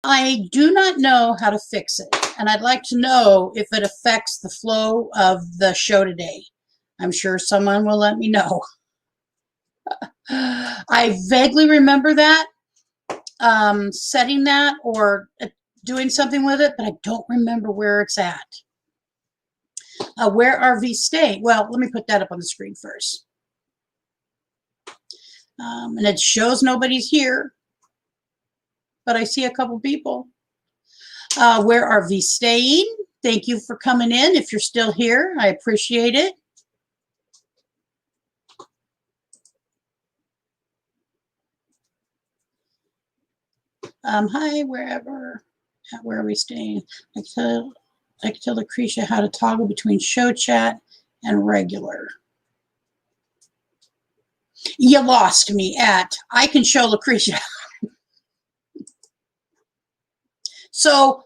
I do not know how to fix it, and I'd like to know if it affects the flow of the show today. I'm sure someone will let me know. I vaguely remember that, setting that or doing something with it, but I don't remember where it's at. Where are we staying? Well, let me put that up on the screen first. And it shows nobody's here, but I see a couple people. Where are we staying? Thank you for coming in. If you're still here, I appreciate it. Hi, wherever. Where are we staying? I can tell Lucretia how to toggle between show chat and regular. You lost me at, I can show Lucretia. So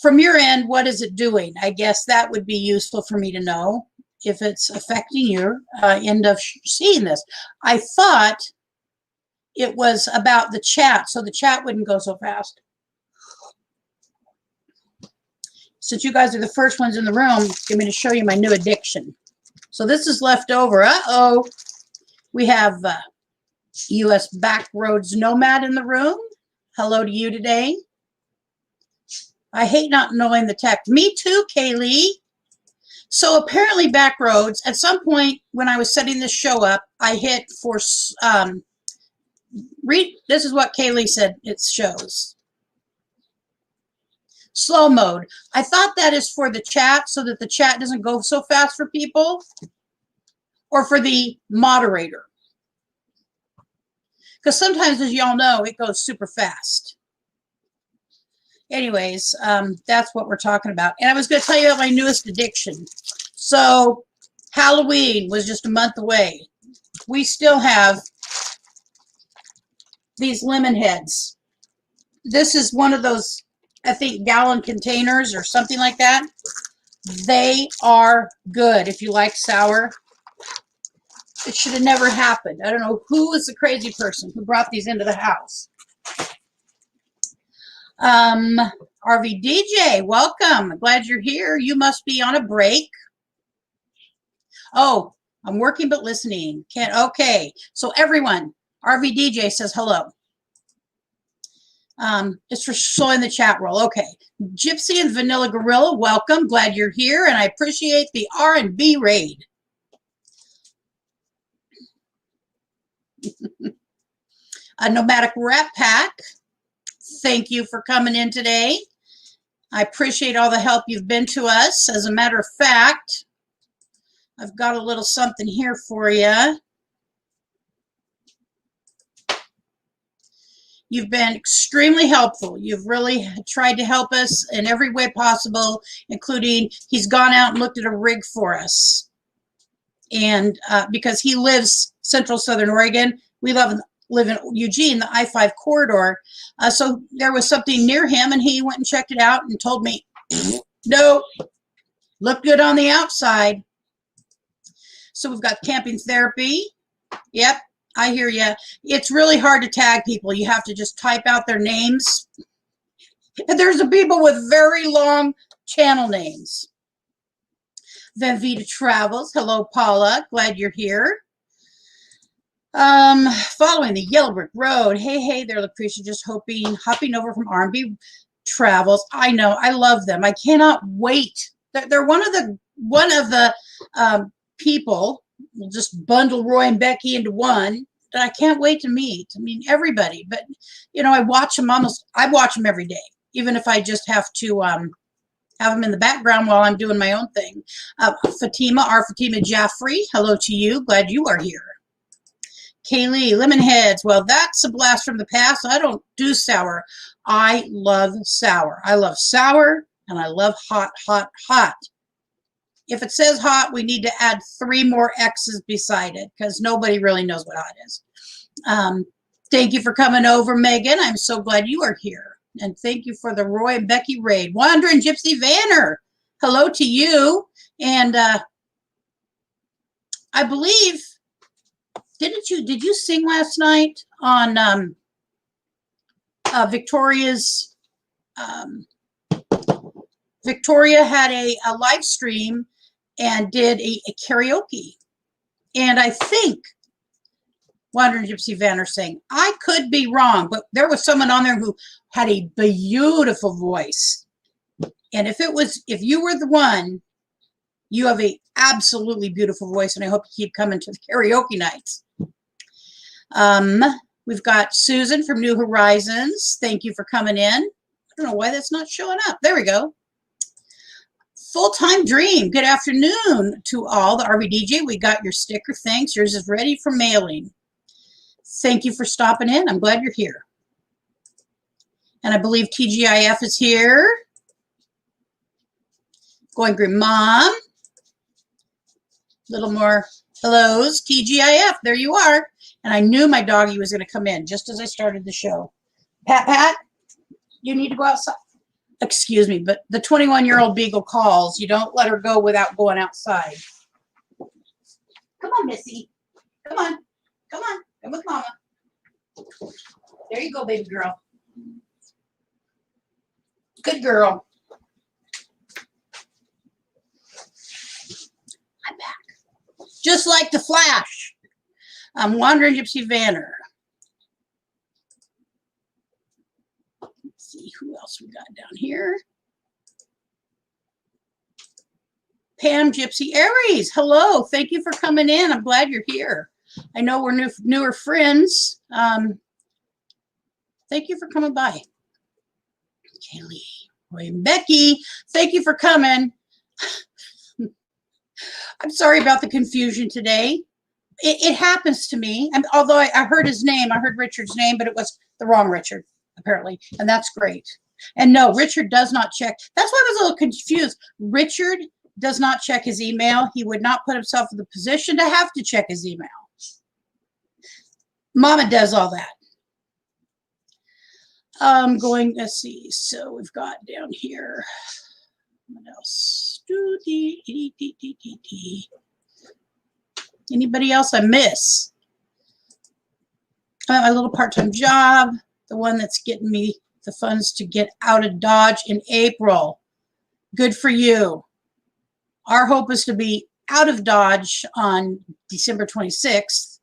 from your end, what is it doing? I guess that would be useful for me to know if it's affecting your end of seeing this. I thought it was about the chat, so the chat wouldn't go so fast. Since you guys are the first ones in the room, give me to show you my new addiction. So this is left over. Uh-oh. We have US Backroads Nomad in the room. Hello to you today. I hate not knowing the tech. Me too, Kaylee. So apparently Backroads, at some point when I was setting this show up, I hit for, this is what Kaylee said it shows. Slow mode. I thought that is for the chat so that the chat doesn't go so fast for people, or for the moderator. Because sometimes, as y'all know, it goes super fast. Anyways, that's what we're talking about. And I was going to tell you about my newest addiction. So Halloween was just a month away. We still have these lemon heads. This is one of those, I think, gallon containers or something like that. They are good if you like sour. It should have never happened. I don't know who was the crazy person who brought these into the house. RVDJ, welcome. Glad you're here. You must be on a break. Oh, I'm working but listening. Okay. So everyone, RVDJ says hello. It's for showing the chat roll. Okay. Gypsy and Vanilla Gorilla, welcome. Glad you're here, and I appreciate the R&B raid. A Nomadic Rat Pack, thank you for coming in today. I appreciate all the help you've been to us. As a matter of fact, I've got a little something here for you. You've been extremely helpful. You've really tried to help us in every way possible, including he's gone out and looked at a rig for us. And because he lives Central Southern Oregon, we live in Eugene, the I-5 corridor. So there was something near him, and he went and checked it out and told me, no, looked good on the outside. So we've got camping therapy. Yep, I hear you. It's really hard to tag people. You have to just type out their names. And there's the people with very long channel names. Van Vita Travels. Hello, Paula. Glad you're here. Following the Yellow Brick Road. Hey there, Lucretia. Just hopping over from R&B Travels. I know. I love them. I cannot wait. They're one of the people. We'll just bundle Roy and Becky into one that I can't wait to meet. I mean, everybody. But, you know, I watch them every day, even if I just have to have them in the background while I'm doing my own thing. Fatima Jaffrey, hello to you. Glad you are here. Kaylee, Lemonheads. Well, that's a blast from the past. I don't do sour. I love sour. I love sour, and I love hot, hot, hot. If it says hot, we need to add 3 more X's beside it because nobody really knows what hot is. Thank you for coming over, Megan. I'm so glad you are here. And thank you for the Roy and Becky raid. Wandering Gypsy Vanner, hello to you. And I believe, did you sing last night on Victoria's Victoria had a live stream and did a karaoke. And I think Wandering Gypsy Vanner sang, I could be wrong, but there was someone on there who had a beautiful voice. And if you were the one, you have a absolutely beautiful voice, and I hope you keep coming to the karaoke nights. We've got Susan from New Horizons. Thank you for coming in. I don't know why that's not showing up. There we go. Full-Time Dream. Good afternoon to all. The RVDJ, we got your sticker. Thanks. Yours is ready for mailing. Thank you for stopping in. I'm glad you're here. And I believe TGIF is here. Going Green Mom. Little more hellos. TGIF, there you are. And I knew my doggy was going to come in just as I started the show. Pat, you need to go outside. Excuse me, but the 21-year-old beagle calls. You don't let her go without going outside. Come on, Missy. Come on. Come on. Come with Mama. There you go, baby girl. Good girl. I'm back. Just like the Flash. I'm Wandering Gypsy Vanner. Let's see who else we got down here. Pam Gypsy Aries. Hello. Thank you for coming in. I'm glad you're here. I know we're newer friends. Thank you for coming by. Kaylee, Roy, and Becky, thank you for coming. I'm sorry about the confusion today. It happens to me. And although I heard his name, I heard Richard's name, but it was the wrong Richard, apparently. And that's great. And no, Richard does not check. That's why I was a little confused. Richard does not check his email. He would not put himself in the position to have to check his email. Mama does all that. Let's see. So we've got down here. What else? Anybody else I miss? My little part-time job, the one that's getting me the funds to get out of Dodge in April. Good for you. Our hope is to be out of Dodge on December 26th.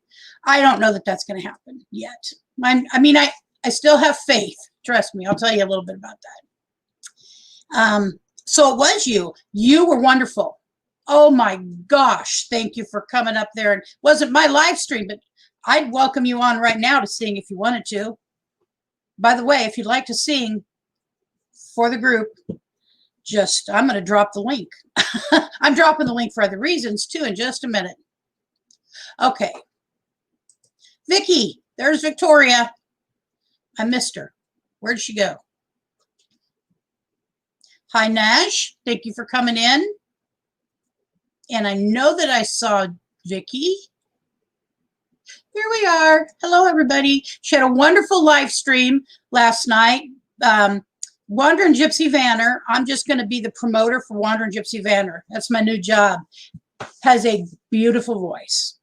I don't know that that's going to happen yet. I still have faith. Trust me. I'll tell you a little bit about that. So it was you. You were wonderful. Oh my gosh. Thank you for coming up there. It wasn't my live stream, but I'd welcome you on right now to sing if you wanted to. By the way, if you'd like to sing for the group, I'm going to drop the link. I'm dropping the link for other reasons too in just a minute. Okay. Vicky, there's Victoria. I missed her. Where'd she go? Hi, Nash. Thank you for coming in. And I know that I saw Vicky. Here we are. Hello, everybody. She had a wonderful live stream last night. Wandering Gypsy Vanner. I'm just going to be the promoter for Wandering Gypsy Vanner. That's my new job. Has a beautiful voice.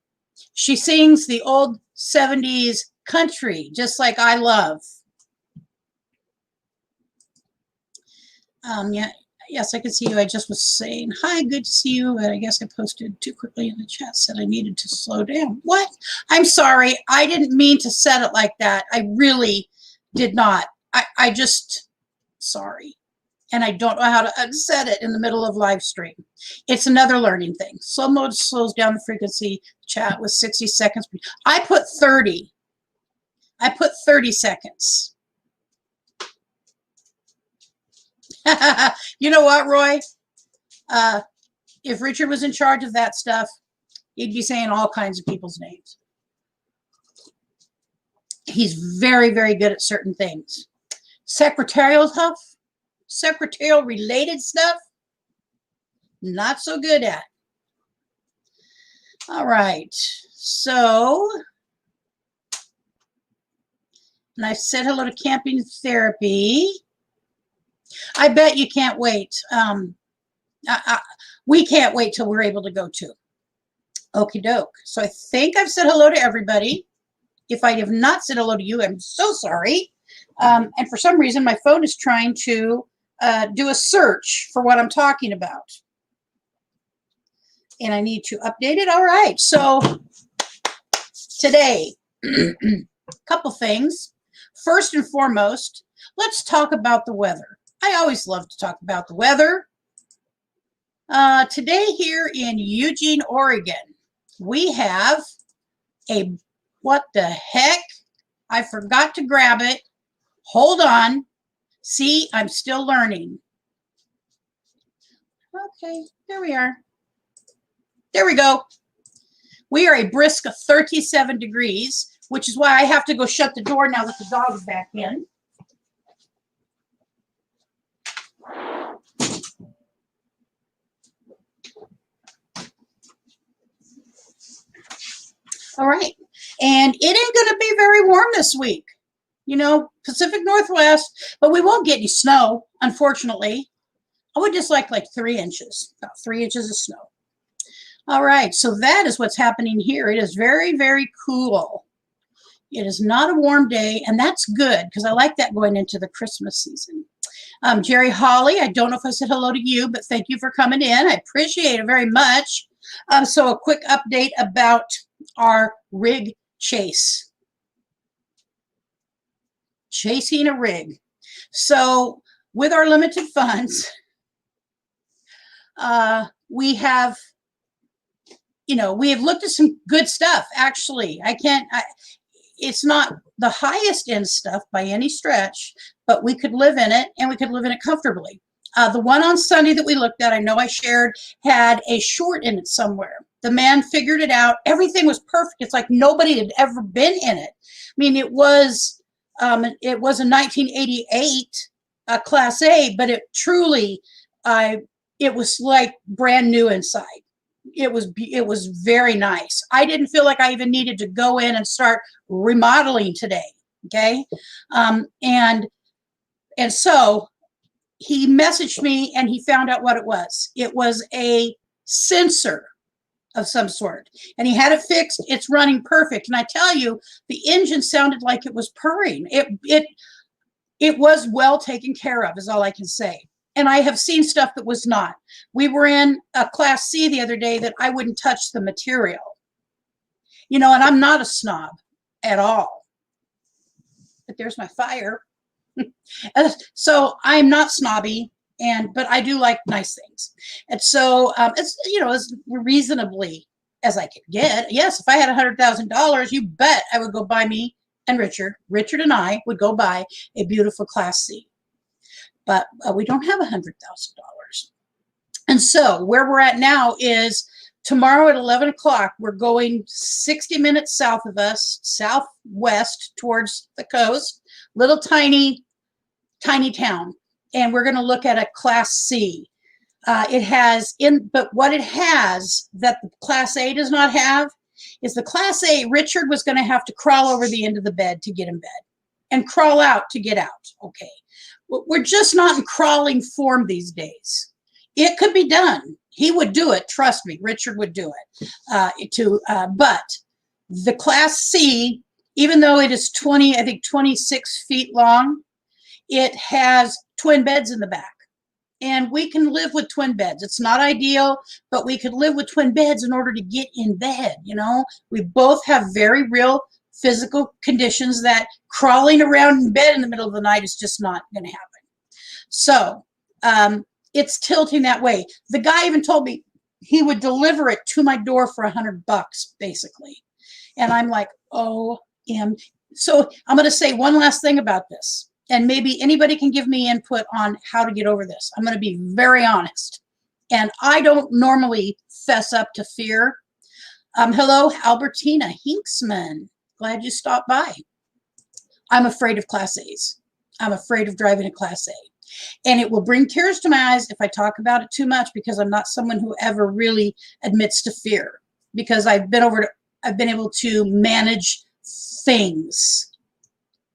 She sings the old 70s country, just like I love. Yes, I can see you. I just was saying, hi, good to see you. But I guess I posted too quickly in the chat, said I needed to slow down. What? I'm sorry. I didn't mean to set it like that. I really did not. I just, sorry. And I don't know how to unset it in the middle of live stream. It's another learning thing. Slow mode slows down the frequency. Chat with 60 seconds. I put 30. I put 30 seconds. You know what, Roy? If Richard was in charge of that stuff, he'd be saying all kinds of people's names. He's very, very good at certain things. Secretarial stuff, secretarial related stuff, not so good at. All right. So, and I said hello to Camping Therapy. I bet you can't wait. We can't wait till we're able to go to. Okie doke. So I think I've said hello to everybody. If I have not said hello to you, I'm so sorry. And for some reason, my phone is trying to do a search for what I'm talking about. And I need to update it. All right. So today, a couple things. First and foremost, let's talk about the weather. I always love to talk about the weather. Today here in Eugene, Oregon, we have a, what the heck? I forgot to grab it. Hold on. See, I'm still learning. Okay, there we are. There we go. We are a brisk 37 degrees, which is why I have to go shut the door now that the dog is back in. All right. And it ain't going to be very warm this week. You know, Pacific Northwest, but we won't get any snow, unfortunately. I would just like 3 inches, about 3 inches of snow. All right, so that is what's happening here. It is very, very cool. It is not a warm day, and that's good because I like that going into the Christmas season. Jerry Holly, I don't know if I said hello to you, but thank you for coming in. I appreciate it very much. So a quick update about our rig chase. Chasing a rig. So with our limited funds, we have looked at some good stuff. Actually, it's not the highest end stuff by any stretch, but we could live in it and we could live in it comfortably. The one on Sunday that we looked at, I know I shared, had a short in it somewhere. The man figured it out. Everything was perfect. It's like nobody had ever been in it. I mean, it was a 1988 Class A, but it truly, it was like brand new inside. It was very nice. I didn't feel like I even needed to go in and start remodeling today. Okay, and so he messaged me and he found out what it was. It was a sensor of some sort, and he had it fixed. It's running perfect, and I tell you, the engine sounded like it was purring. It was well taken care of, is all I can say. And I have seen stuff that was not. We were in a Class C the other day that I wouldn't touch the material. You know, and I'm not a snob at all. But there's my fire. So I'm not snobby, but I do like nice things. And so it's, as reasonably as I could get. Yes, if I had $100,000, you bet I would go buy me and Richard and I would go buy a beautiful Class C. But we don't have $100,000. And so where we're at now is tomorrow at 11 o'clock, we're going 60 minutes south of us, southwest towards the coast, little tiny town. And we're going to look at a Class C. But what it has that the Class A does not have is the Class A, Richard was going to have to crawl over the end of the bed to get in bed and crawl out to get out. Okay. We're just not in crawling form these days. It could be done. He would do it. Trust me, Richard would do it. But the Class C, even though it is 26 feet long, it has twin beds in the back. And we can live with twin beds. It's not ideal, but we could live with twin beds in order to get in bed. You know, we both have very real physical conditions that crawling around in bed in the middle of the night is just not going to happen. So it's tilting that way. The guy even told me he would deliver it to my door for $100, basically. And I'm like, so I'm going to say one last thing about this. And maybe anybody can give me input on how to get over this. I'm going to be very honest. And I don't normally fess up to fear. Hello, Albertina Hinksman. Glad you stopped by. I'm afraid of Class A's. I'm afraid of driving a Class A. And it will bring tears to my eyes if I talk about it too much, because I'm not someone who ever really admits to fear, because I've been able to manage things,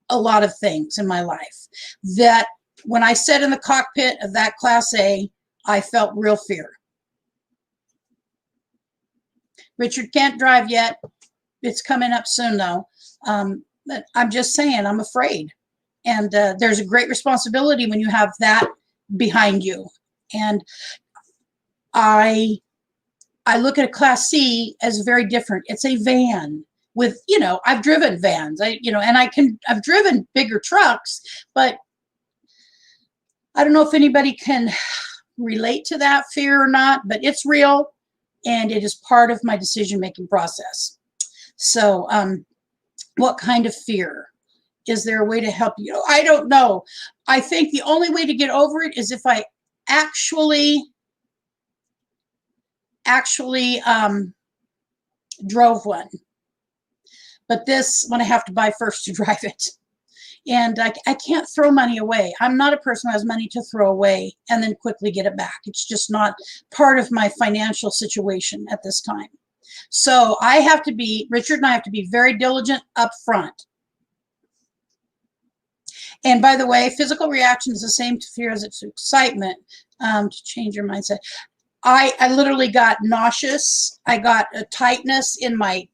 a lot of things in my life, that when I sat in the cockpit of that Class A, I felt real fear. Richard can't drive yet. It's coming up soon, though. But I'm just saying, I'm afraid. And there's a great responsibility when you have that behind you. And I look at a Class C as very different. It's a van with, you know, I've driven vans, and I've driven bigger trucks, but I don't know if anybody can relate to that fear or not, but it's real and it is part of my decision-making process. So, what kind of fear? Is there a way to help you? I don't know. I think the only way to get over it is if I actually drove one. But this one I have to buy first to drive it. And I can't throw money away. I'm not a person who has money to throw away and then quickly get it back. It's just not part of my financial situation at this time. So I have to be, Richard and I have to be very diligent up front. And by the way, physical reaction is the same to fear as it's excitement, to change your mindset. I literally got nauseous. I got a tightness in my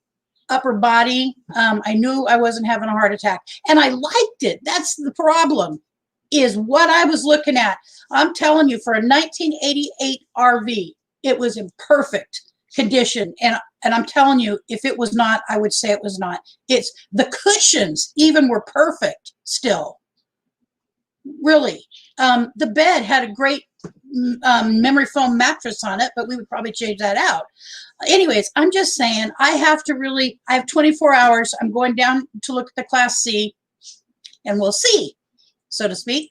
upper body. I knew I wasn't having a heart attack, and I liked it. That's the problem, is what I was looking at. I'm telling you, for a 1988 RV, it was in perfect condition. And I'm telling you, if it was not, I would say it was not. It's the cushions even were perfect still. Really. The bed had a great memory foam mattress on it, but we would probably change that out. Anyways, I'm just saying, I have 24 hours. I'm going down to look at the Class C, and we'll see, so to speak.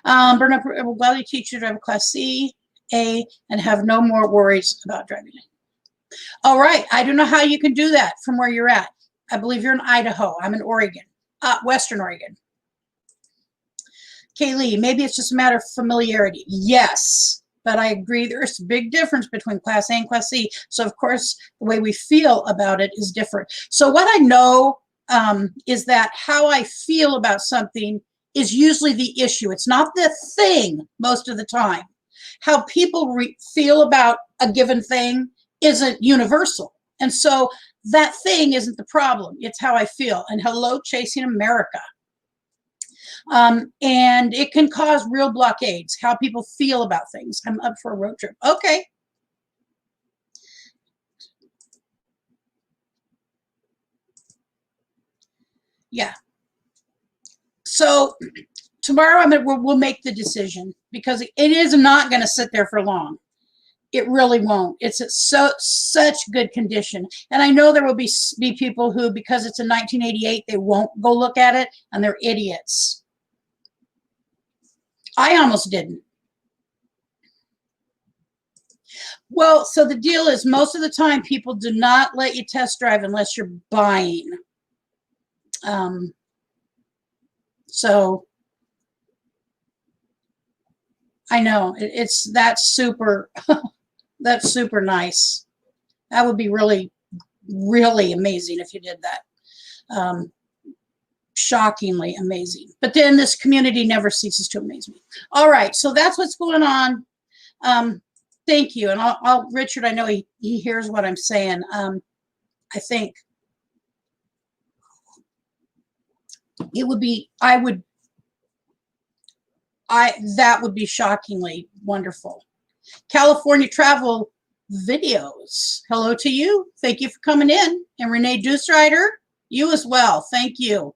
Bernard will gladly teach you to drive a Class C, A, and have no more worries about driving it. All right. I don't know how you can do that from where you're at. I believe you're in Idaho. I'm in Oregon, Western Oregon. Kaylee, maybe it's just a matter of familiarity. Yes, but I agree there's a big difference between Class A and Class C. So, of course, the way we feel about it is different. So what I know is that how I feel about something is usually the issue. It's not the thing most of the time. How people feel about a given thing isn't universal. And so that thing isn't the problem. It's how I feel. And hello, Chasing America. And it can cause real blockades, how people feel about things. I'm up for a road trip. Okay. Yeah. So tomorrow we'll make the decision, because it is not going to sit there for long. It really won't. It's at such good condition. And I know there will be people who, because it's a 1988, they won't go look at it, and they're idiots. I almost didn't. Well, so the deal is, most of the time people do not let you test drive unless you're buying. So I know that's super, that's super nice. That would be really, really amazing if you did that. Shockingly amazing. But then this community never ceases to amaze me. All right, so that's what's going on. Thank you. And I'll Richard, I know he hears what I'm saying. I think it would be, that would be shockingly wonderful. California travel videos. Hello to you. Thank you for coming in. And Renee Dooserider, you as well. Thank you.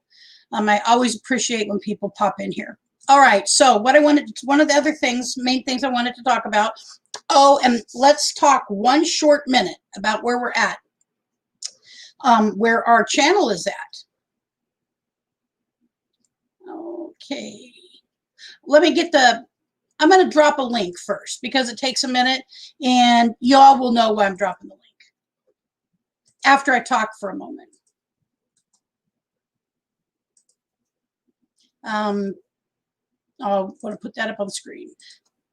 I always appreciate when people pop in here. All right. So what I wanted, one of the other things, main things I wanted to talk about. Oh, and let's talk one short minute about where we're at, where our channel is at. Okay. Let me get I'm going to drop a link first, because it takes a minute, and y'all will know why I'm dropping the link after I talk for a moment. I'll want to put that up on the screen.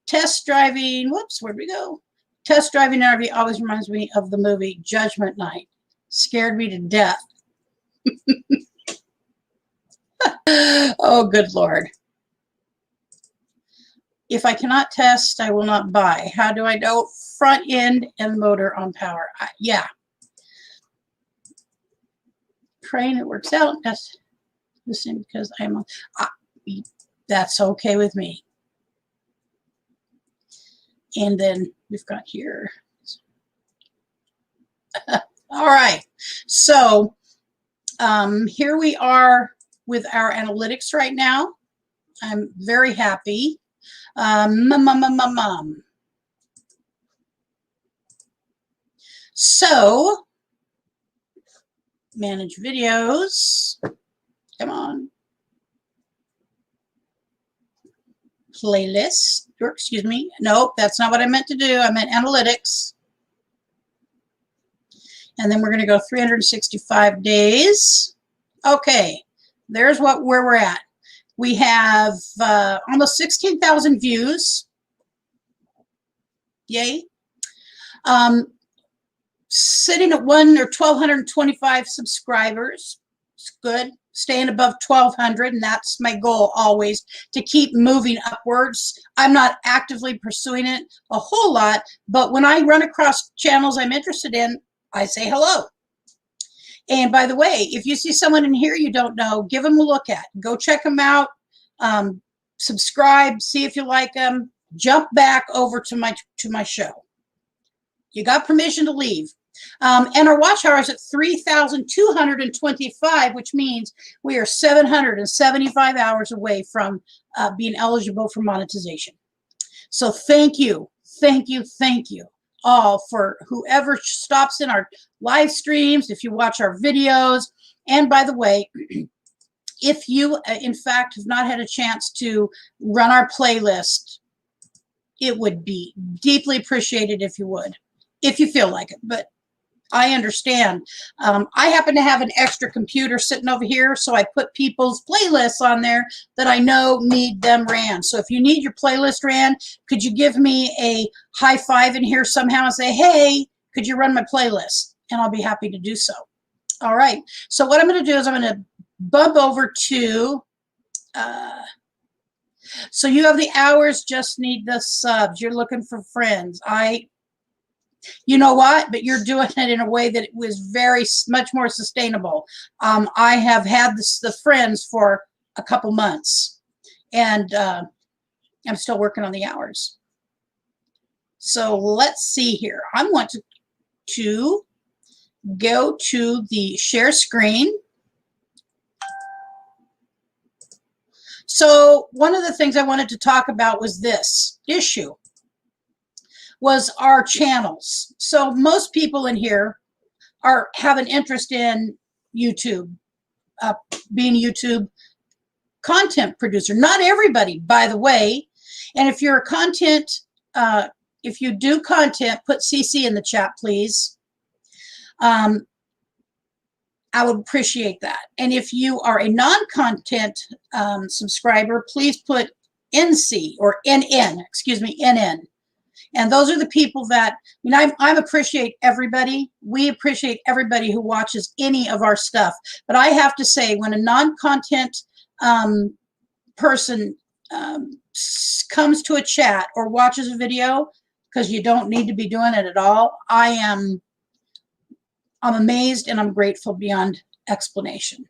Test driving. Whoops, where'd we go? Test driving RV always reminds me of the movie Judgment Night. Scared me to death. Oh, good Lord. If I cannot test, I will not buy. How do I know? Front end and motor on power. Yeah. Praying it works out. That's listening because I'm That's okay with me. And then we've got here. All right. So here we are with our analytics right now. I'm very happy. So manage videos. Come on. Playlist, or excuse me. Nope, that's not what I meant to do. I meant analytics. And then we're going to go 365 days. Okay, there's where we're at. We have almost 16,000 views. Yay. Sitting at 1,225 subscribers. It's good. Staying above 1,200, and that's my goal always, to keep moving upwards. I'm not actively pursuing it a whole lot, but when I run across channels I'm interested in, I say hello. And by the way, if you see someone in here you don't know, give them a look at. Go check them out. Subscribe, see if you like them. Jump back over to my show. You got permission to leave. And our watch hour is at 3,225, which means we are 775 hours away from being eligible for monetization. So thank you all for whoever stops in our live streams, if you watch our videos. And by the way, if you, in fact, have not had a chance to run our playlist, it would be deeply appreciated if you would, if you feel like it. But I understand. I happen to have an extra computer sitting over here, so I put people's playlists on there that I know need them ran. So if you need your playlist ran, could you give me a high five in here somehow and say, hey, could you run my playlist? And I'll be happy to do so. All right. So what I'm going to do is I'm going to bump over to, so you have the hours, just need the subs. You're looking for friends. You know what? But you're doing it in a way that it was very much more sustainable. I have had the friends for a couple months, and I'm still working on the hours. So let's see here. I want to go to the share screen. So one of the things I wanted to talk about was this issue. Was our channels. So most people in here have an interest in YouTube, being a YouTube content producer. Not everybody, by the way. And if you're a content, if you do content, put CC in the chat, please. I would appreciate that. And if you are a non-content subscriber, please put NC or NN, excuse me, NN. And those are the people that, I appreciate everybody. We appreciate everybody who watches any of our stuff. But I have to say, when a non-content person comes to a chat or watches a video, because you don't need to be doing it at all, I'm amazed and I'm grateful beyond explanation.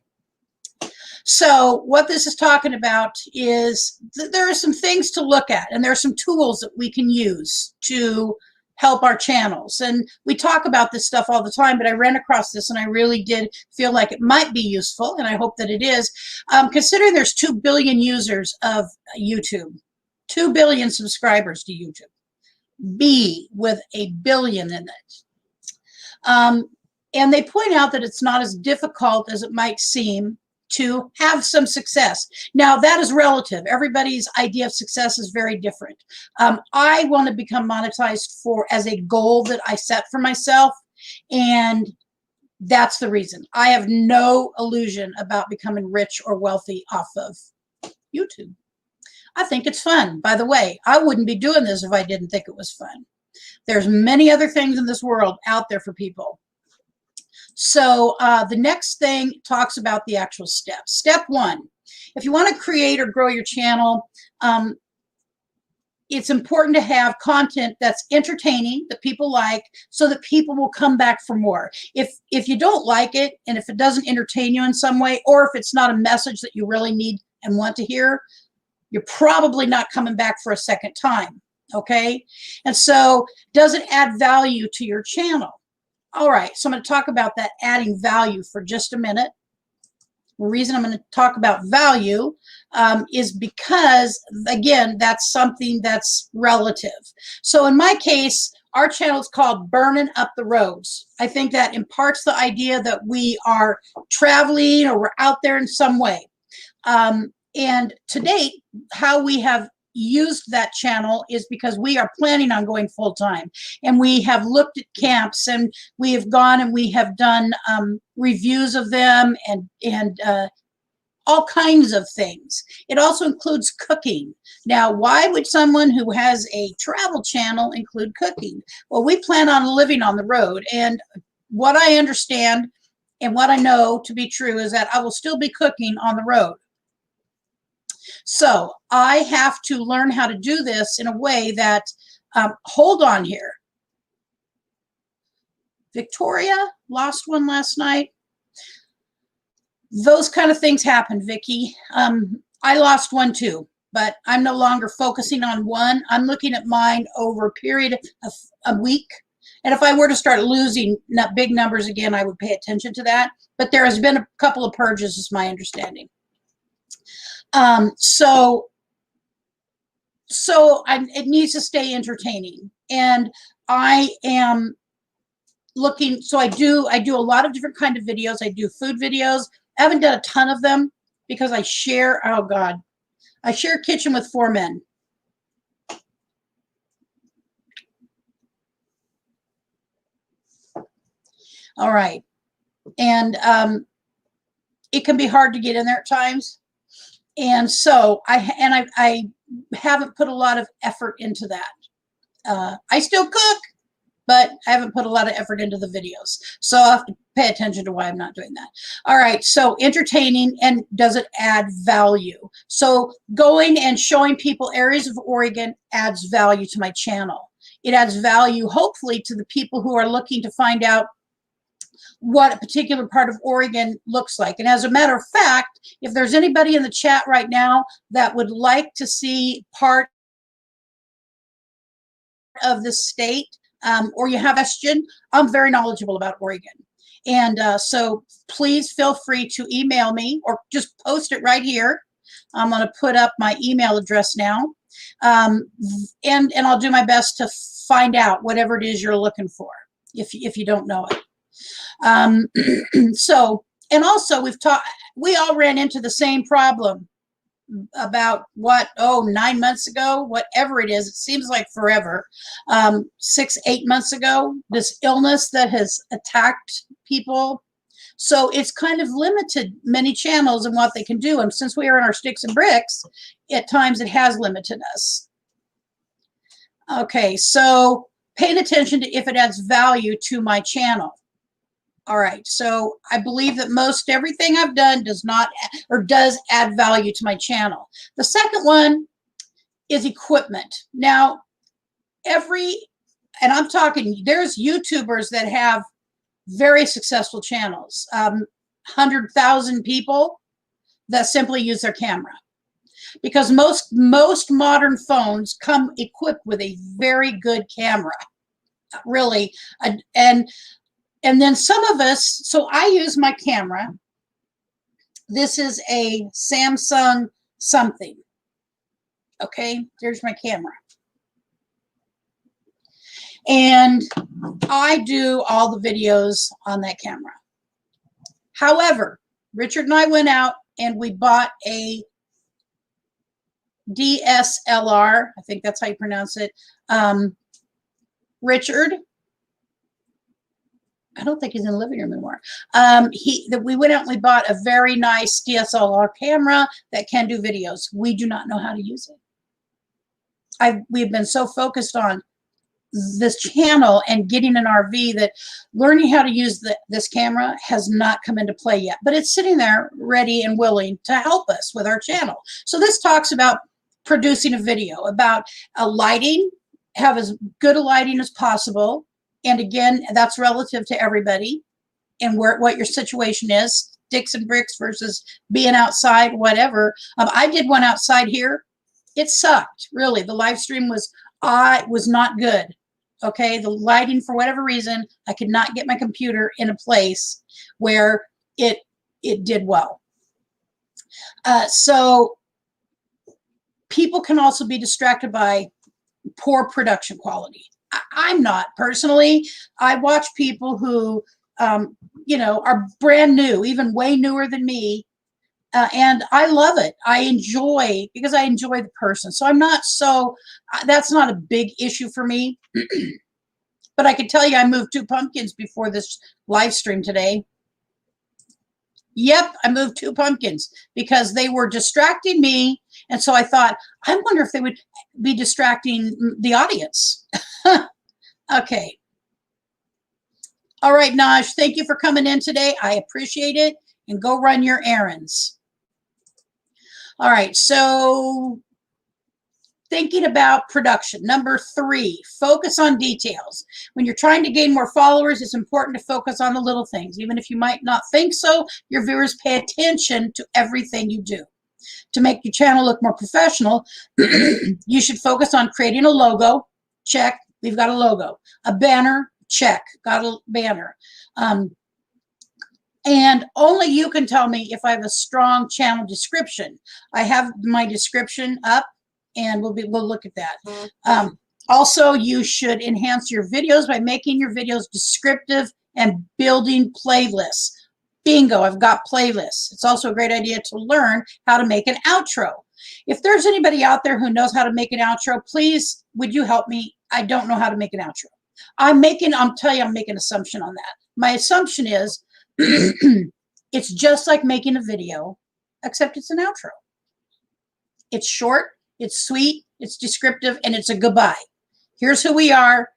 So what this is talking about is that there are some things to look at, and there are some tools that we can use to help our channels. And we talk about this stuff all the time, but I ran across this and I really did feel like it might be useful, and I hope that it is. Considering there's 2 billion users of YouTube, 2 billion subscribers to YouTube, B with a billion in it. And they point out that it's not as difficult as it might seem to have some success. Now, that is relative. Everybody's idea of success is very different. I want to become monetized as a goal that I set for myself, and that's the reason. I have no illusion about becoming rich or wealthy off of YouTube. I think it's fun. By the way, I wouldn't be doing this if I didn't think it was fun. There's many other things in this world out there for people. So the next thing talks about the actual steps. Step 1, if you want to create or grow your channel, it's important to have content that's entertaining, that people like, so that people will come back for more. If you don't like it, and if it doesn't entertain you in some way, or if it's not a message that you really need and want to hear, you're probably not coming back for a second time. Okay. And so does it add value to your channel? All right. So I'm going to talk about that adding value for just a minute. The reason I'm going to talk about value is because, again, that's something that's relative. So in my case, our channel is called Burning Up the Roads. I think that imparts the idea that we are traveling or we're out there in some way. And to date, how we have used that channel is because we are planning on going full time, and we have looked at camps, and we have gone and we have done reviews of them and all kinds of things. It also includes cooking. Now, why would someone who has a travel channel include cooking? Well, we plan on living on the road, and what I understand and what I know to be true is that I will still be cooking on the road. So I have to learn how to do this in a way that, hold on here. Victoria lost one last night. Those kind of things happen, Vicky. I lost one too, but I'm no longer focusing on one. I'm looking at mine over a period of a week. And if I were to start losing big numbers again, I would pay attention to that. But there has been a couple of purges, is my understanding. It needs to stay entertaining, and I am looking. So I do a lot of different kind of videos. I do food videos. I haven't done a ton of them because I share. Oh God, I share a kitchen with 4 men. All right, and it can be hard to get in there at times. And so I haven't put a lot of effort into that. I still cook, but I haven't put a lot of effort into the videos. So I'll have to pay attention to why I'm not doing that. All right, so entertaining, and does it add value? So going and showing people areas of Oregon adds value to my channel. It adds value, hopefully, to the people who are looking to find out what a particular part of Oregon looks like. And as a matter of fact, if there's anybody in the chat right now that would like to see part of the state, or you have a question, I'm very knowledgeable about Oregon. And so please feel free to email me or just post it right here. I'm going to put up my email address now. And I'll do my best to find out whatever it is you're looking for if you don't know it. So, and also we all ran into the same problem about 9 months ago, whatever it is. It seems like forever. 6, 8 months ago, this illness that has attacked people. So it's kind of limited many channels and what they can do. And since we are in our sticks and bricks, at times it has limited us. Okay, so paying attention to if it adds value to my channel. All right, so I believe that most everything I've done does add value to my channel. The second one is equipment. Now, and I'm talking, there's YouTubers that have very successful channels, 100,000 people that simply use their camera. Because most modern phones come equipped with a very good camera, really, and then some of us, so I use my camera. This is a Samsung something. Okay, there's my camera. And I do all the videos on that camera. However, Richard and I went out and we bought a DSLR. I think that's how you pronounce it. Richard, I don't think he's in the living room anymore. We went out and we bought a very nice DSLR camera that can do videos. We do not know how to use it. We've been so focused on this channel and getting an RV that learning how to use this camera has not come into play yet. But it's sitting there ready and willing to help us with our channel. So this talks about producing a video, about lighting, have as good a lighting as possible. And again, that's relative to everybody and what your situation is. sticks and bricks versus being outside, whatever. I did one outside here. It sucked, really. The live stream was not good. Okay, the lighting, for whatever reason, I could not get my computer in a place where it did well. So people can also be distracted by poor production quality. I'm not personally. I watch people who, you know, are brand new, even way newer than me. And I love it. I enjoy, because I enjoy the person. So I'm not so, that's not a big issue for me. But I can tell you I moved 2 pumpkins before this live stream today. Yep, I moved 2 pumpkins because they were distracting me. And so I thought, I wonder if they would be distracting the audience. Okay. All right, Naj, thank you for coming in today. I appreciate it. And go run your errands. All right, so thinking about production. Number 3, focus on details. When you're trying to gain more followers, it's important to focus on the little things. Even if you might not think so, your viewers pay attention to everything you do. To make your channel look more professional, you should focus on creating a logo. Check, we've got a logo. A banner, check, got a banner. And only you can tell me if I have a strong channel description. I have my description up, and we'll look at that. Also, you should enhance your videos by making your videos descriptive and building playlists. Bingo, I've got playlists. It's also a great idea to learn how to make an outro. If there's anybody out there who knows how to make an outro, please, would you help me? I don't know how to make an outro. I'll tell you, I'm making an assumption on that. My assumption is it's just like making a video, except it's an outro. It's short, it's sweet, it's descriptive, and it's a goodbye. Here's who we are.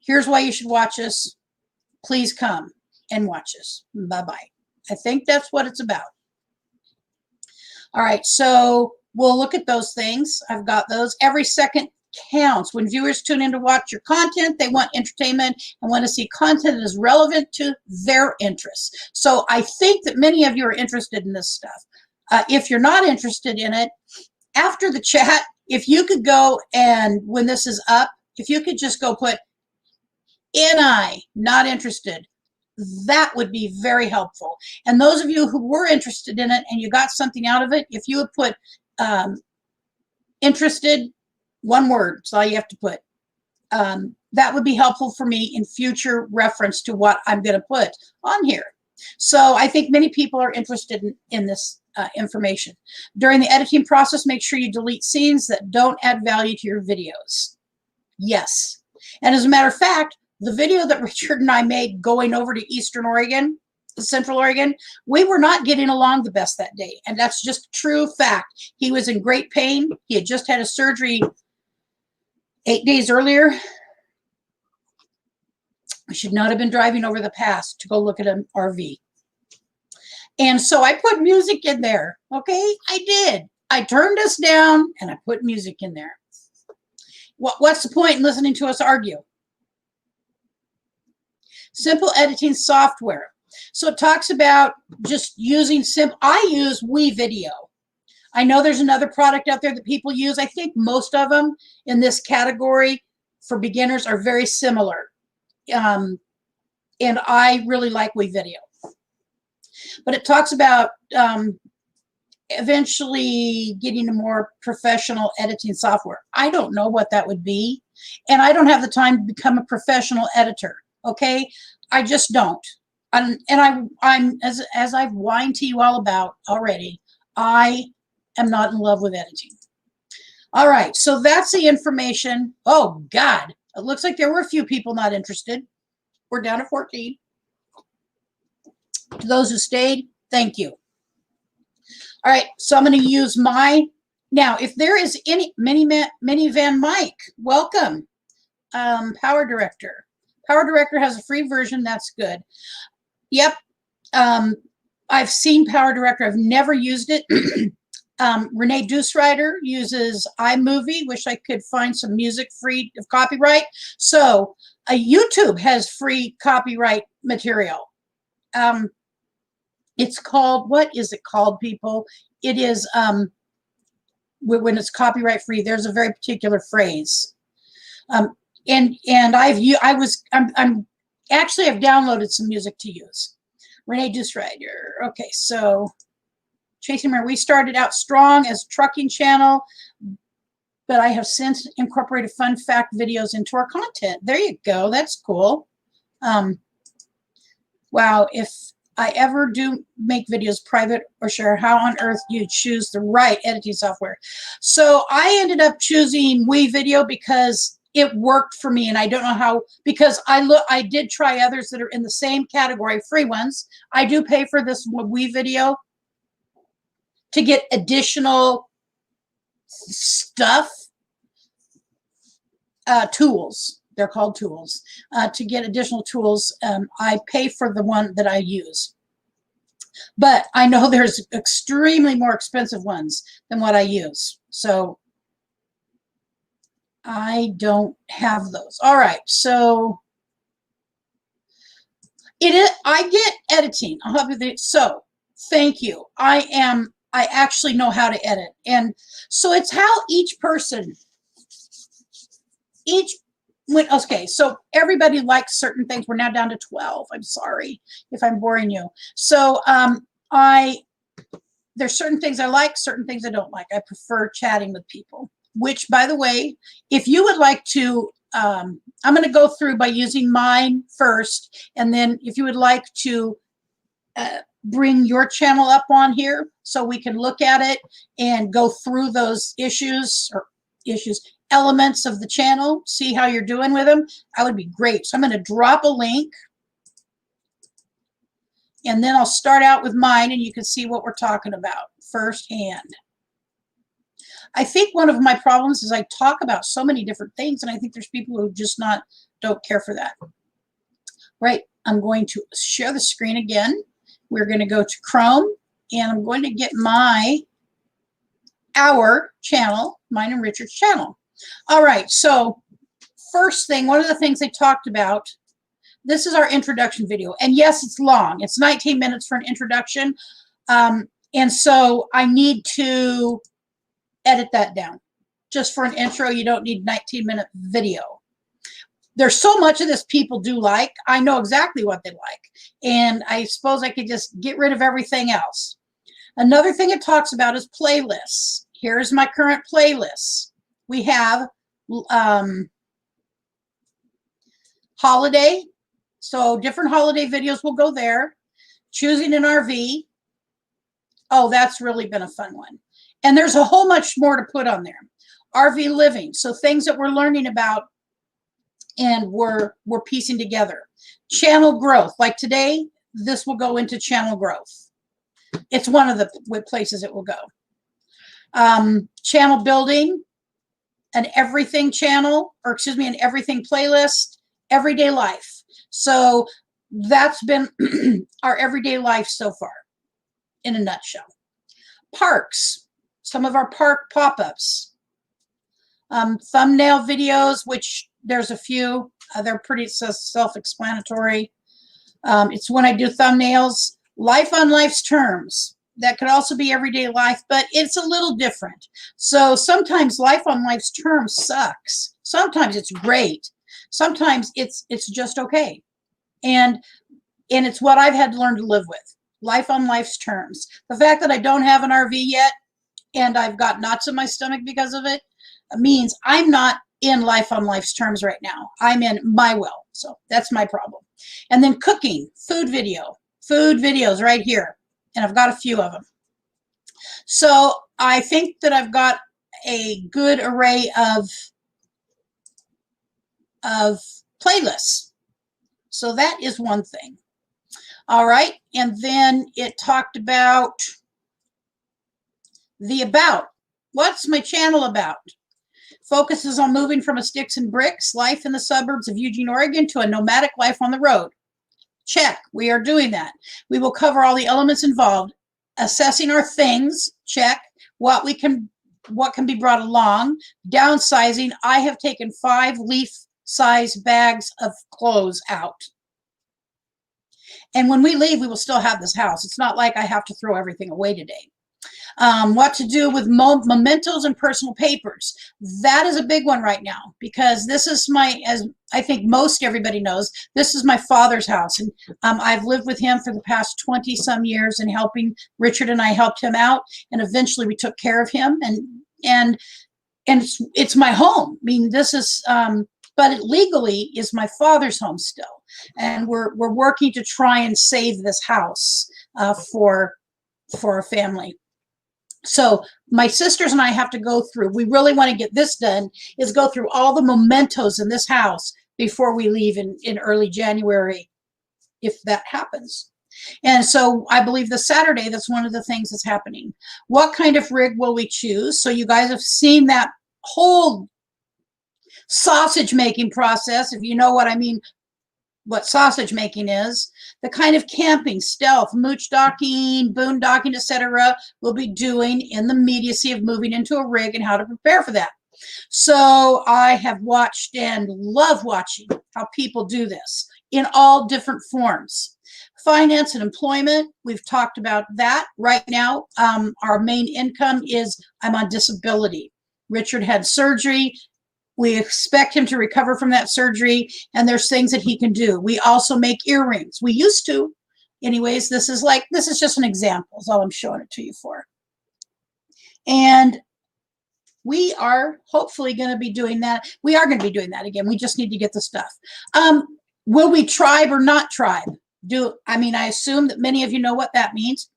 Here's why you should watch us. Please come and watch us. Bye-bye. I think that's what it's about. All right, so we'll look at those things. I've got those. Every second counts. When viewers tune in to watch your content, they want entertainment and want to see content that is relevant to their interests. So I think that many of you are interested in this stuff. If you're not interested in it, after the chat, if you could go and when this is up, if you could just go put NI, not interested, that would be very helpful. And those of you who were interested in it and you got something out of it, if you would put interested, one word, that's all you have to put. That would be helpful for me in future reference to what I'm going to put on here. So I think many people are interested in this information. During the editing process, make sure you delete scenes that don't add value to your videos. Yes. And as a matter of fact, the video that Richard and I made going over to Eastern Oregon, Central Oregon, we were not getting along the best that day. And that's just true fact. He was in great pain. He had just had a surgery 8 days earlier. We should not have been driving over the pass to go look at an RV. And so I put music in there. Okay, I did. I turned us down and I put music in there. What's the point in listening to us argue? Simple editing software. So it talks about just using I use WeVideo. I know there's another product out there that people use. I think most of them in this category for beginners are very similar. And I really like WeVideo. But it talks about eventually getting a more professional editing software. I don't know what that would be. And I don't have the time to become a professional editor. Okay? I just don't. I'm as I've whined to you all about already, I am not in love with editing. All right, so that's the information. Oh, God. It looks like there were a few people not interested. We're down to 14. To those who stayed, thank you. All right, so I'm going to use now, if there is any, Minivan Mike, welcome. Power Director. Power Director has a free version. That's good. Yep. I've seen Power Director. I've never used it. Renee Dooserider uses iMovie. Wish I could find some music free of copyright. So YouTube has free copyright material. It's called, what is it called, people? It is, when it's copyright free, there's a very particular phrase. And I'm actually, I've downloaded some music to use. Renea Dooserider. Okay, so Chasing Mary, we started out strong as a trucking channel, but I have since incorporated fun fact videos into our content. There you go. That's cool. Wow, if I ever do make videos private or share, how on earth you choose the right editing software? So I ended up choosing WeVideo because it worked for me, and I don't know how, because I did try others that are in the same category, free ones. I do pay for this WeVideo to get additional stuff, tools. They're called tools. To get additional tools, I pay for the one that I use. But I know there's extremely more expensive ones than what I use. So I don't have those. All right, so I get editing. I'll help you with it. So thank you. I actually know how to edit. And so it's how each person, okay, so everybody likes certain things. We're now down to 12. I'm sorry if I'm boring you. So there's certain things I like, certain things I don't like. I prefer chatting with people, which, by the way, if you would like to, I'm going to go through by using mine first, and then if you would like to bring your channel up on here so we can look at it and go through those elements of the channel, see how you're doing with them, that would be great. So I'm going to drop a link, and then I'll start out with mine, and you can see what we're talking about firsthand. I think one of my problems is I talk about so many different things, and I think there's people who just don't care for that. Right, I'm going to share the screen again. We're going to go to Chrome, and I'm going to get our channel, mine and Richard's channel. All right, so first thing, one of the things they talked about, this is our introduction video. And yes, it's long. It's 19 minutes for an introduction. And so I need to edit that down. Just for an intro, you don't need 19-minute video. There's so much of this people do like. I know exactly what they like. And I suppose I could just get rid of everything else. Another thing it talks about is playlists. Here's my current playlist. We have holiday. So different holiday videos will go there. Choosing an RV. Oh, that's really been a fun one. And there's a whole much more to put on there. RV living. So things that we're learning about and we're piecing together. Channel growth. Like today, this will go into channel growth. It's one of the places it will go. Channel building, an everything channel, or excuse me, an everything playlist, everyday life. So that's been our everyday life so far in a nutshell. Parks, some of our park pop-ups. Thumbnail videos, which there's a few. They're pretty self-explanatory. It's when I do thumbnails. Life on life's terms. That could also be everyday life, but it's a little different. So sometimes life on life's terms sucks. Sometimes it's great. Sometimes it's just okay. And it's what I've had to learn to live with. Life on life's terms. The fact that I don't have an RV yet and I've got knots in my stomach because of it means I'm not in life on life's terms right now. I'm in my well. So that's my problem. And then cooking, food videos right here. And I've got a few of them. So I think that I've got a good array of playlists. So that is one thing. All right. And then it talked about the about. What's my channel about? Focuses on moving from a sticks and bricks life in the suburbs of Eugene, Oregon to a nomadic life on the road. Check. We are doing that. We will cover all the elements involved. Assessing our things. Check. What can be brought along. Downsizing. I have taken 5 leaf-size bags of clothes out. And when we leave, we will still have this house. It's not like I have to throw everything away today. What to do with mementos and personal papers. That is a big one right now, because this is my, as I think most everybody knows, this is my father's house. And I've lived with him for the past 20 some years, and Richard and I helped him out. And eventually we took care of him, and it's my home. I mean, this is, but it legally is my father's home still. And we're working to try and save this house for our family. So my sisters and I have to go through, we really want to get this done, is go through all the mementos in this house before we leave in early January, if that happens. And so I believe the Saturday, that's one of the things that's happening. What kind of rig will we choose? So you guys have seen that whole sausage making process, if you know what I mean, what sausage making is. The kind of camping, stealth, mooch docking, boondocking, etc. we'll be doing in the immediacy of moving into a rig, and how to prepare for that. So I have watched and love watching how people do this in all different forms. Finance and employment, we've talked about that. Right now, our main income is, I'm on disability. Richard had surgery. We expect him to recover from that surgery, and there's things that he can do. We also make earrings. We used to. Anyways, this is just an example, is all I'm showing it to you for. And we are hopefully going to be doing that. We are going to be doing that again. We just need to get the stuff. Will we tribe or not tribe? I assume that many of you know what that means.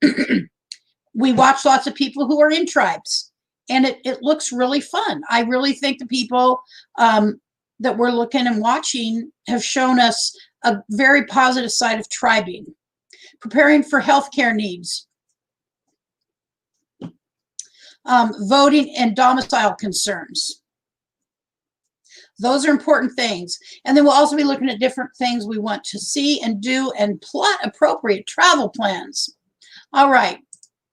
We watch lots of people who are in tribes. And it looks really fun. I really think the people that we're looking and watching have shown us a very positive side of tribing. Preparing for healthcare needs. Voting and domicile concerns. Those are important things. And then we'll also be looking at different things we want to see and do, and plot appropriate travel plans. All right.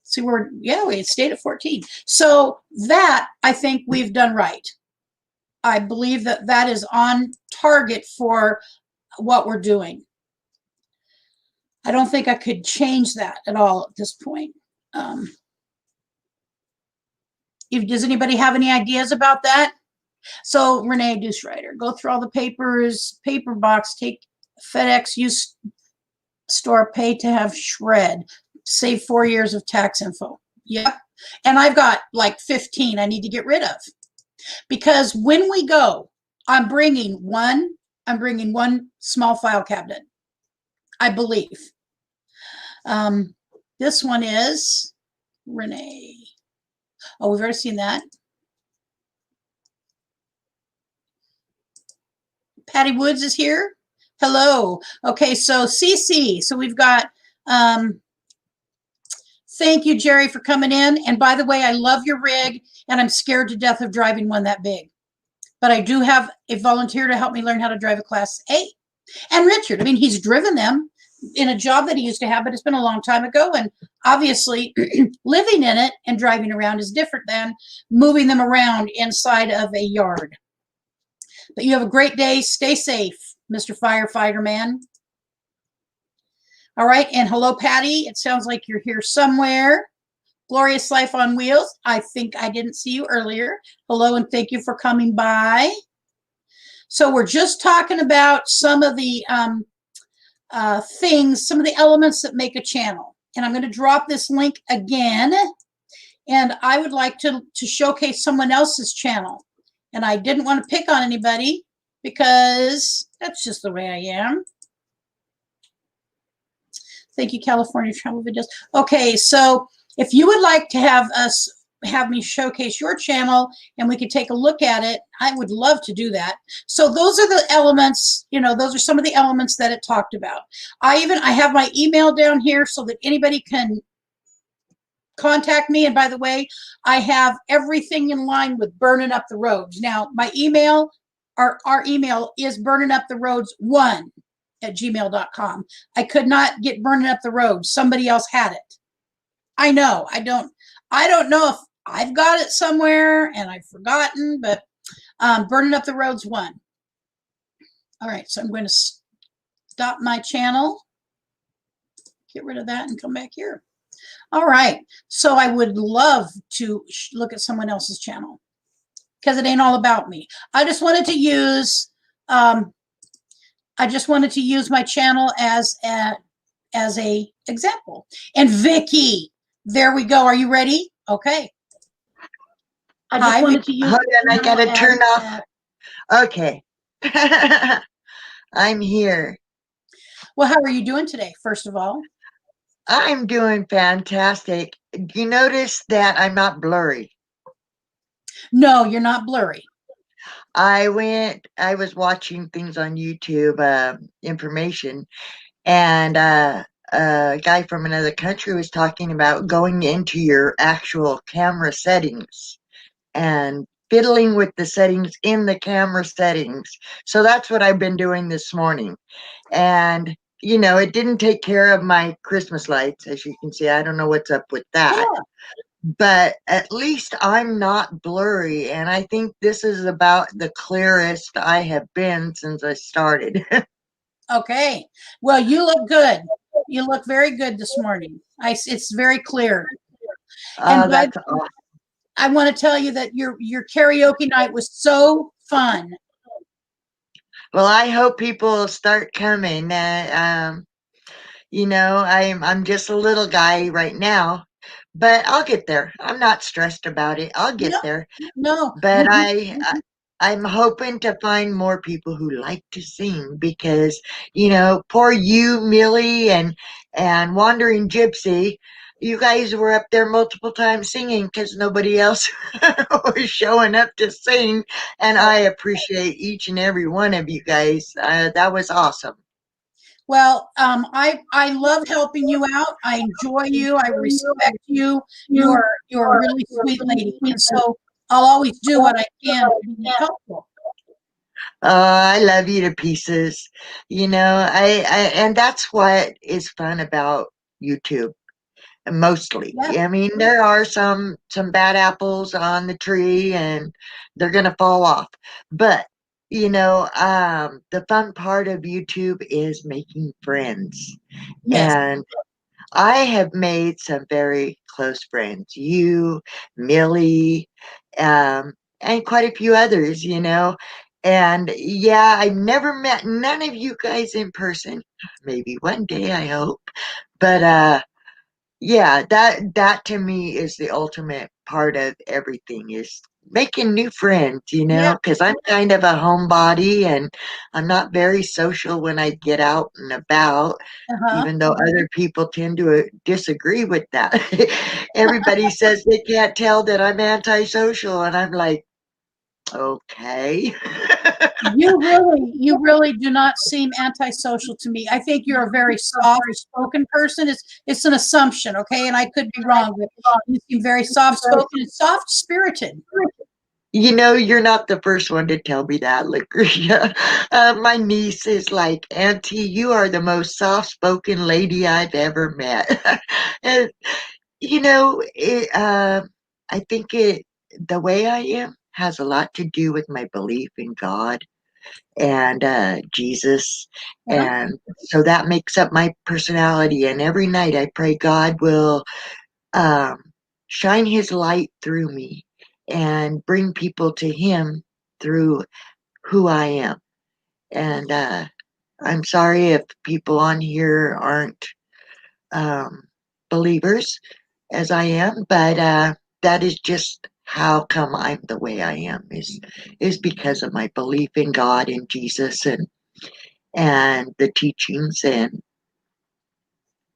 See, we stayed at 14. So that, I think we've done right. I believe that that is on target for what we're doing. I don't think I could change that at all at this point. Does anybody have any ideas about that? So Renea, Dooserider, go through all the papers, paper box, take FedEx, use store, pay to have shred. Save 4 years of tax info. Yep. And I've got like 15 I need to get rid of. Because when we go, I'm bringing one small file cabinet, I believe. This one is Renee. Oh, we've already seen that. Patty Woods is here. Hello. Okay, so CC. So we've got thank you, Jerry, for coming in. And by the way, I love your rig, and I'm scared to death of driving one that big. But I do have a volunteer to help me learn how to drive a Class A. And Richard, I mean, he's driven them in a job that he used to have, but it's been a long time ago. And obviously, living in it and driving around is different than moving them around inside of a yard. But you have a great day. Stay safe, Mr. Firefighter Man. All right, and hello, Patty. It sounds like you're here somewhere. Glorious Life on Wheels. I think I didn't see you earlier. Hello, and thank you for coming by. So we're just talking about some of the things, some of the elements that make a channel. And I'm going to drop this link again. And I would like to showcase someone else's channel. And I didn't want to pick on anybody because that's just the way I am. Thank you, California Travel Videos. Okay, so if you would like to have me showcase your channel and we could take a look at it, I would love to do that. So those are the elements, those are some of the elements that it talked about. I have my email down here so that anybody can contact me. And by the way, I have everything in line with burning up the roads. Now, my email, our email is burninguptheroads1@gmail.com. I could not get burning up the roads. Somebody else had it. I know. I don't know if I've got it somewhere and I've forgotten, but burning up the roads 1. All right, so I'm going to stop my channel. get rid of that and come back here. All right. So I would love to look at someone else's channel because it ain't all about me. I just wanted to use my channel as a example. And Vicky, there we go. Are you ready? Okay. I just wanted to use. Hold on, I gotta turn off. Okay. I'm here. Well, how are you doing today, first of all? I'm doing fantastic. Do you notice that I'm not blurry? No, you're not blurry. I was watching things on YouTube, information, and a guy from another country was talking about going into your actual camera settings and fiddling with the settings in the camera settings. So that's what I've been doing this morning. And, you know, it didn't take care of my Christmas lights, as you can see. I don't know what's up with that. Yeah. But at least I'm not blurry. And I think this is about the clearest I have been since I started. Okay. Well, you look good. You look very good this morning. It's very clear. And That's awesome. I want to tell you that your karaoke night was so fun. Well, I hope people start coming. You know, I'm just a little guy right now, but I'll get there. I'm not stressed about it. I'll get there. No. But I'm hoping to find more people who like to sing because, you know, poor you, Millie, and Wandering Gypsy, you guys were up there multiple times singing because nobody else was showing up to sing, and I appreciate each and every one of you guys. That was awesome. Well, I love helping you out. I enjoy you. I respect you. You're a really sweet lady, and so I'll always do what I can to be helpful. I love you to pieces. You know, and that's what is fun about YouTube. Mostly. Yeah. I mean, there are some bad apples on the tree and they're gonna fall off. But you know, the fun part of YouTube is making friends. Yes. And I have made some very close friends. You, Millie, and quite a few others, you know. And yeah, I've never met none of you guys in person. Maybe one day, I hope. But yeah, that to me is the ultimate part of everything is making new friends, you know, because I'm kind of a homebody and I'm not very social when I get out and about, even though other people tend to disagree with that. Everybody says they can't tell that I'm antisocial, and I'm like, okay. You really do not seem antisocial to me. I think you're a very soft-spoken person. It's an assumption, okay? And I could be wrong, but you seem very soft-spoken and soft-spirited. You know, you're not the first one to tell me that, Lucretia. My niece is like, Auntie, you are the most soft-spoken lady I've ever met. And, you know, I think the way I am has a lot to do with my belief in God and Jesus. And so that makes up my personality. And every night I pray God will um, shine his light through me and bring people to him through who I am. And I'm sorry if people on here aren't believers as I am, but that is just how come I'm the way I am is because of my belief in God and Jesus and the teachings. And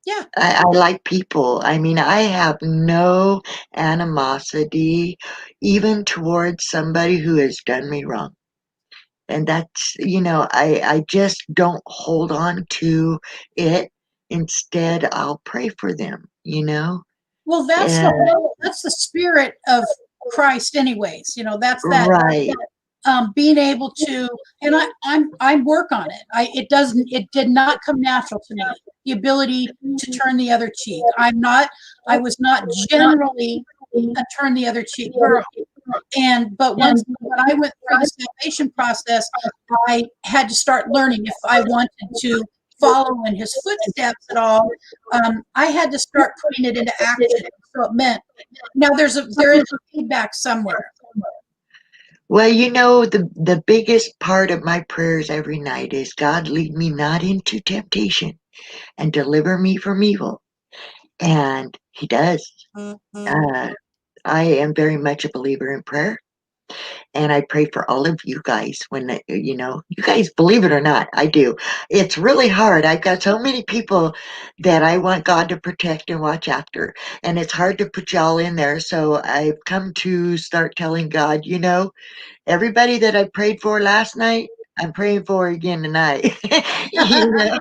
Yeah, I like people. I mean, I have no animosity even towards somebody who has done me wrong. And that's, you know, I just don't hold on to it. Instead, I'll pray for them, you know? well, that's the spirit of Christ, anyways. You know, that's that. Right. Being able to, and I work on it. It did not come natural to me. The ability to turn the other cheek. I was not generally a turn the other cheek girl. But when I went through the salvation process, I had to start learning if I wanted to follow in his footsteps at all, I had to start putting it into action. So it meant now there is a feedback somewhere. Well, you know, the biggest part of my prayers every night is, God, lead me not into temptation and deliver me from evil. And he does. Uh, I am very much a believer in prayer. And I pray for all of you guys you know, you guys believe it or not, I do. It's really hard. I've got so many people that I want God to protect and watch after. And it's hard to put y'all in there. So I've come to start telling God, you know, everybody that I prayed for last night, I'm praying for again tonight. You know?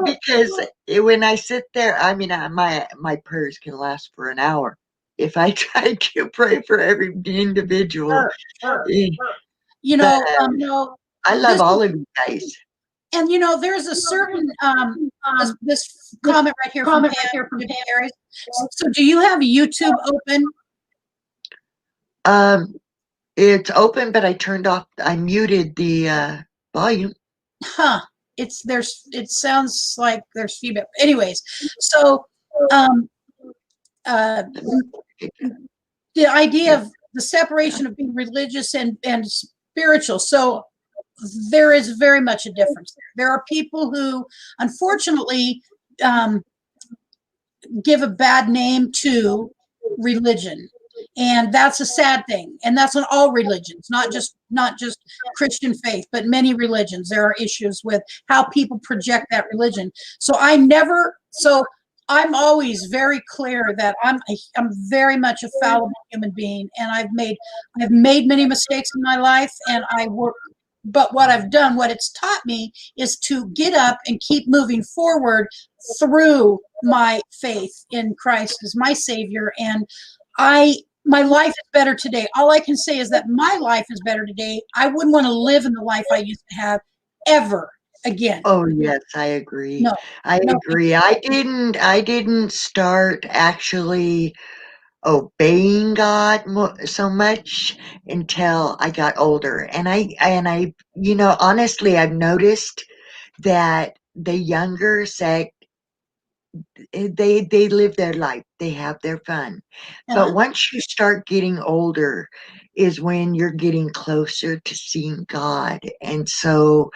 Because when I sit there, I mean, my prayers can last for an hour if I try to pray for every individual. Eh, You But know, I love this all of you guys. and there's a certain this comment right here from Pam. So do you have YouTube open? Um, it's open, but I muted the volume. Huh. It sounds like there's feedback. Anyways, so uh the idea of the separation of being religious and spiritual. So there is very much a difference there. There are people who unfortunately give a bad name to religion, and that's a sad thing, and that's in all religions, not just Christian faith, but many religions. There are issues with how people project that religion. So I'm always very clear that I'm very much a fallible human being, and I've made many mistakes in my life, and I work. But what I've done, what it's taught me, is to get up and keep moving forward through my faith in Christ as my Savior. And my life is better today. All I can say is that my life is better today. I wouldn't want to live in the life I used to have ever again. Oh yes, I agree. No, I no. agree. I didn't start actually obeying God so much until I got older. And I, you know, honestly, I've noticed that the younger sect, they live their life, they have their fun. But once you start getting older is when you're getting closer to seeing God. And so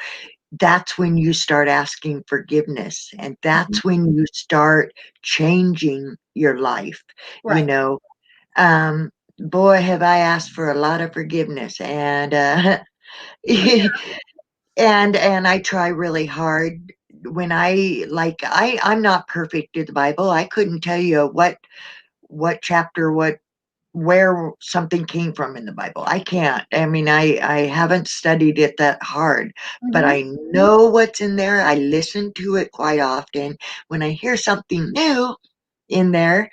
that's when you start asking forgiveness, and that's when you start changing your life. Right. You know, boy, have I asked for a lot of forgiveness, and and I try really hard. When I'm not perfect in the Bible. I couldn't tell you what chapter, where something came from in the Bible. I can't. I mean, I haven't studied it that hard, but I know what's in there. I listen to it quite often. When I hear something new in there,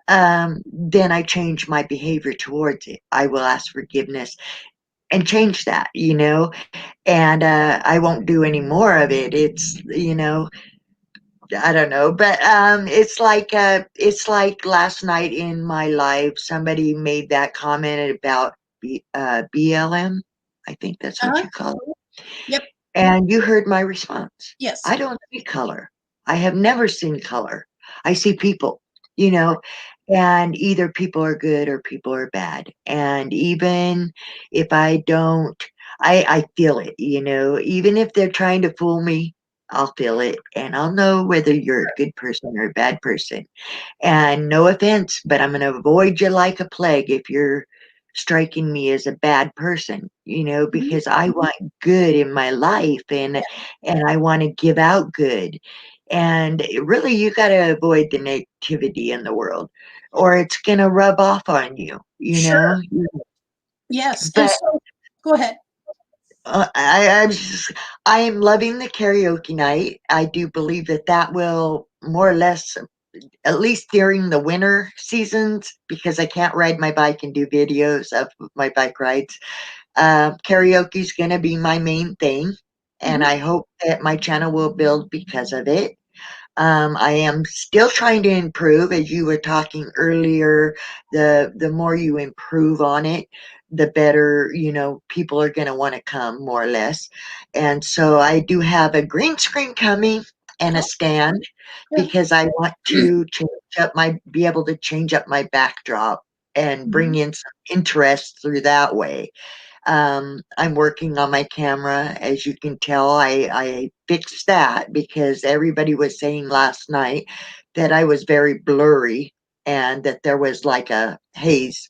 then I change my behavior towards it. I will ask forgiveness and change that, you know, and I won't do any more of it. It's, you know, I don't know, but it's like last night in my life, somebody made that comment about BLM. I think that's what you call it. Yep. And you heard my response. Yes. I don't see color. I have never seen color. I see people, you know, and either people are good or people are bad. And even if I don't, I feel it, you know, even if they're trying to fool me, I'll feel it and I'll know whether you're a good person or a bad person. And no offense, but I'm going to avoid you like a plague if you're striking me as a bad person, you know, because I want good in my life, and I want to give out good. And really, you got to avoid the negativity in the world, or it's going to rub off on you, you know. Yes. And But so, go ahead. I am loving the karaoke night. I do believe that will more or less, at least during the winter seasons, because I can't ride my bike and do videos of my bike rides. Karaoke is going to be my main thing, and I hope that my channel will build because of it. I am still trying to improve, as you were talking earlier. The more you improve on it, the better, people are going to want to come, more or less. And so I do have a green screen coming and a stand, Yeah. because I want to be able to change up my backdrop and bring in some interest through that way. I'm working on my camera. As you can tell, I fixed that because everybody was saying last night that I was very blurry and that there was like a haze.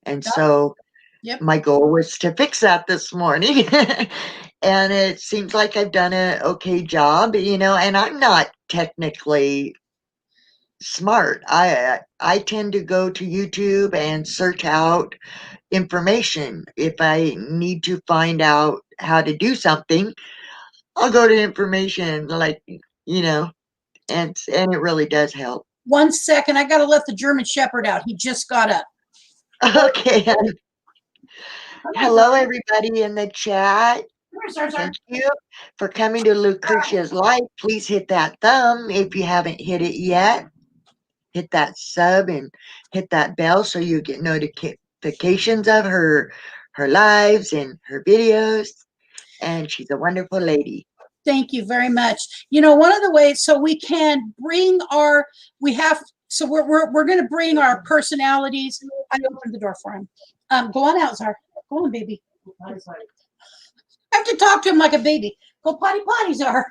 And so Yep. my goal was to fix that this morning. And it seems like I've done an okay job, and I'm not technically smart. I tend to go to YouTube and search out information. If I need to find out how to do something, I'll go to information, like, and it really does help. 1 second. I got to let the German Shepherd out. He just got up. Okay. Hello, everybody in the chat. Thank you for coming to Lucretia's Live. Please hit that thumb if you haven't hit it yet. Hit that sub and hit that bell so you get notifications of her lives and her videos. And she's a wonderful lady. Thank you very much. One of the ways, so we can bring we're going to bring our personalities. I opened the door for him. Go on out, Zar. Go on, baby. I have to talk to him like a baby. Go potty potty, Zar.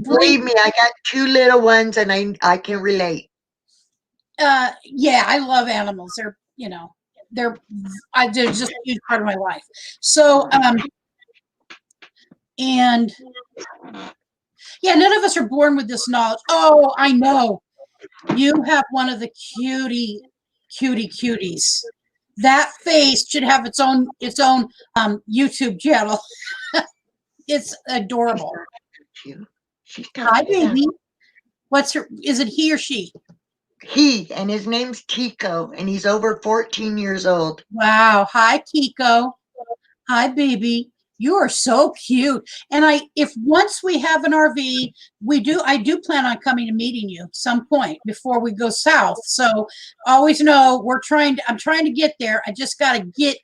Believe me, I got 2 little ones and I can relate. Yeah, I love animals. They're just a huge part of my life. So, and yeah, none of us are born with this knowledge. Oh, I know. You have one of the cuties. That face should have its own YouTube channel. It's adorable. Hi, baby. Is it he or she? He, and his name's Tico, and he's over 14 years old. Wow. Hi, Tico. Hi, baby. You are so cute. And if once we have an RV, I do plan on coming and meeting you some point before we go south. So always know I'm trying to get there. I just got to get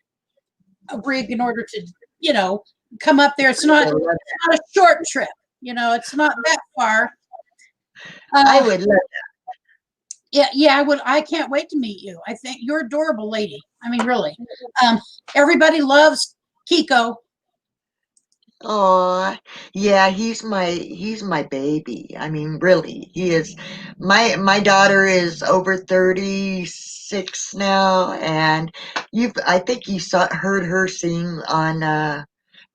a rig in order to, come up there. It's not a short trip. It's not that far. I would love that. Yeah, I would. I can't wait to meet you. I think you're adorable lady. I mean, really. Everybody loves Kiko. Oh, yeah, he's my baby. I mean, really, he is. My daughter is over 36 now, and I think you heard her sing on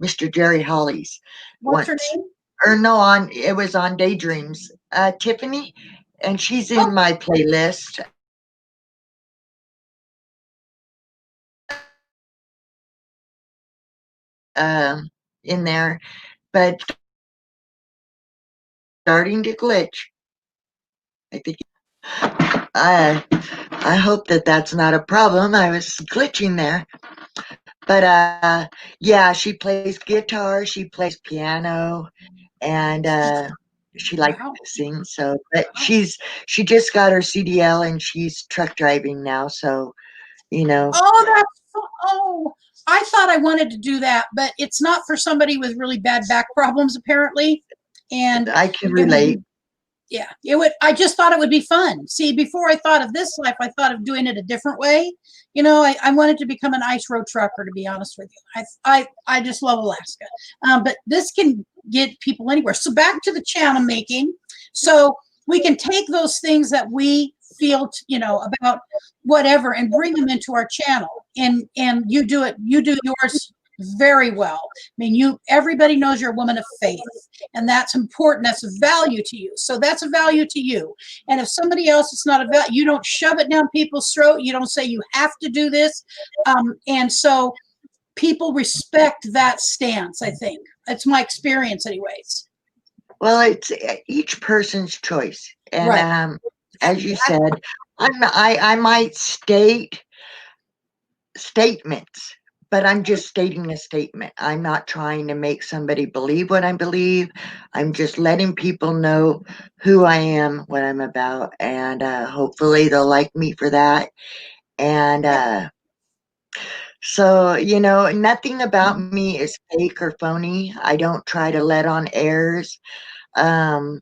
Mr. Jerry Holly's What's once. her name? Or no, it was on Daydreams. Tiffany, and she's in my playlist. In there, but starting to glitch. I think I hope that that's not a problem. I was glitching there, but yeah, she plays guitar, she plays piano, and she likes to sing. So, but she just got her CDL and she's truck driving now. So, Oh, I thought I wanted to do that, but it's not for somebody with really bad back problems, apparently. And I can relate. I just thought it would be fun. See, before I thought of this life, I thought of doing it a different way. I wanted to become an ice road trucker, to be honest with you. I just love Alaska. But this can get people anywhere. So back to the channel making. So we can take those things that we feel, about whatever and bring them into our channel. And you do yours very well. I mean, everybody knows you're a woman of faith, and that's important. That's a value to you. So that's a value to you. And if somebody else is not a value, you don't shove it down people's throat. You don't say you have to do this. And so people respect that stance, I think. That's my experience anyways. Well, it's each person's choice. And right. As you said, I might state statements, but I'm just stating a statement. I'm not trying to make somebody believe what I believe. I'm just letting people know who I am, what I'm about, and hopefully they'll like me for that. And so, you know, nothing about me is fake or phony. I don't try to let on airs. Um,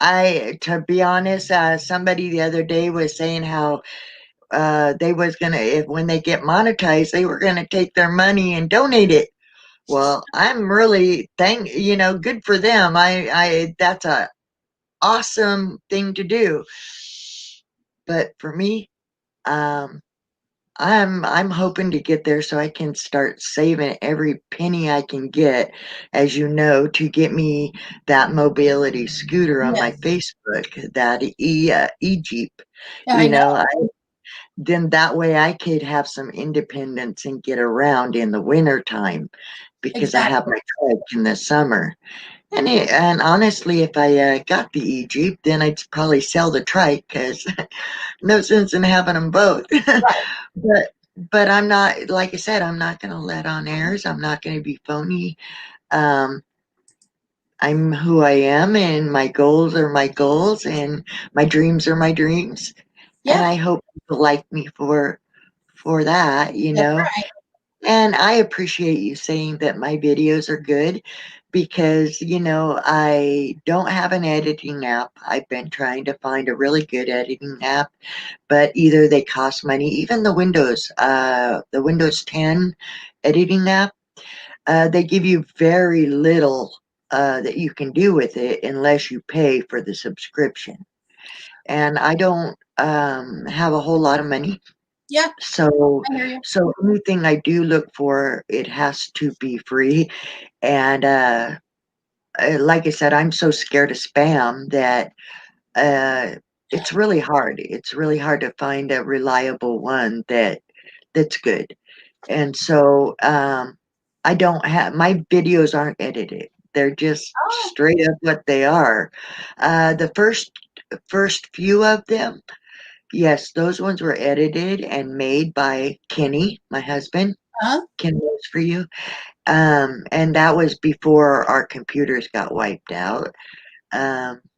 to be honest, somebody the other day was saying how they was gonna, if when they get monetized, they were gonna take their money and donate it. Well, I'm really good for them. That's a awesome thing to do. But for me, um, I'm hoping to get there so I can start saving every penny I can get, as you know, to get me that mobility scooter on my Yes. Facebook, that Jeep. Yeah, I You know. know, then that way I could have some independence and get around in the winter time because I have Exactly. my truck in the summer. And honestly, if I got the Jeep, then I'd probably sell the trike because no sense in having them both. Right. but but I'm not, like I said, I'm not going to let on airs. I'm not going to be phony. Um, I'm who I am, and my goals are my goals, and my dreams are my dreams. And Yeah, I hope people like me for that, you that's know. right. And I appreciate you saying that my videos are good because, you know, I don't have an editing app. I've been trying to find a really good editing app, but either they cost money, even the Windows 10 editing app, they give you very little that you can do with it unless you pay for the subscription. And I don't have a whole lot of money. Yeah, So, I hear you. so anything I do look for, it has to be free. And like I said, I'm so scared of spam that uh, it's really hard. It's really hard to find a reliable one that's good. And so I don't have, my videos aren't edited. They're just Oh, straight up what they are. The first few of them, yes, those ones were edited and made by Kenny, my husband. huh? Ken works for you. And that was before our computers got wiped out.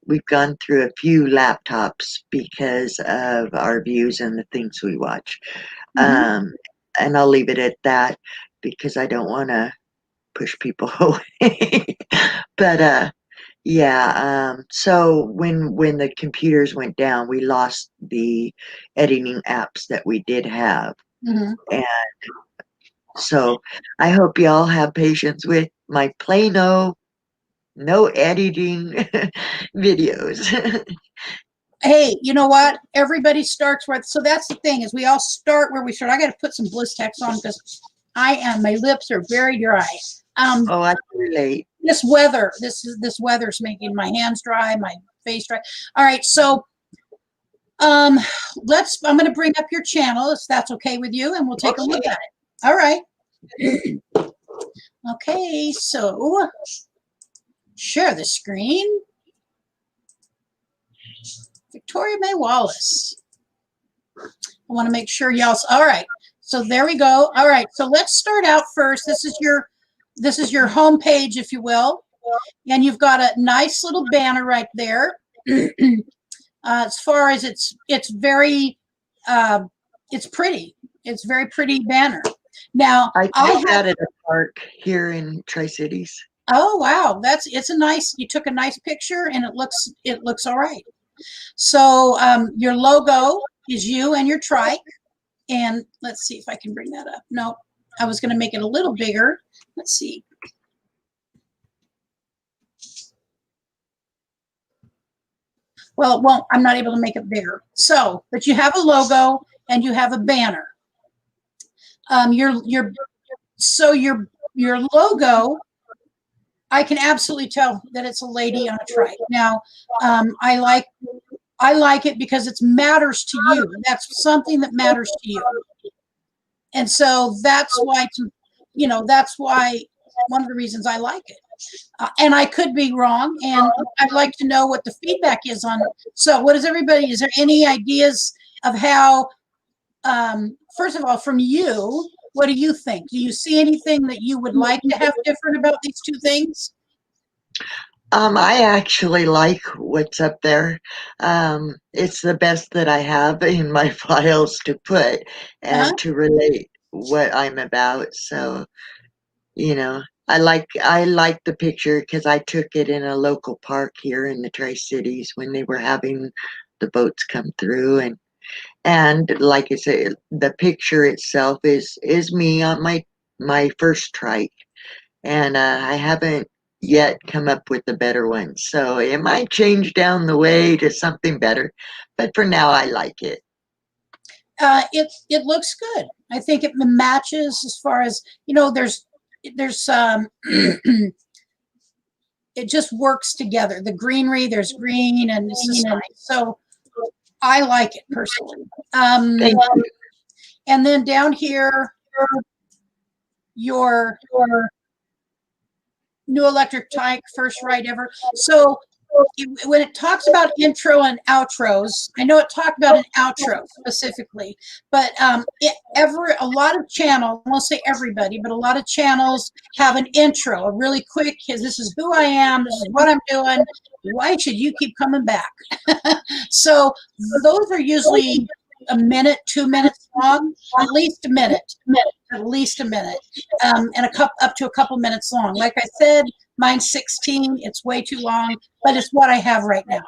We've gone through a few laptops because of our views and the things we watch. Mm-hmm. Um, and I'll leave it at that because I don't want to push people away. But yeah, so when the computers went down, we lost the editing apps that we did have. Mm-hmm. And so I hope y'all have patience with my no editing videos. Hey, you know what? Everybody starts where, so that's the thing is we all start where we start. I got to put some Bliss Text on because my lips are very dry. Oh, I can relate. This weather's making my hands dry, my face dry. All right, so I'm going to bring up your channel if that's okay with you, and we'll take a look at it. All right. Okay, so share the screen. Victoria May Wallace. I want to make sure y'all. All right. So there we go. All right. So let's start out first. This is your home page, if you will, and you've got a nice little banner right there. As far as it's very it's pretty. It's very pretty banner. Now I I took have. that at a park here in Tri-Cities. Oh wow, it's a nice. You took a nice picture, and it looks all right. So your logo is you and your trike. And let's see if I can bring that up. No, I was going to make it a little bigger. Let's see. Well, it won't. I'm not able to make it bigger. So, but you have a logo and you have a banner. So your logo, I can absolutely tell that it's a lady on a trike. Now, I like it because it matters to you. That's something that matters to you. And so that's why, that's why one of the reasons I like it. And I could be wrong, and I'd like to know what the feedback is on it. So what is everybody, is there any ideas of how, first of all, from you, What do you think? Do you see anything that you would like to have different about these two things? I actually like what's up there. It's the best that I have in my files to put Huh? and to relate what I'm about. So, you know, I like the picture because I took it in a local park here in the Tri-Cities when they were having the boats come through, and like I said, the picture itself is me on my first trike, and I haven't yet come up with a better one. So it might change down the way to something better, but for now I like it. It looks good. I think it matches as far as, you know, there's it just works together. The greenery, there's green, and it's just nice. So I like it personally. Thank you. And then down here, your new electric trike, first ride ever. So when it talks about intro and outros, I know it talked about an outro specifically, but a lot of channels, I won't say everybody, but a lot of channels have an intro, a really quick, this is who I am, this is what I'm doing, why should you keep coming back? So those are usually a minute, 2 minutes long, at least a minute, and up to a couple minutes long. Like I said, mine's 16. It's way too long, but it's what I have right now.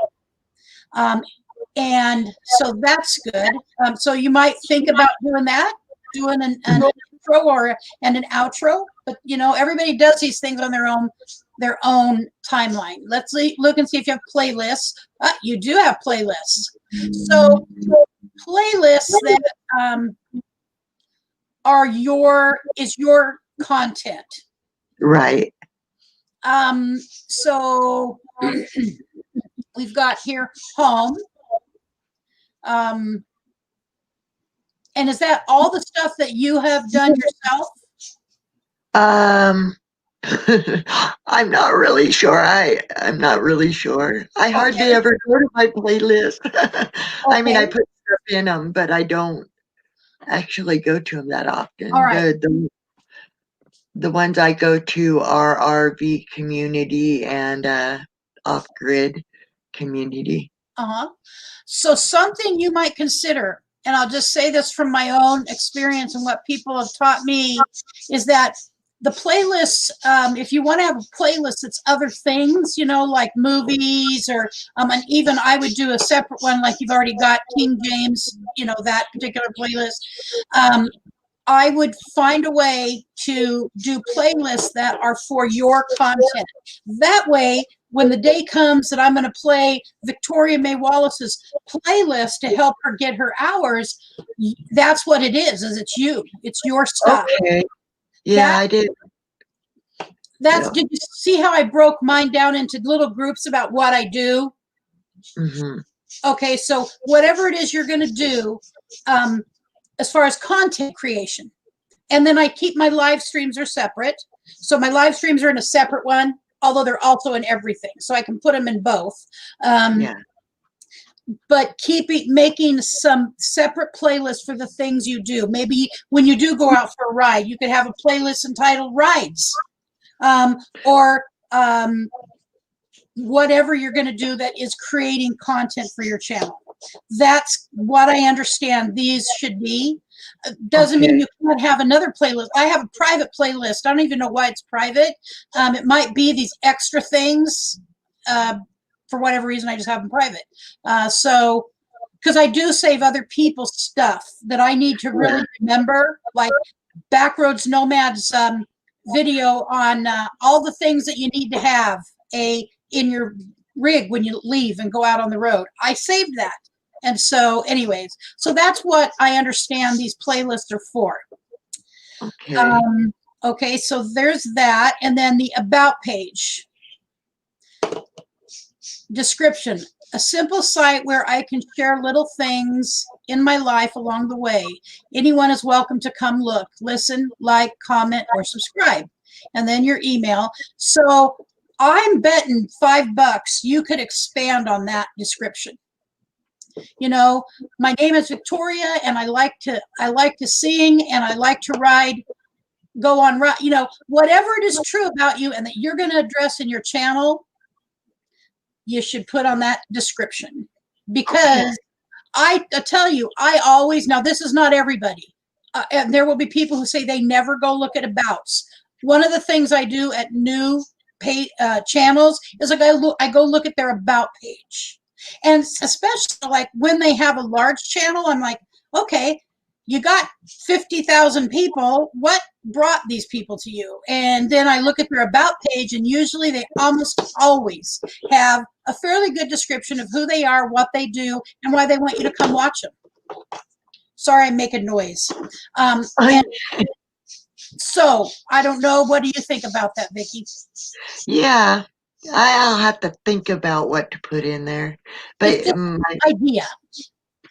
And so that's good. So you might think about doing that, doing an intro and an outro. But you know, everybody does these things on their own timeline. Let's look and see if you have playlists. You do have playlists. So playlists that is your content. Right. So we've got here home. And is that all the stuff that you have done yourself? I'm not really sure. I'm not really sure. I hardly ever go to my playlist. I mean, I put stuff in them, but I don't actually go to them that often. All right. The ones I go to are RV community and off-grid community. So something you might consider, and I'll just say this from my own experience and what people have taught me, is that the playlists, if you want to have a playlist that's other things, you know, like movies or, and even I would do a separate one, like you've already got King James, you know, that particular playlist. I would find a way to do playlists that are for your content. That way, when the day comes that I'm going to play Victoria May Wallace's playlist to help her get her hours, that's what it is it's you. It's your stuff. Okay. Yeah, I did. Did you see how I broke mine down into little groups about what I do? Mm-hmm. Okay, so whatever it is you're going to do, as far as content creation. And then I keep my live streams are separate. So my live streams are in a separate one, although they're also in everything. So I can put them in both. But making some separate playlists for the things you do. Maybe when you do go out for a ride, you could have a playlist entitled Rides. Or whatever you're going to do that is creating content for your channel. That's what I understand these should be. Doesn't mean you can't have another playlist. I have a private playlist. I don't even know why it's private. It might be these extra things. For whatever reason, I just have them private. So, because I do save other people's stuff that I need to really remember, like Backroads Nomad's video on all the things that you need to have in your rig when you leave and go out on the road. I saved that. And so anyways, so that's what I understand these playlists are for. Okay. Okay, so there's that. And then the about page. Description. A simple site where I can share little things in my life along the way. Anyone is welcome to come look, listen, like, comment, or subscribe. And then your email. So I'm betting $5 you could expand on that description. You know, my name is Victoria, and I like to sing, and I like to ride, go on ride. You know, whatever it is true about you, and that you're going to address in your channel, you should put on that description. Because I tell you, I always, now this is not everybody, and there will be people who say they never go look at abouts. One of the things I do at new channels is like I go look at their about page. And especially like when they have a large channel, I'm like, okay, you got 50,000 people. What brought these people to you? And then I look at their about page, and usually they almost always have a fairly good description of who they are, what they do, and why they want you to come watch them. Sorry, I'm making noise. And so I don't know. What do you think about that, Vicki? Yeah, I'll have to think about what to put in there. But idea.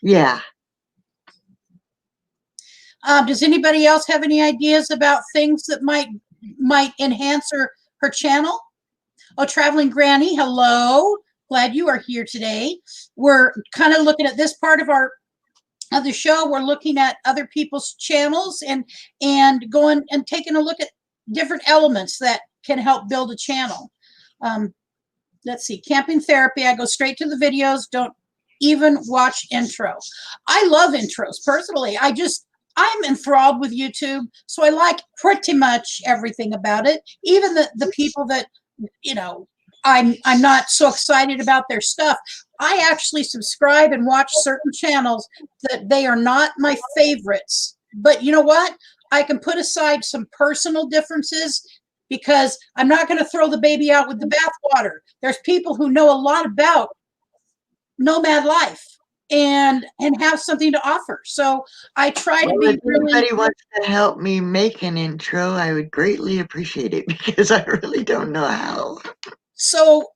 Yeah. Does anybody else have any ideas about things that might enhance her channel? Oh, Traveling Granny, hello. Glad you are here today. We're kind of looking at this part of the show. We're looking at other people's channels and going and taking a look at different elements that can help build a channel. Let's see, camping therapy. I go straight to the videos. Don't even watch intro. I love intros personally. I'm enthralled with YouTube, so I like pretty much everything about it. Even the people that, you know, I'm not so excited about their stuff. I actually subscribe and watch certain channels that they are not my favorites. But you know what? I can put aside some personal differences because I'm not going to throw the baby out with the bathwater. There's people who know a lot about nomad life and have something to offer. So I try to be if really. anybody wants to help me make an intro, I would greatly appreciate it because I really don't know how. So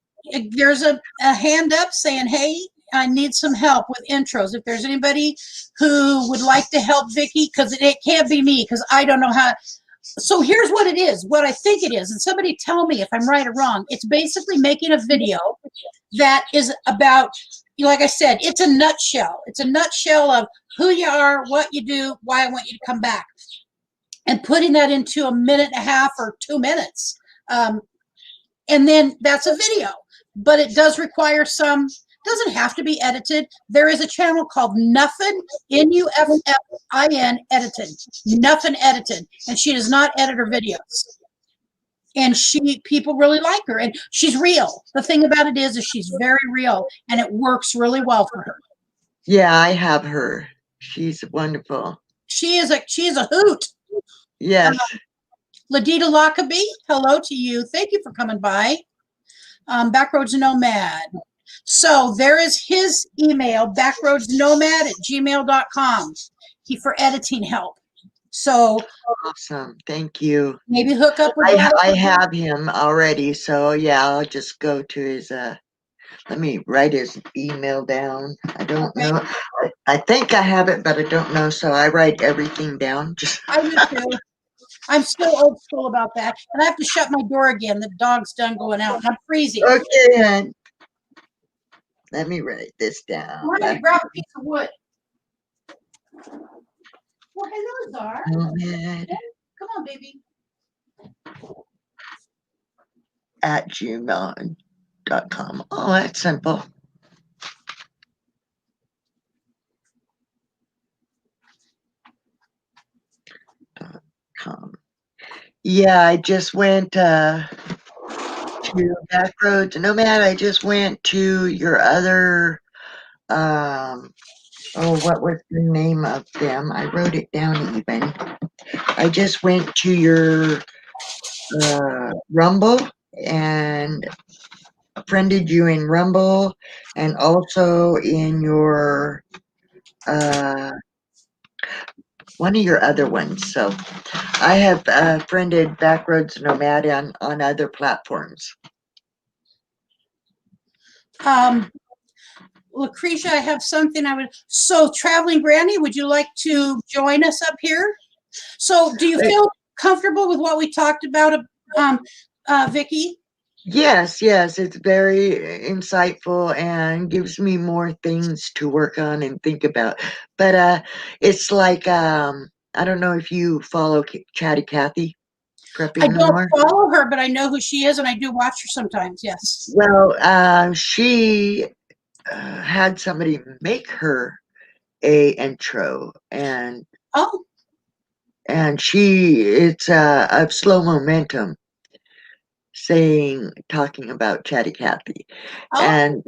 there's a hand up saying, hey, I need some help with intros. If there's anybody who would like to help Vicki, because it can't be me because I don't know how. So here's what it is, what I think it is, and somebody tell me if I'm right or wrong. It's basically making a video that is about, like I said, it's a nutshell. It's a nutshell of who you are, what you do, why I want you to come back, and putting that into 1.5 minutes or 2 minutes. And then that's a video, but it does require some, doesn't have to be edited. There is a channel called Nuffin, N-U-F-F-I-N, edited, Nuffin edited, and she does not edit her videos. And people really like her, and she's real. The thing about it is she's very real, and it works really well for her. Yeah, I have her. She's wonderful. She is a hoot. Yes. Ladita Lockaby, hello to you. Thank you for coming by. Backroads Nomad. So there is his email, backroadsnomad@gmail.com. For editing help. So awesome. Thank you. Maybe hook up with I have him already. So yeah, I'll just go to his let me write his email down. I don't know. I think I have it, but I don't know. So I write everything down. I do too. I'm still old school about that. And I have to shut my door again. The dog's done going out. And I'm freezing. Okay, hon. Let me write this down. I'm going to grab a piece of wood. Well, hello, Zara. Come on, baby. @gmail.com. Oh, that's simple. Yeah, I just went to Backroads Nomad. I just went to your other what was the name of them? I wrote it down even. I just went to your Rumble and friended you in Rumble and also in your one of your other ones. So I have friended Backroads Nomad on other platforms. Lucretia, I have something so Traveling Granny, would you like to join us up here? So do you feel comfortable with what we talked about, Vicki? Yes, yes, it's very insightful and gives me more things to work on and think about. But it's like I don't know if you follow Chatty Cathy I Prepping don't More. follow her, but I know who she is, and I do watch her sometimes. Yes. Well, she had somebody make her a intro, Oh, and it's of slow momentum, talking about Chatty Cathy, oh, and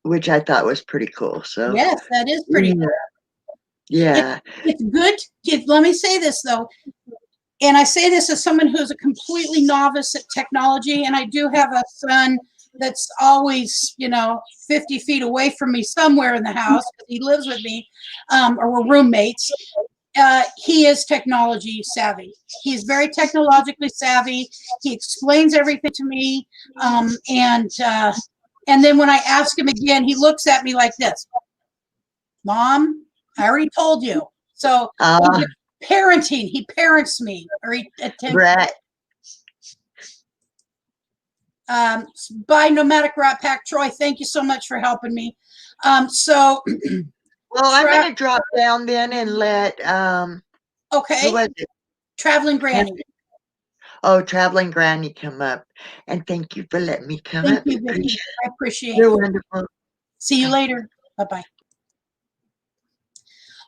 which I thought was pretty cool. So yes, that is pretty yeah, cool. It, yeah. it's good. Let me say this though, and I say this as someone who's a completely novice at technology, and I do have a son that's always, 50 feet away from me somewhere in the house because he lives with me, or we're roommates. He is technology savvy. He's very technologically savvy. He explains everything to me, and then when I ask him again, he looks at me like this, "Mom, I already told you." So Uh, parenting, he parents me, or he attempts. right. By Nomadic Rat Pack, Troy, thank you so much for helping me. So, Well, I'm gonna drop down then and let who okay, was it? Traveling Granny. Oh, Traveling Granny come up, and thank you for letting me come Thank up. you, Vicki. I appreciate You're you. wonderful. See you later. Bye-bye.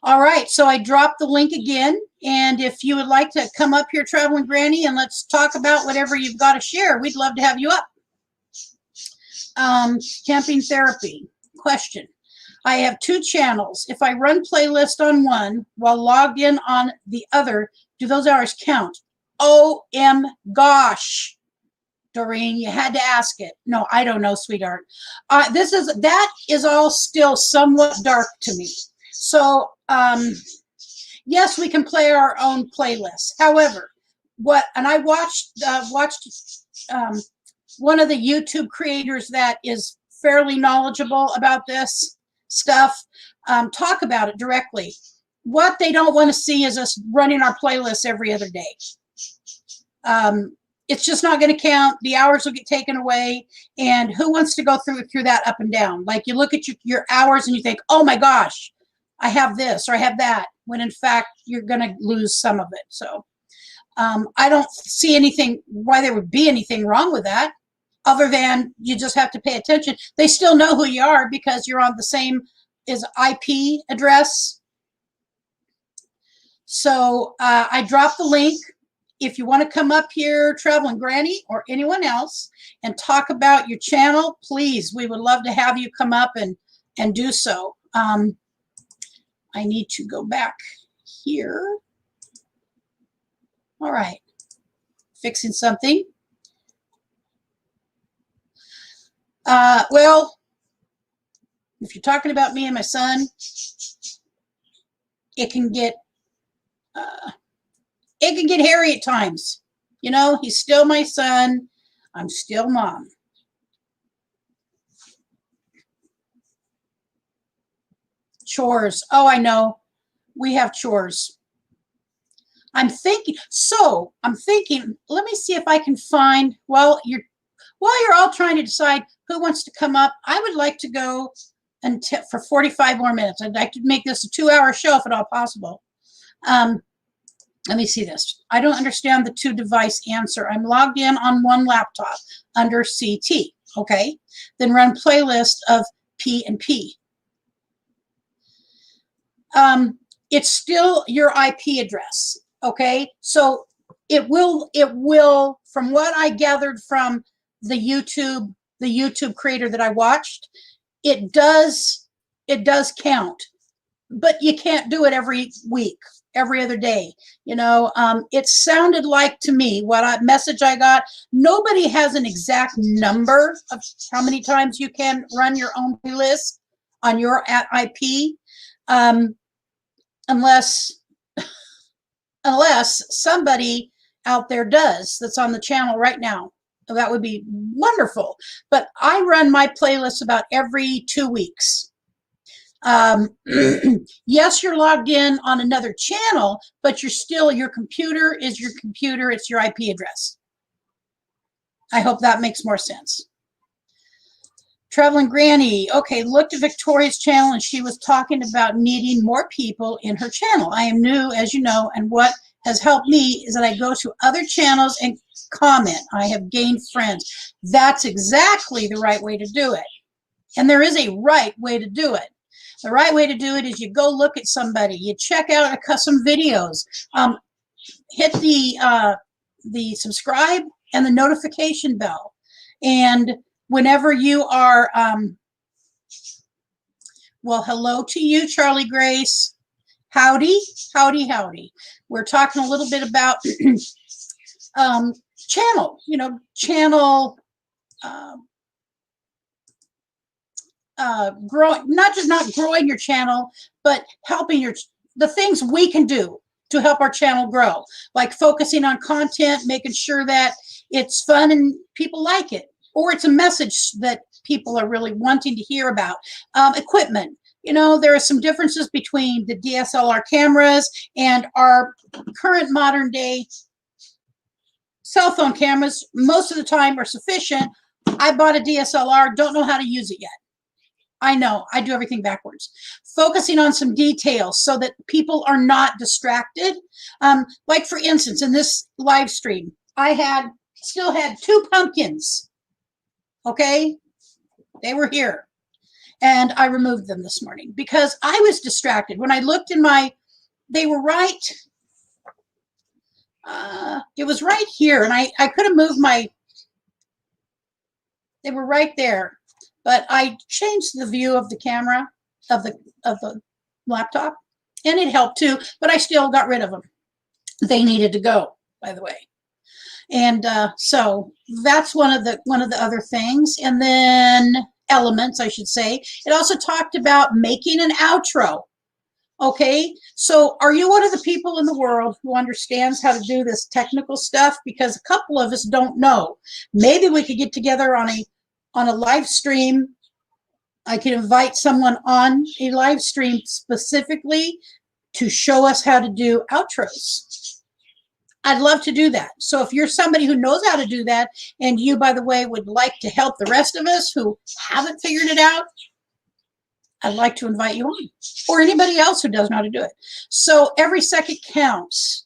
All right, so I dropped the link again, and if you would like to come up here, Traveling Granny, and let's talk about whatever you've got to share, we'd love to have you up. Camping therapy. Question. I have 2 channels. If I run playlist on one while logged in on the other, do those hours count? Gosh. Doreen, you had to ask it. No, I don't know, sweetheart. That is all still somewhat dark to me. So, yes, we can play our own playlist. However, I watched one of the YouTube creators that is fairly knowledgeable about this stuff talk about it directly. What they don't want to see is us running our playlists every other day. It's just not going to count. The hours will get taken away. And who wants to go through that up and down? Like you look at your hours and you think, oh my gosh, I have this or I have that, when in fact you're going to lose some of it. So I don't see why there would be anything wrong with that, other than you just have to pay attention. They still know who you are because you're on the same IP address. So I dropped the link. If you want to come up here, Traveling Granny or anyone else, and talk about your channel, please, we would love to have you come up and do so. I need to go back here. All right, fixing something. Well, if you're talking about me and my son, it can get hairy at times. He's still my son. I'm still mom. Chores. Oh, I know. We have chores. I'm thinking, let me see if I can find, while you're all trying to decide who wants to come up, I would like to go for 45 more minutes. I'd like to make this a 2-hour show if at all possible. Let me see this. I don't understand the 2-device answer. I'm logged in on one laptop under CT. Okay. Then run playlist of P and P. It's still your IP address. Okay. So it will, from what I gathered from the YouTube creator that I watched, it does count, but you can't do it every week, every other day. It sounded like to me message I got, nobody has an exact number of how many times you can run your own playlist on your IP, unless somebody out there does, that's on the channel right now. That would be wonderful. But I run my playlist about every 2 weeks. Yes, you're logged in on another channel, but your computer is your computer. It's your IP address. I hope that makes more sense. Traveling Granny. Okay, looked at Victoria's channel and she was talking about needing more people in her channel. I am new, as you know, and what has helped me is that I go to other channels and comment. I have gained friends. That's exactly the right way to do it. And there is a right way to do it. The right way to do it is you go look at somebody, you check out some videos, hit the subscribe and the notification bell. And whenever you are, well, hello to you, Charlie Grace. Howdy, howdy, howdy. We're talking a little bit about channel, channel growing, not growing your channel, but helping the things we can do to help our channel grow, like focusing on content, making sure that it's fun and people like it, or it's a message that people are really wanting to hear about. Equipment, there are some differences between the DSLR cameras and our current modern day cell phone cameras. Most of the time are sufficient. I bought a DSLR, don't know how to use it yet. I know, I do everything backwards. Focusing on some details so that people are not distracted. Like for instance, in this live stream, I still had 2 pumpkins. Okay, they were here. And I removed them this morning because I was distracted. When I looked in they were right. It was right here. And I could have moved they were right there. But I changed the view of the camera of the laptop, and it helped too. But I still got rid of them. They needed to go, by the way. And so that's one of the other things. And then elements, I should say. It also talked about making an outro. Okay, so are you one of the people in the world who understands how to do this technical stuff? Because a couple of us don't know. Maybe we could get together on a live stream. I can invite someone on a live stream specifically to show us how to do outros. I'd love to do that. So if you're somebody who knows how to do that, and you, by the way, would like to help the rest of us who haven't figured it out, I'd like to invite you on, or anybody else who doesn't know how to do it. So every second counts.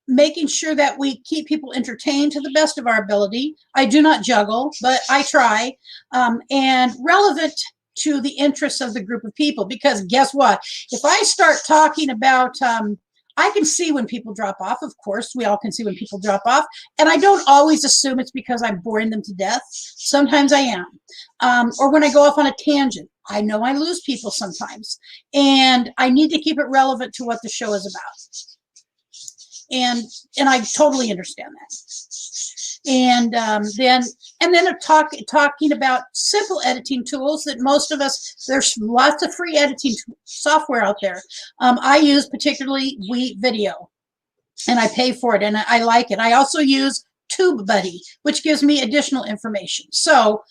Making sure that we keep people entertained to the best of our ability. I do not juggle, but I try, and relevant to the interests of the group of people, because guess what? If I start talking about, I can see when people drop off, of course, we all can see when people drop off, and I don't always assume it's because I'm boring them to death. Sometimes I am, or when I go off on a tangent. I know I lose people sometimes, and I need to keep it relevant to what the show is about. And I totally understand that. And then talking about simple editing tools that most of us, there's lots of free editing software out there. I use particularly Video, and I pay for it, and I like it. I also use TubeBuddy, which gives me additional information. So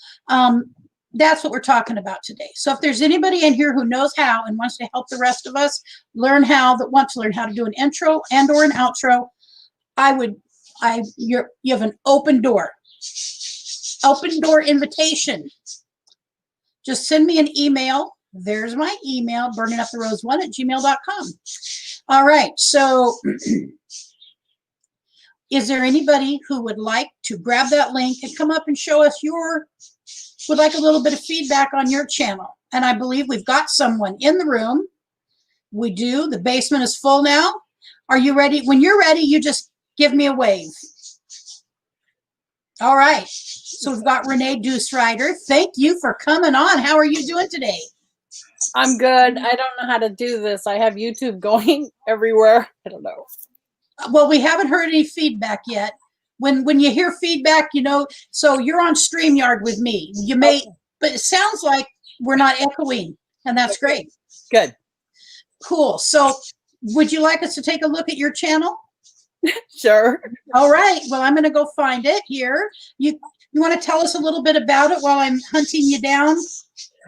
that's what we're talking about today. So if there's anybody in here who knows how and wants to help the rest of us want to learn how to do an intro and or an outro, you have an open door invitation. Just send me an email. There's my email, burninguptherose1@gmail.com. All right. So is there anybody who would like to grab that link and come up and show us would like a little bit of feedback on your channel? And I believe we've got someone in the room. We do. The basement is full now. Are you ready? When you're ready, you just give me a wave. All right. So we've got Renee Dooserider. Thank you for coming on. How are you doing today? I'm good. I don't know how to do this. I have YouTube going everywhere. I don't know. Well, we haven't heard any feedback yet. When you hear feedback, so you're on StreamYard with me. You may, but it sounds like we're not echoing, and that's great. Good. Cool. So would you like us to take a look at your channel? Sure. All right. Well, I'm going to go find it here. You want to tell us a little bit about it while I'm hunting you down?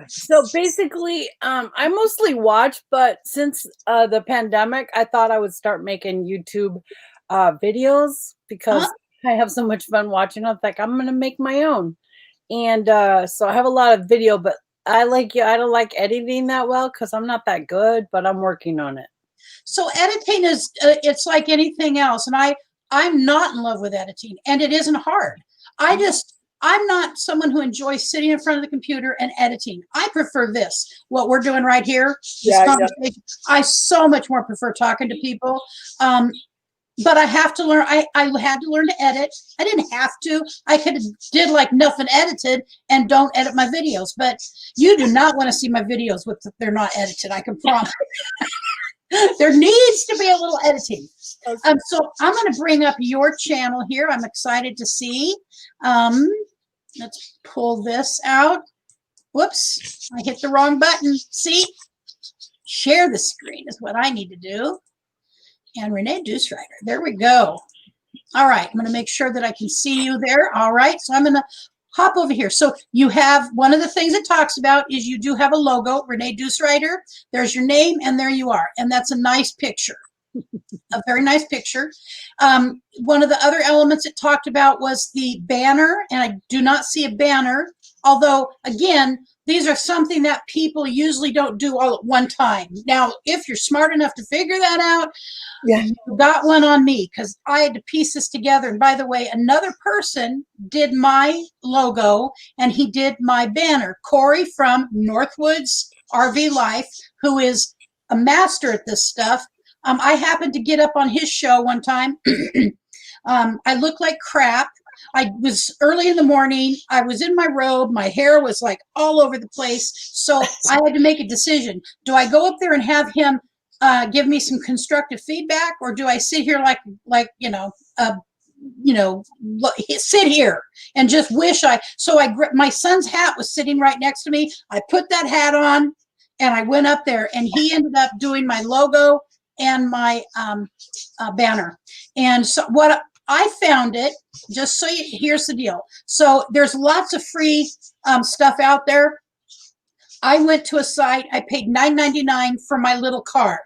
So basically, I mostly watch, but since the pandemic, I thought I would start making YouTube videos because I have so much fun watching. I was like, I'm going to make my own. And so I have a lot of video, but I don't like editing that well because I'm not that good, but I'm working on it. So editing is, it's like anything else. And I'm not in love with editing, and it isn't hard. I'm not someone who enjoys sitting in front of the computer and editing. I prefer this, what we're doing right here. This conversation. I so much more prefer talking to people. But I have to learn. I had to learn to edit. I didn't have to. I could have did like nothing edited and don't edit my videos. But you do not want to see my videos they're not edited. I can promise. There needs to be a little editing. Okay. So I'm going to bring up your channel here. I'm excited to see. Let's pull this out. Whoops, I hit the wrong button. See, share the screen is what I need to do. And Renee Dooserider, there we go. All right, I'm going to make sure that I can see you there. All right, so I'm going to hop over here. So you have, one of the things it talks about is you do have a logo, Renee Dooserider. There's your name, and there you are. And that's a nice picture, a very nice picture. One of the other elements it talked about was the banner, and I do not see a banner, although, again, these are something that people usually don't do all at one time. Now, if you're smart enough to figure that out, you got one on me, because I had to piece this together. And by the way, another person did my logo, and he did my banner. Corey from Northwoods RV Life, who is a master at this stuff. I happened to get up on his show one time. I looked like crap. I was early in the morning. I was in my robe. My hair was like all over the place. So I had to make a decision. Do I go up there and have him give me some constructive feedback, or do I sit here sit here and just wish my son's hat was sitting right next to me. I put that hat on and I went up there, and he ended up doing my logo and my banner. And so what I found it, just so here's the deal. So there's lots of free stuff out there. I went to a site, I paid $9.99 for my little car.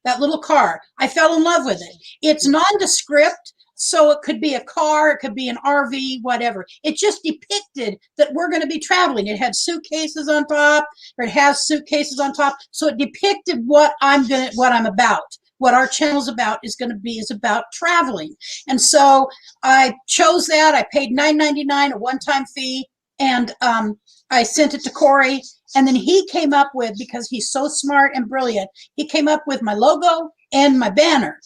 That little car, I fell in love with it. It's nondescript, so it could be a car, it could be an RV, whatever. It just depicted that we're going to be traveling. It had suitcases on top, or it has suitcases on top. So it depicted what I'm about. What our channel's about is about traveling. And so I chose that. I paid $9.99, a one-time fee, and I sent it to Corey. And then he came up with, because he's so smart and brilliant, he came up with my logo and my banner.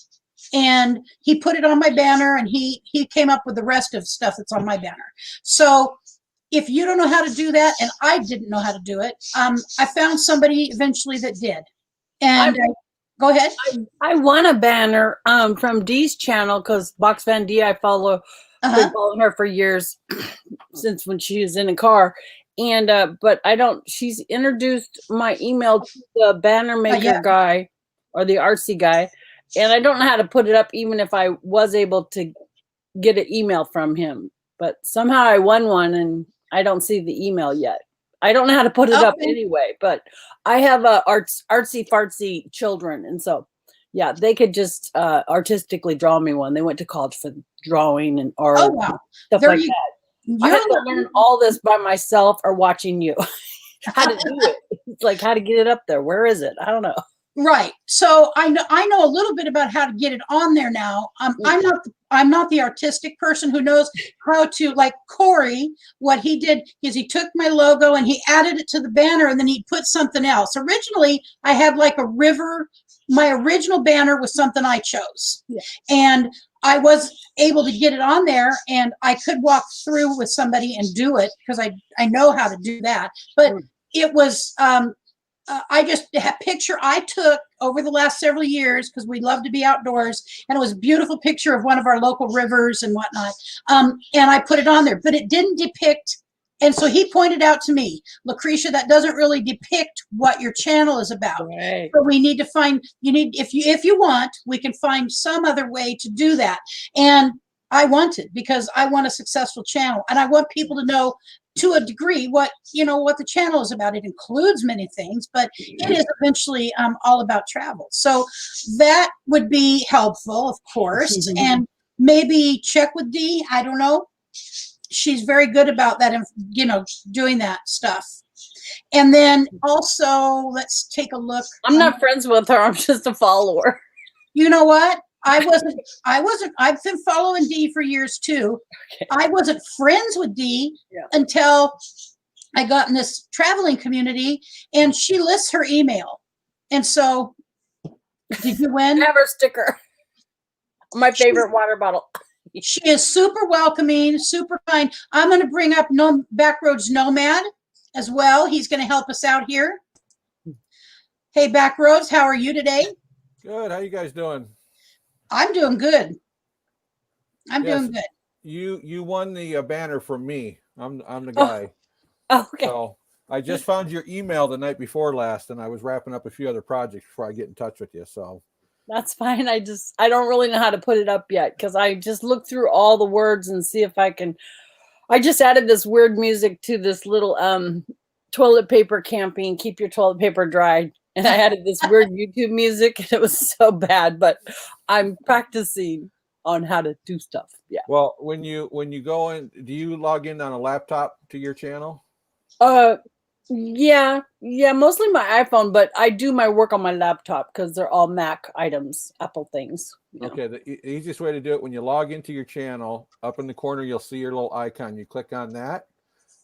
And he put it on my banner, and he came up with the rest of stuff that's on my banner. So if you don't know how to do that, and I didn't know how to do it, I found somebody eventually that did. And go ahead. I want a banner from Dee's channel, because Box Van D, I follow. I've been following her for years, since when she was in a car. And but I don't. She's introduced my email to the banner maker guy, or the artsy guy, and I don't know how to put it up, even if I was able to get an email from him. But somehow I won one, and I don't see the email yet. I don't know how to put it up anyway. But I have artsy fartsy children, and so yeah, they could just artistically draw me one. They went to college for drawing and art, stuff like that. I had to learn all this by myself or watching you. How to do it. It's like how to get it up there. Where is it? I don't know. Right. So I know a little bit about how to get it on there now. I'm not the artistic person who knows how to, like Corey, what he did is he took my logo and he added it to the banner, and then he put something else. Originally, I had like a river. My original banner was something I chose. Yeah. And I was able to get it on there, and I could walk through with somebody and do it, because I know how to do that. But it was, I just a picture I took over the last several years, because we love to be outdoors, and it was a beautiful picture of one of our local rivers and whatnot. And I put it on there, but it didn't depict. And so he pointed out to me, Lucretia, that doesn't really depict what your channel is about. Right. So we need to find, if you want, we can find some other way to do that. And I want it, because I want a successful channel, and I want people to know to a degree what the channel is about. It includes many things, but it is eventually all about travel. So that would be helpful, of course. And maybe check with Dee. I don't know. She's very good about that, and doing that stuff. And then also, let's take a look. I'm not friends with her. I'm just a follower. You know what? I've been following Dee for years too. Okay. I wasn't friends with Dee until I got in this traveling community, and she lists her email. And so, did you win? I have her sticker. My favorite water bottle. She is super welcoming, super kind. I'm going to bring up Backroads Nomad as well. He's going to help us out here. Hey, Backroads, how are you today? Good. How you guys doing? I'm doing good. I'm doing good. You won the banner from me. I'm the guy. Oh, okay. So I just found your email the night before last, and I was wrapping up a few other projects before I get in touch with you. So that's fine. I don't really know how to put it up yet because I just look through all the words and see if I can. I just added this weird music to this little toilet paper camping, keep your toilet paper dry. And I added this weird YouTube music, and it was so bad, but I'm practicing on how to do stuff. Yeah. Well, when you go in, do you log in on a laptop to your channel? Yeah, mostly my iPhone, but I do my work on my laptop because they're all Mac items, Apple things. Okay, the easiest way to do it, when you log into your channel, up in the corner, you'll see your little icon. You click on that.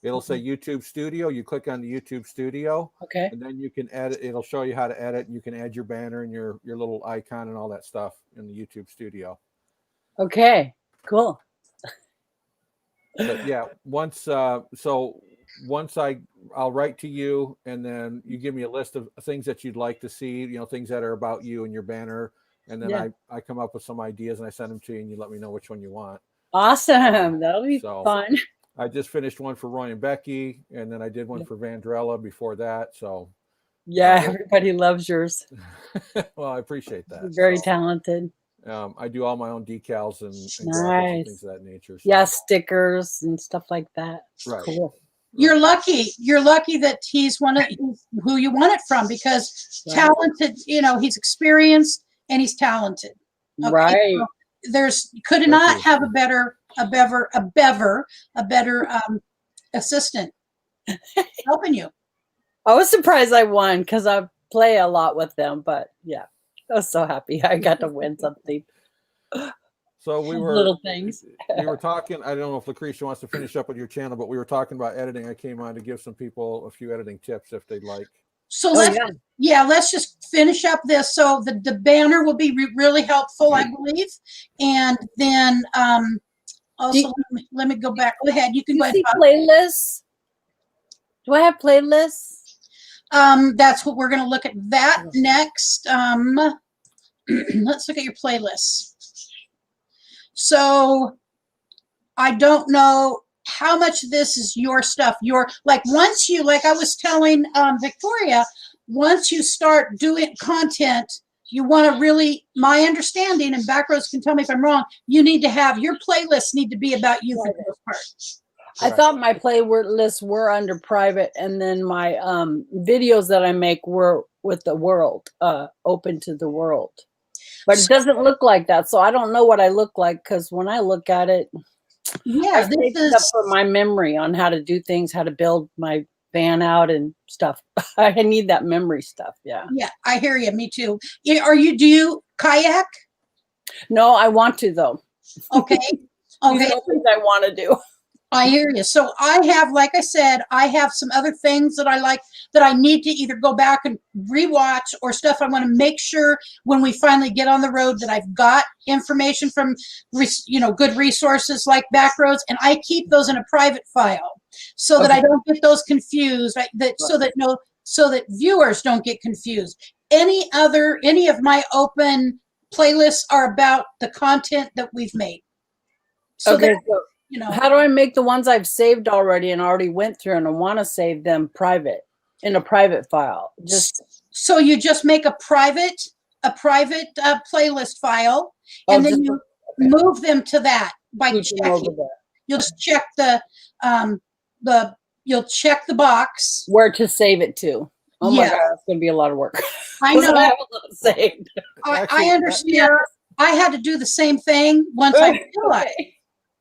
It'll say YouTube Studio. You click on the YouTube Studio. Okay. And then you can edit. It'll show you how to edit. And you can add your banner and your little icon and all that stuff in the YouTube Studio. Okay, cool. But yeah, once I'll write to you, and then you give me a list of things that you'd like to see, things that are about you and your banner. And then I come up with some ideas and I send them to you, and you let me know which one you want. Awesome. That'll be fun. I just finished one for Roy and Becky, and then I did one for Vandrella before that. So yeah, everybody loves yours. Well, I appreciate that. You're very talented. I do all my own decals and nice. and things of that nature. So. Yeah, stickers and stuff like that. Right. Cool. You're lucky. You're lucky that he's one of who you want it from, because talented, he's experienced and he's talented. Okay? Right. So could not have a better assistant helping you. I was surprised I won because I play a lot with them, but yeah, I was so happy I got to win something. So we were little things. We were talking. I don't know if Lucretia wants to finish up with your channel, but we were talking about editing. I came on to give some people a few editing tips if they'd like. So let's just finish up this. So the banner will be really helpful, I believe. And then also let me go back. Go ahead. You can go ahead. Playlists. Do I have playlists? That's what we're going to look at that next. Let's look at your playlists. So I don't know how much of this is your stuff. Once you, like I was telling Victoria, once you start doing content, you want to really, my understanding, and Backroads can tell me if I'm wrong, you need to have, your playlists need to be about you for the most part. I thought my playlists were under private, and then my videos that I make were with the world, open to the world. But it doesn't look like that, so I don't know what I look like, because when I look at it, yeah, this is up for my memory on how to do things, how to build my van out and stuff. I need that memory stuff. Yeah. Yeah, I hear you. Me too. Do you kayak? No, I want to though. Okay. Okay. These are things I want to do. I hear you. So I have, like I said, I have some other things that I like that I need to either go back and rewatch, or stuff I want to make sure when we finally get on the road that I've got information from, good resources like Backroads, and I keep those in a private file so that I don't get those confused. So that viewers don't get confused. Any of my open playlists are about the content that we've made. So okay. How do I make the ones I've saved already and already went through, and I want to save them private in a private file? So you just make a private playlist file, and then you move them to that by checking. You'll just check you'll check the box where to save it to. Oh my God, it's going to be a lot of work. I know. I have a lot saved. I understand. I had to do the same thing once I realized. Okay.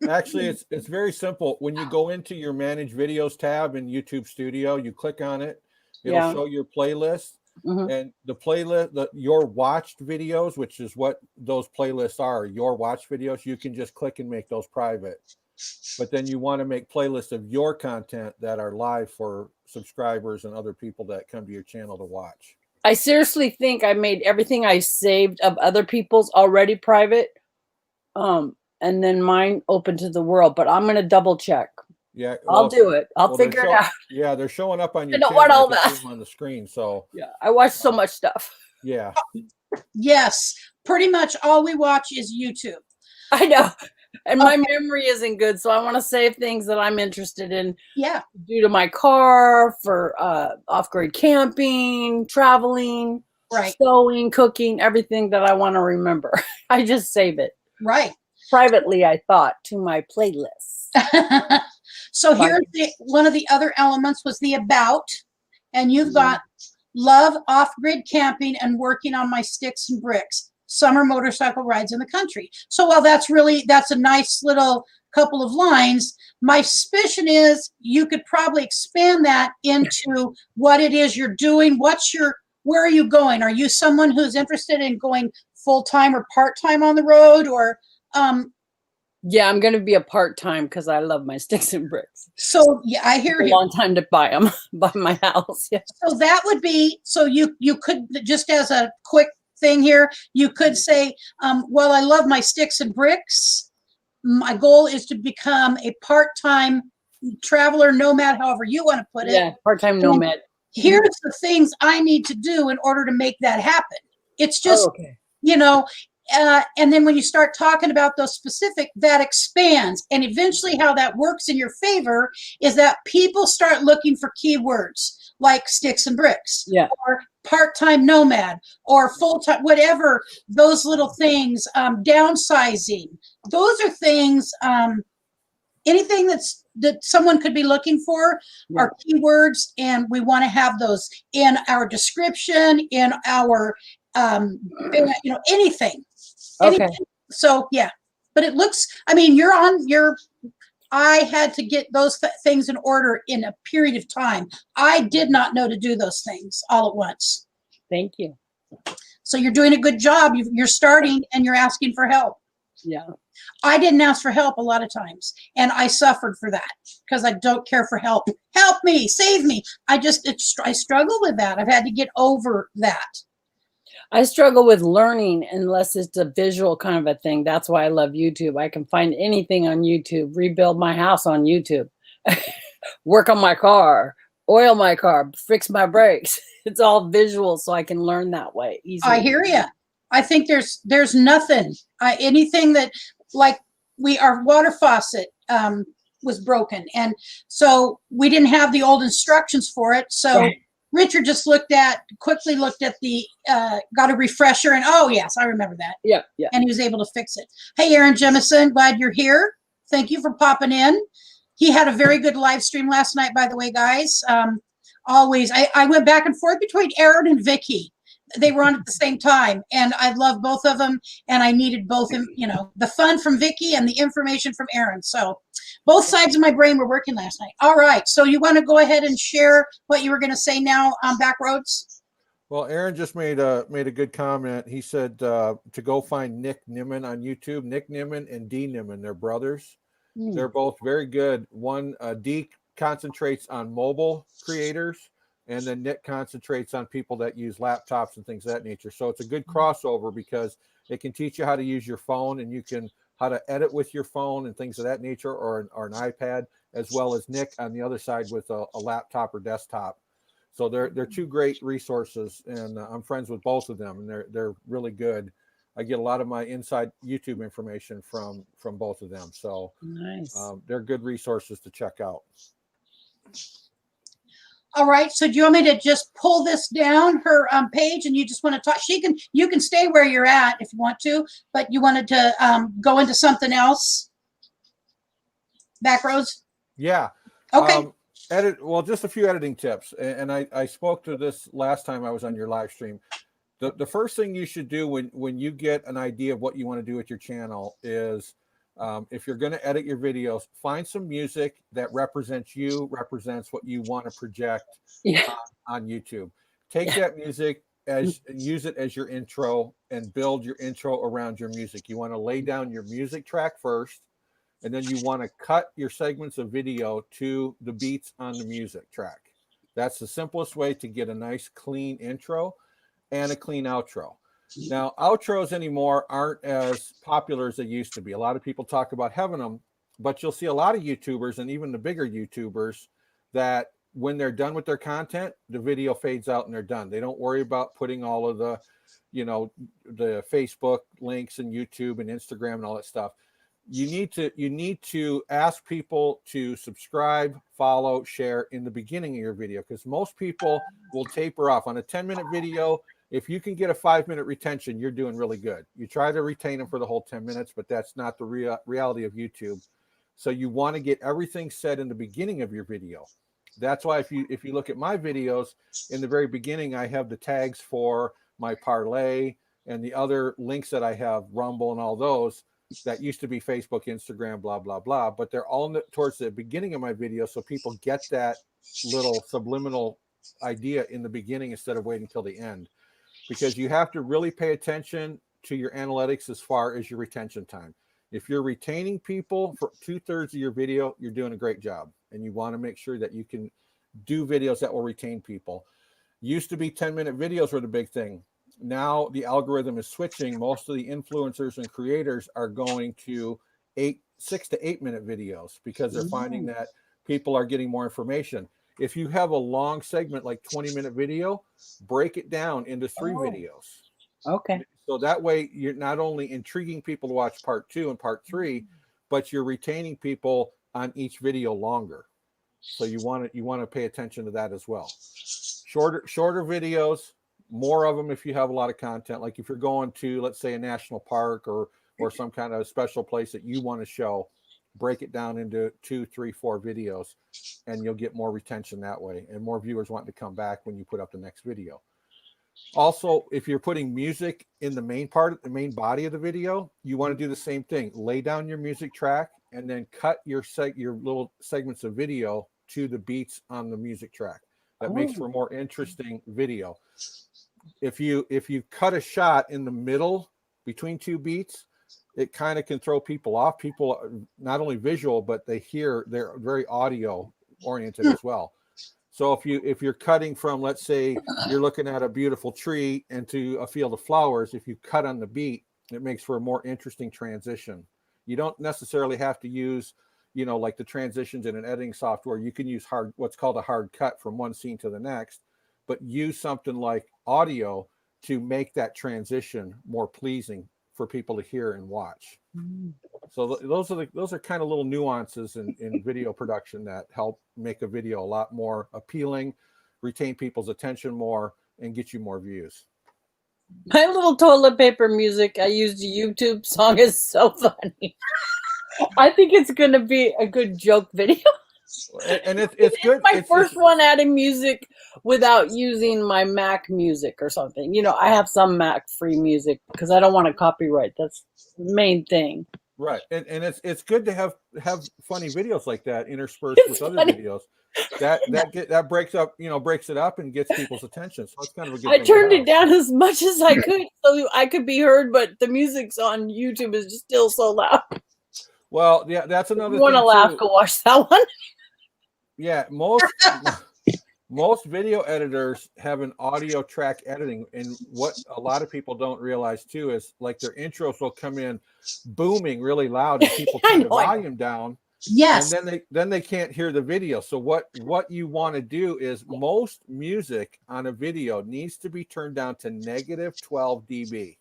Actually, it's very simple. When you go into your Manage Videos tab in YouTube Studio, you click on it. It'll show your playlist. And the playlist, your watched videos, which is what those playlists are, your watched videos, you can just click and make those private. But then you want to make playlists of your content that are live for subscribers and other people that come to your channel to watch. I seriously think I made everything I saved of other people's already private. And then mine open to the world, but I'm going to double check. Yeah, I'll do it. I'll figure it out. Yeah, they're showing up on your I don't channel. want all You can that. see them on the screen. So Yeah, I watch so much stuff. yeah. Yes, pretty much all we watch is YouTube. I know. And my memory isn't good, so I want to save things that I'm interested in. Yeah. Due to my car, for off-grid camping, traveling, Right. sewing, cooking, everything that I want to remember. I just save it. Right. Privately, I thought, to my playlist. So here's one of the other elements was the about, and you've got love off-grid camping and working on my sticks and bricks, summer motorcycle rides in the country. So while that's a nice little couple of lines, my suspicion is you could probably expand that into what it is you're doing. Where are you going? Are you someone who's interested in going full-time or part-time on the road, or yeah, I'm going to be a part-time because I love my sticks and bricks. So yeah, I hear you. A long time to buy them, buy my house. Yeah. So that would be, so you could, just as a quick thing here, you could say, well, I love my sticks and bricks. My goal is to become a part-time traveler, nomad, however you want to put it. Yeah, part-time nomad. Here's the things I need to do in order to make that happen. It's just, okay. you know, and then when you start talking about those specific, that expands. And eventually how that works in your favor is that people start looking for keywords like sticks and bricks, or part-time nomad, or full-time, whatever, those little things, downsizing. Those are things, anything that someone could be looking for are keywords, and we want to have those in our description, in our, you know, anything. Okay. So yeah, but it looks, I mean, I had to get those things in order in a period of time. I did not know to do those things all at once. Thank you. So you're doing a good job. You're starting and you're asking for help. Yeah. I didn't ask for help a lot of times, and I suffered for that because I don't care for help. Help me, save me. I struggle with that. I've had to get over that. I struggle with learning unless it's a visual kind of a thing. That's why I love YouTube. I can find anything on YouTube, rebuild my house on YouTube, work on my car, oil my car, fix my brakes. It's all visual, so I can learn that way easily. I hear you. I think there's nothing, anything that, like our water faucet was broken. And so we didn't have the old instructions for it. So Richard just quickly looked at the, got a refresher, and oh yes, I remember that. Yeah, yeah. And he was able to fix it. Hey, Aaron Jemison, glad you're here. Thank you for popping in. He had a very good live stream last night, by the way, guys. Always, I went back and forth between Aaron and Vicky. They were on at the same time, and I love both of them, and I needed both, you know, the fun from Vicky and the information from Aaron. So both sides of my brain were working last night. All right, so you want to go ahead and share what you were going to say now on Backroads? Well, Aaron just made a good comment. He said to go find Nick Nimmin on YouTube. Nick Nimmin and D Nimmin, they're brothers. They're both very good. One, D concentrates on mobile creators, and then Nick concentrates on people that use laptops and things of that nature. So it's a good crossover because it can teach you how to use your phone, and you can how to edit with your phone and things of that nature, or an iPad, as well as Nick on the other side with a laptop or desktop. So they're two great resources, and I'm friends with both of them, and they're really good. I get a lot of my inside YouTube information from both of them. So nice. They're good resources to check out. All right. So do you want me to just pull this down her page, and you just want to talk? You can stay where you're at if you want to, but you wanted to go into something else. Backroads. Yeah. Okay. Well, just a few editing tips, and I spoke to this last time I was on your live stream. The first thing you should do when you get an idea of what you want to do with your channel is, if you're going to edit your videos, find some music that represents you, represents what you want to project on YouTube. Take that music use it as your intro and build your intro around your music. You want to lay down your music track first, and then you want to cut your segments of video to the beats on the music track. That's the simplest way to get a nice clean intro and a clean outro. Now, outros anymore aren't as popular as they used to be. A lot of people talk about having them, but you'll see a lot of YouTubers and even the bigger YouTubers that when they're done with their content, the video fades out and they're done. They don't worry about putting all of the, the Facebook links and YouTube and Instagram and all that stuff. You need to ask people to subscribe, follow, share in the beginning of your video, because most people will taper off on a 10-minute video. If you can get a 5-minute retention, you're doing really good. You try to retain them for the whole 10 minutes, but that's not the reality of YouTube. So you want to get everything said in the beginning of your video. That's why if you look at my videos, in the very beginning, I have the tags for my parlay and the other links that I have, Rumble and all those, that used to be Facebook, Instagram, blah, blah, blah. But they're all towards the beginning of my video, so people get that little subliminal idea in the beginning instead of waiting till the end. Because you have to really pay attention to your analytics as far as your retention time. If you're retaining people for 2/3 of your video, you're doing a great job. And you want to make sure that you can do videos that will retain people. Used to be 10-minute videos were the big thing. Now the algorithm is switching. Most of the influencers and creators are going to 6 to 8-minute videos because they're finding that people are getting more information. If you have a long segment, like 20-minute video, break it down into 3 videos. Okay. So that way you're not only intriguing people to watch part 2 and part 3, but you're retaining people on each video longer. So you want to pay attention to that as well. Shorter videos, more of them if you have a lot of content. Like if you're going to, let's say, a national park or some kind of special place that you want to show, break it down into 2, 3, 4 videos, and you'll get more retention that way and more viewers wanting to come back when you put up the next video. Also, if you're putting music in the main body of the video, you want to do the same thing. Lay down your music track and then cut your little segments of video to the beats on the music track. That makes for a more interesting video. If you cut a shot in the middle between 2 beats, it kind of can throw people off. People are not only visual, but they're very audio oriented as well. So if you're cutting from, let's say you're looking at a beautiful tree into a field of flowers, if you cut on the beat, it makes for a more interesting transition. You don't necessarily have to use, like the transitions in an editing software. You can use what's called a hard cut from one scene to the next, but use something like audio to make that transition more pleasing for people to hear and watch. So those are kind of little nuances in video production that help make a video a lot more appealing, retain people's attention more, and get you more views. My little toilet paper music I used a YouTube song is so funny. I think it's going to be a good joke video. And it's good. My first one adding music without using my Mac music or something. I have some Mac free music because I don't want to copyright. That's the main thing. Right. And it's good to have funny videos like that interspersed with other videos. That breaks it up and gets people's attention. So it's kind of a good thing. I turned it down as much as I could so I could be heard, but the music's on YouTube is just still so loud. Well, yeah, that's another thing. You want to laugh, go watch that one. Yeah, most video editors have an audio track editing, and what a lot of people don't realize too is like their intros will come in booming really loud and people turn the volume down. Yes. And then they can't hear the video. So what you want to do is most music on a video needs to be turned down to -12 dB.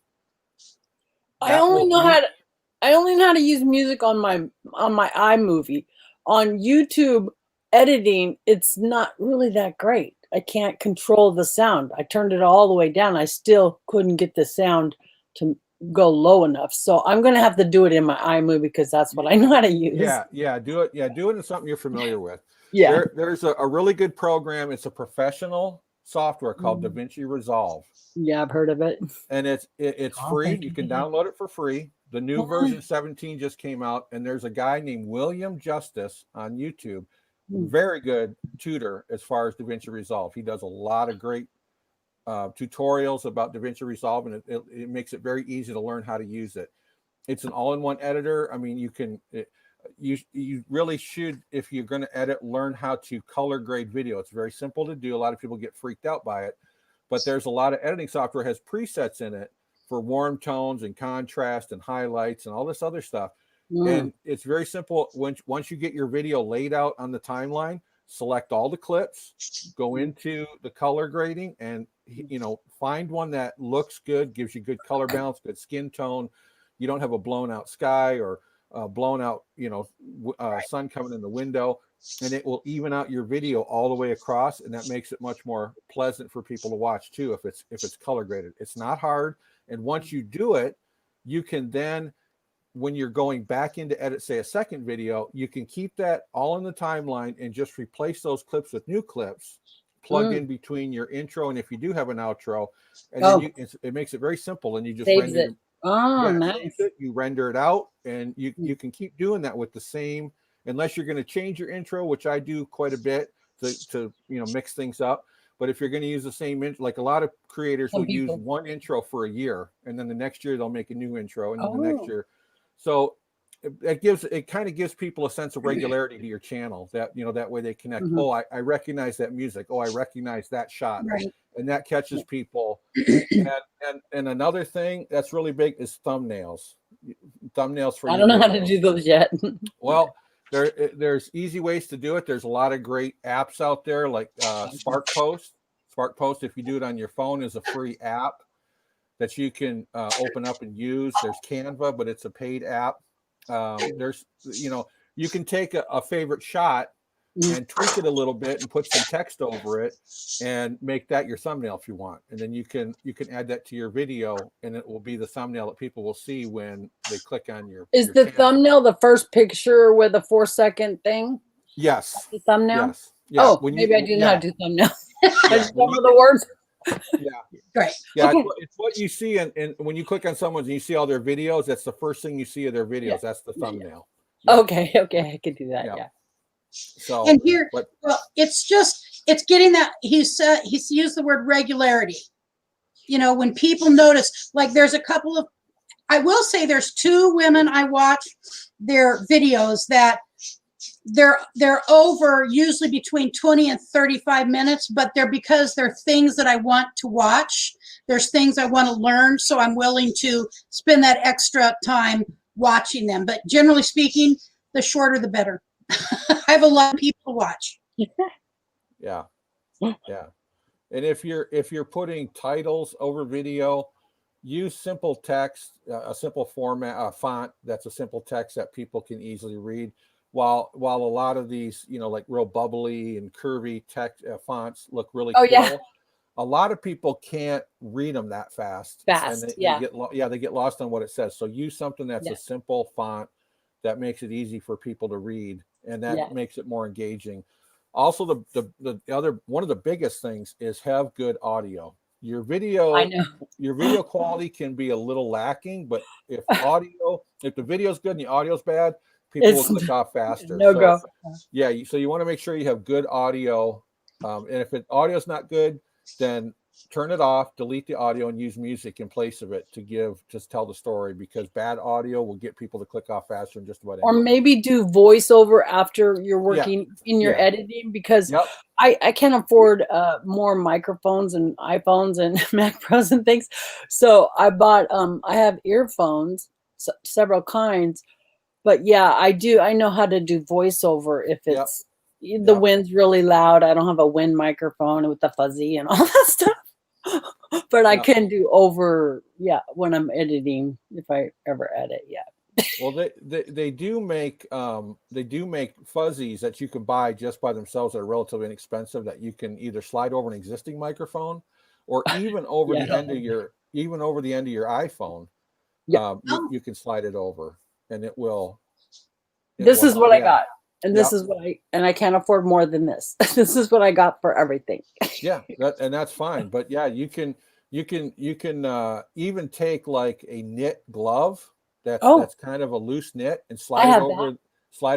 I only know how to use music on my iMovie. On YouTube editing, it's not really that great. I can't control the sound. I turned it all the way down. I still couldn't get the sound to go low enough. So I'm going to have to do it in my iMovie because that's what I know how to use. Yeah, do it. Yeah, do it in something you're familiar with. Yeah. There's a really good program. It's a professional software called DaVinci Resolve. Yeah, I've heard of it. And it's free. You can download it for free. The new version 17 just came out, and there's a guy named William Justice on YouTube. Very good tutor as far as DaVinci Resolve. He does a lot of great tutorials about DaVinci Resolve, and it makes it very easy to learn how to use it. It's an all-in-one editor. I mean, you really should, if you're going to edit, learn how to color grade video. It's very simple to do. A lot of people get freaked out by it, but there's a lot of editing software has presets in it for warm tones and contrast and highlights and all this other stuff. And it's very simple. Once you get your video laid out on the timeline, select all the clips, go into the color grading, and find one that looks good, gives you good color balance, good skin tone. You don't have a blown out sky or blown out sun coming in the window, and it will even out your video all the way across, and that makes it much more pleasant for people to watch too if it's color graded. It's not hard, and once you do it, you can then, when you're going back in to edit, say, a second video, you can keep that all in the timeline and just replace those clips with new clips, plug in between your intro, and if you do have an outro, and then it makes it very simple, and you just Saves render it. Oh, nice. You render it out, and you can keep doing that with the same, unless you're going to change your intro, which I do quite a bit to mix things up. But if you're going to use the same intro, like a lot of creators will use one intro for a year, and then the next year they'll make a new intro, and then the next year. So it kind of gives people a sense of regularity to your channel, that that way they connect. Oh, I recognize that music. Oh, I recognize that shot. Right. And that catches people. and another thing that's really big is thumbnails. Thumbnails for I don't know how to do those yet. Well, there's easy ways to do it. There's a lot of great apps out there, like Spark Post. Spark Post, if you do it on your phone, is a free app that you can open up and use. There's Canva, but it's a paid app. There's you can take a favorite shot and tweak it a little bit and put some text over it and make that your thumbnail if you want. And then you can add that to your video, and it will be the thumbnail that people will see when they click on your. Is your the channel. thumbnail the first picture with a 4-second thing? Yes. That's the thumbnail? Yes. Yeah. Oh, maybe I do know how to do thumbnail. I just don't know the words. Yeah. Great. Yeah, Okay. it's what you see, and when you click on someone's and you see all their videos, that's the first thing you see of their videos. Yeah. That's the thumbnail. Yeah. Okay, I can do that. Yeah. So, And here, it's getting that he's used the word regularity. When people notice, like there's a couple of, I will say there's 2 women I watch their videos that they're over usually between 20 and 35 minutes, but because they're things that I want to watch. There's things I want to learn, so I'm willing to spend that extra time watching them. But generally speaking, the shorter the better. I have a lot of people to watch. Yeah. And if you're putting titles over video, use simple text, a simple format, a font that's a simple text that people can easily read. While a lot of these, like real bubbly and curvy text fonts look really cool. Yeah. A lot of people can't read them that fast. And they get lost on what it says. So use something that's a simple font that makes it easy for people to read, and that makes it more engaging. Also, the other one of the biggest things is have good audio. Your video quality can be a little lacking, but if the video is good and the audio is bad, people will click off faster. Go. Yeah, so you want to make sure you have good audio, and if audio is not good, then turn it off, delete the audio, and use music in place of it to tell the story, because bad audio will get people to click off faster than just about anything. Or maybe do voiceover after you're working in your editing, because I can't afford more microphones and iPhones and Mac Pros and things. So I bought, I have earphones, several kinds, but I know how to do voiceover if it's the wind's really loud. I don't have a wind microphone with the fuzzy and all that stuff. But I can do over when I'm editing, if I ever edit. Well, they do make fuzzies that you can buy just by themselves that are relatively inexpensive, that you can either slide over an existing microphone or even over the end of your iPhone. You can slide it over, and it will. This is what I got. And this is what I can't afford more than this. This is what I got for everything. Yeah, and that's fine. But yeah, you can even take like a knit glove that's kind of a loose knit and slide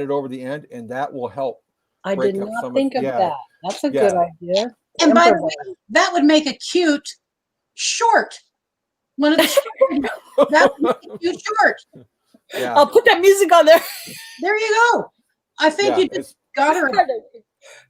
it over the end, and that will help. I did not think of that. That's a good idea. And by the way, that would make a cute short. One of the short, that would make a cute short. Yeah. I'll put that music on there. There you go. I think you just got her.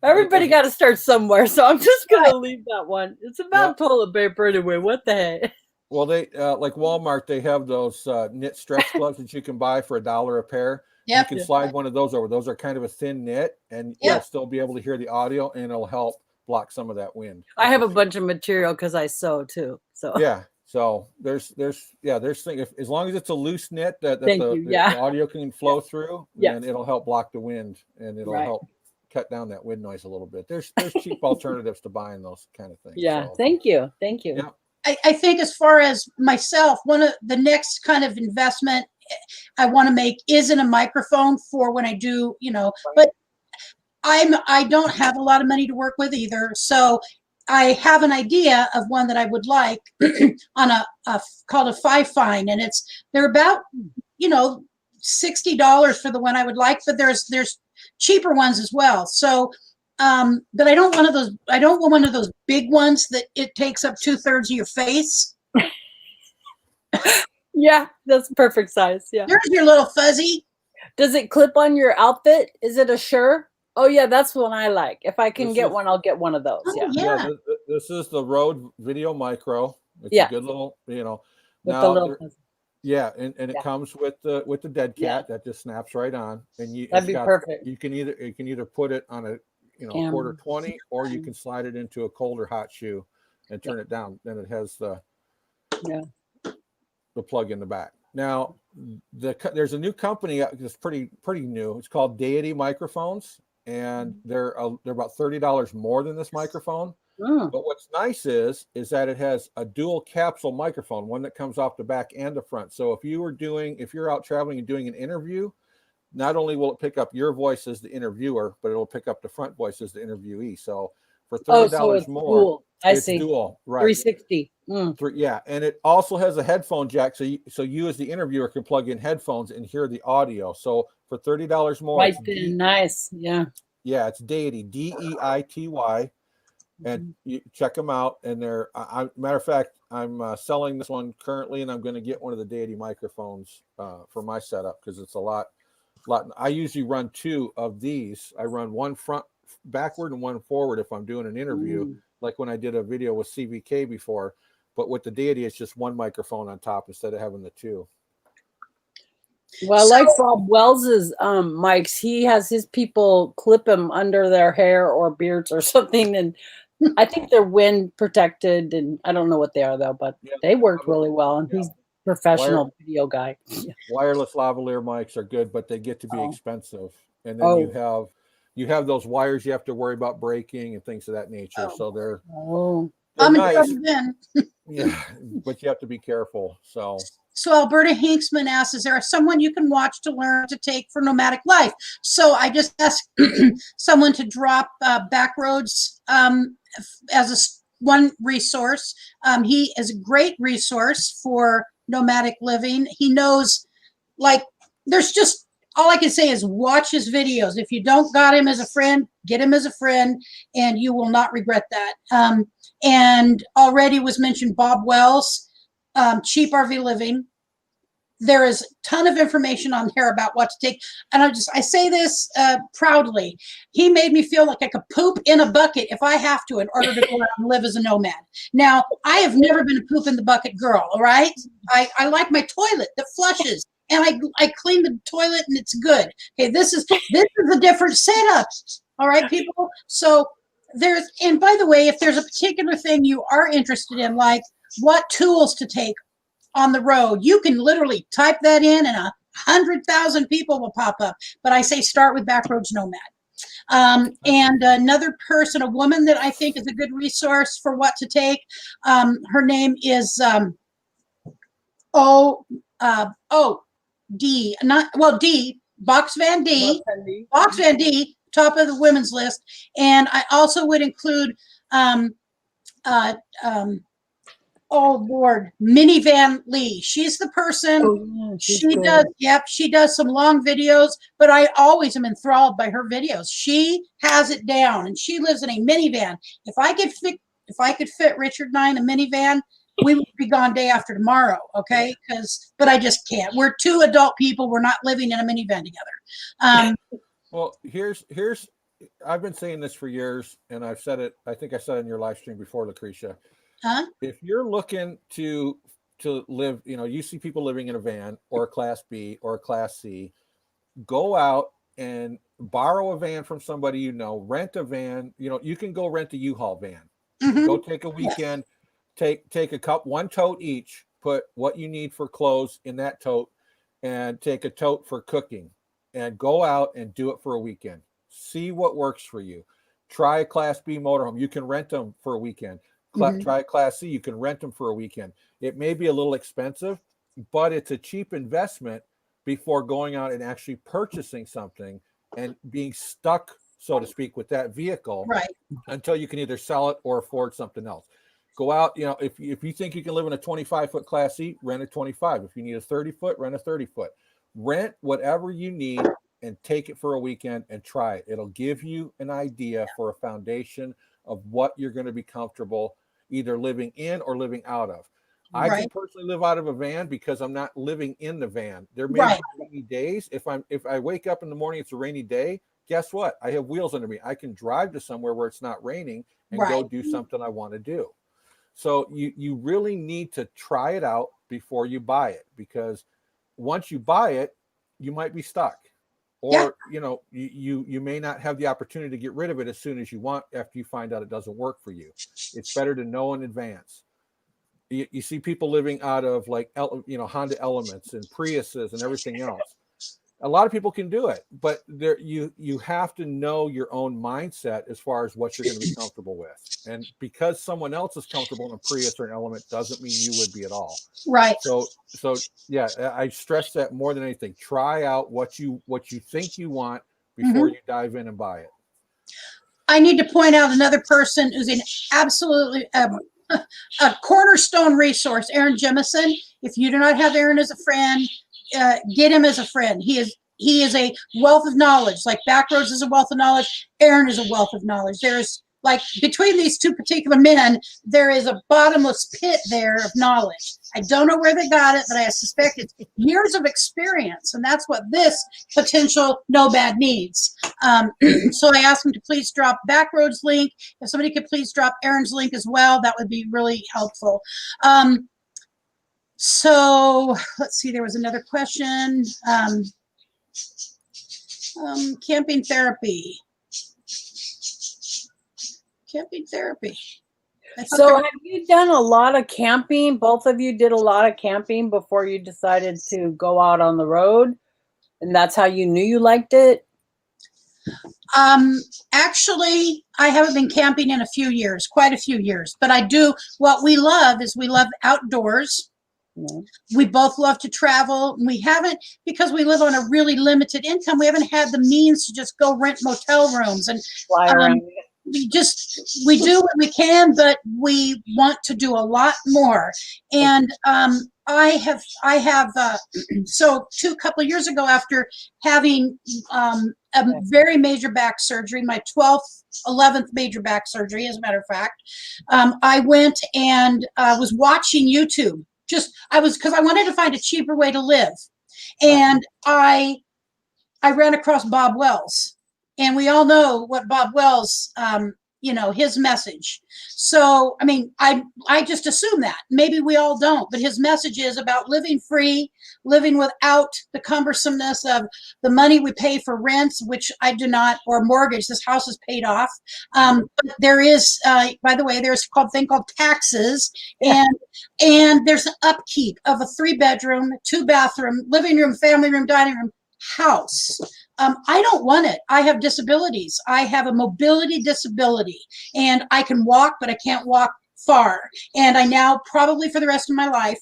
Everybody got to start somewhere, so I'm just gonna leave that one. It's about toilet paper anyway. What the heck? Well, they like Walmart. They have those knit stretch gloves that you can buy for $1 a pair. Yep. You can slide one of those over. Those are kind of a thin knit, and you'll still be able to hear the audio, and it'll help block some of that wind. I have a bunch of material because I sew too. So yeah. So there's things. As long as it's a loose knit that the audio can flow through, then it'll help block the wind, and it'll help cut down that wind noise a little bit. There's cheap alternatives to buying those kind of things. Yeah. So. Thank you. Yeah. I think as far as myself, one of the next kind of investment I want to make is in a microphone for when I do, but I don't have a lot of money to work with either. So I have an idea of one that I would like on a called a 5-fine, and they're about, $60 for the one I would like, but there's cheaper ones as well. So, but I don't want one of those big ones that it takes up 2/3 of your face. Yeah, that's perfect size. Yeah. There's your little fuzzy. Does it clip on your outfit? Is it a Shure? Oh yeah, that's one I like. If I can get one, I'll get one of those. Yeah. This is the Rode Video Micro. It's a good little, With the little and it comes with the dead cat that just snaps right on, and that'd be perfect. You can either put it on a quarter 20, or you can slide it into a cold or hot shoe and turn it down. Then it has the plug in the back. Now there's a new company that's pretty new. It's called Deity Microphones, and they're about $30 more than this microphone. But what's nice is that it has a dual capsule microphone, one that comes off the back and the front. So if you're out traveling and doing an interview, not only will it pick up your voice as the interviewer, but it'll pick up the front voice as the interviewee. So for $30 more, dual. It's dual, right? 360. And it also has a headphone jack, so you as the interviewer can plug in headphones and hear the audio. So for $30 more, right there, nice, yeah, it's Deity, DEITY. And you check them out, and they're matter of fact, I'm selling this one currently, and I'm going to get one of the Deity microphones for my setup, because it's a lot. I usually run 2 of these. I run one front backward and one forward if I'm doing an interview, like when I did a video with CVK before. But with the Deity, it's just one microphone on top instead of having the 2. Well, like Bob Wells's mics, he has his people clip them under their hair or beards or something, and I think they're wind protected, and I don't know what they are though, but they work really well. And he's a professional video guy. Wireless lavalier mics are good, but they get to be expensive. And then you have those wires you have to worry about breaking and things of that nature. So they're nice. But you have to be careful. So Alberta Hinksman asks, is there someone you can watch to learn to take for nomadic life? So I just asked someone to drop Backroads as one resource. He is a great resource for nomadic living. He knows, there's just, all I can say is watch his videos. If you don't got him as a friend, get him as a friend, and you will not regret that. And already was mentioned Bob Wells. Cheap RV living. There is a ton of information on there about what to take. And I say this proudly. He made me feel like I could poop in a bucket if I have to in order to go out and live as a nomad. Now, I have never been a poop in the bucket girl, all right? I like my toilet that flushes, and I clean the toilet and it's good. Okay, this is a different setup. All right, people? So and by the way, if there's a particular thing you are interested in, like what tools to take on the road, you can literally type that in and 100,000 people will pop up. But I say start with Backroads Nomad. And another person, a woman that I think is a good resource for what to take, her name is D Box Van D. Box Van D. Box Van D, top of the women's list. And I also would include, oh Lord, Minivan Lee. She's the person. Oh, yeah, she's She good. does, yep, she does some long videos, but I always am enthralled by her videos. She has it down, and she lives in a minivan. If I could fit Richard and I in a minivan, we would be gone day after tomorrow, okay? But I just can't. We're two adult people. We're not living in a minivan together. Well, here's I've been saying this for years, and I've said it. I think I said it in your live stream before, Lucretia. Huh? If you're looking to live, you see people living in a van or a Class B or a Class C, go out and borrow a van from somebody rent a van. You can go rent a U-Haul van. Mhm. Go take a weekend, take one tote each, put what you need for clothes in that tote, and take a tote for cooking, and go out and do it for a weekend. See what works for you. Try a Class B motorhome. You can rent them for a weekend. Try a Class C. You can rent them for a weekend. It may be a little expensive, but it's a cheap investment before going out and actually purchasing something and being stuck, so to speak, with that vehicle, Right. until you can either sell it or afford something else. Go out, if you think you can live in a 25-foot Class C, rent a 25. If you need a 30-foot, rent a 30-foot. Rent whatever you need and take it for a weekend and try it. It'll give you an idea for a foundation of what you're going to be comfortable either living in or living out of. I can personally live out of a van because I'm not living in the van. There may be rainy days. If I wake up in the morning, it's a rainy day, guess what? I have wheels under me. I can drive to somewhere where it's not raining and go do something I want to do. So you really need to try it out before you buy it, because once you buy it, you might be stuck. Or, you may not have the opportunity to get rid of it as soon as you want after you find out it doesn't work for you. It's better to know in advance. You see people living out of Honda Elements and Priuses and everything else. A lot of people can do it, but you have to know your own mindset as far as what you're going to be comfortable with. And because someone else is comfortable in a Prius or an Element doesn't mean you would be at all. Right. So yeah, I stress that more than anything. Try out what you think you want before you dive in and buy it. I need to point out another person who's an absolutely a cornerstone resource, Aaron Jemison. If you do not have Aaron as a friend, get him as a friend. He is a wealth of knowledge. Like Backroads is a wealth of knowledge. Aaron is a wealth of knowledge. There's between these two particular men, there is a bottomless pit there of knowledge. I don't know where they got it, but I suspect it's years of experience, and that's what this potential Nomad needs. So I asked him to please drop Backroads link. If somebody could please drop Aaron's link as well, that would be really helpful. So let's see, there was another question. Camping therapy. Camping therapy. So have you done a lot of camping? Both of you did a lot of camping before you decided to go out on the road, and that's how you knew you liked it? Actually, I haven't been camping in a few years, quite a few years, but I do. What we love is we love outdoors. We both love to travel. We haven't, because we live on a really limited income, we haven't had the means to just go rent motel rooms and Fly around. we do what we can, but we want to do a lot more. And I have so a couple of years ago, after having a very major back surgery, my 11th major back surgery, as a matter of fact, I went and was watching YouTube. Because I wanted to find a cheaper way to live. And I ran across Bob Wells. And we all know what Bob Wells, his message. So, I mean, I just assume that. Maybe we all don't. But his message is about living free, living without the cumbersomeness of the money we pay for rents, which I do not, or mortgage. This house is paid off. But there is, by the way, there's a thing called taxes. And there's an upkeep of a 3-bedroom, 2-bathroom, living room, family room, dining room house. I don't want it. I have disabilities. I have a mobility disability, and I can walk, but I can't walk far. And I now, probably for the rest of my life,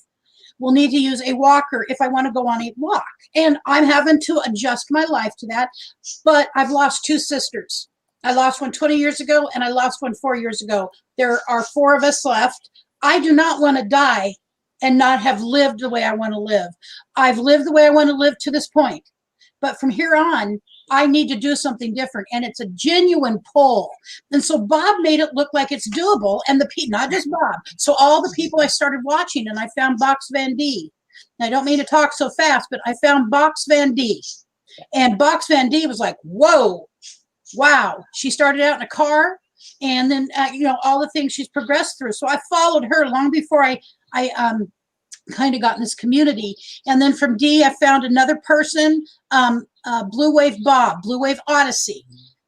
will need to use a walker if I want to go on a walk. And I'm having to adjust my life to that. But I've lost 2 sisters. I lost one 20 years ago, and I lost one 4 years ago. There are 4 of us left. I do not want to die and not have lived the way I want to live. I've lived the way I want to live to this point. But from here on, I need to do something different. And it's a genuine pull. And so Bob made it look like it's doable. And not just Bob. So all the people I started watching, and I found Box Van D. And I don't mean to talk so fast, but I found Box Van D. And Box Van D was like, whoa, wow. She started out in a car. And then, all the things she's progressed through. So I followed her long before I kind of got in this community. And then from D, I found another person, Blue Wave Bob, Blue Wave Odyssey.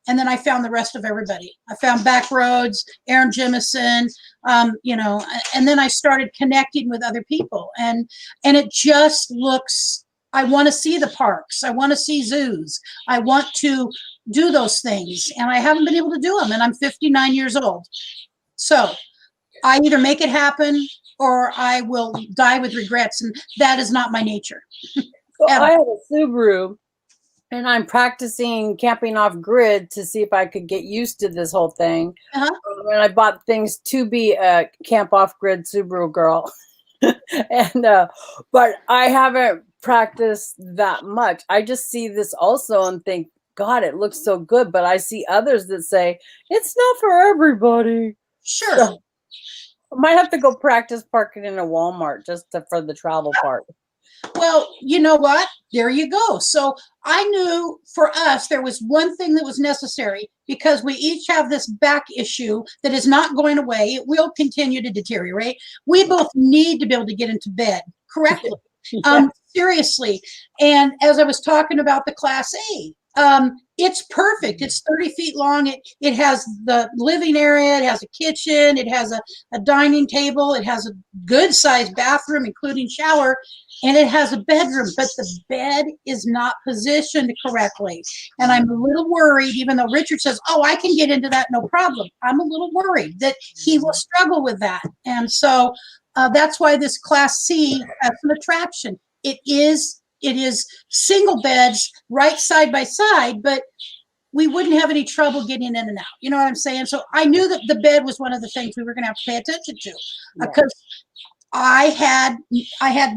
And then I found the rest of everybody. I found Backroads, Aaron Jemison, and then I started connecting with other people. And it just looks, I want to see the parks. I want to see zoos. I want to do those things. And I haven't been able to do them. And I'm 59 years old. So I either make it happen or I will die with regrets. And that is not my nature. So I have a Subaru, and I'm practicing camping off grid to see if I could get used to this whole thing. And I bought things to be a camp off grid Subaru girl. But I haven't practiced that much. I just see this also and think, God, it looks so good. But I see others that say it's not for everybody. Sure. So I might have to go practice parking in a Walmart for the travel part. Well, you know what? There you go. So I knew for us, there was one thing that was necessary because we each have this back issue that is not going away. It will continue to deteriorate. We both need to be able to get into bed correctly. Seriously. And as I was talking about the Class A, it's perfect. It's 30 feet long. It has the living area. It has a kitchen. It has a dining table. It has a good sized bathroom, including shower, and it has a bedroom, but the bed is not positioned correctly. And I'm a little worried, even though Richard says, oh, I can get into that, no problem. I'm a little worried that he will struggle with that. And so that's why this Class C has an attraction. It is single beds right side by side, but we wouldn't have any trouble getting in and out. You know what I'm saying? So I knew that the bed was one of the things we were going to have to pay attention to because I had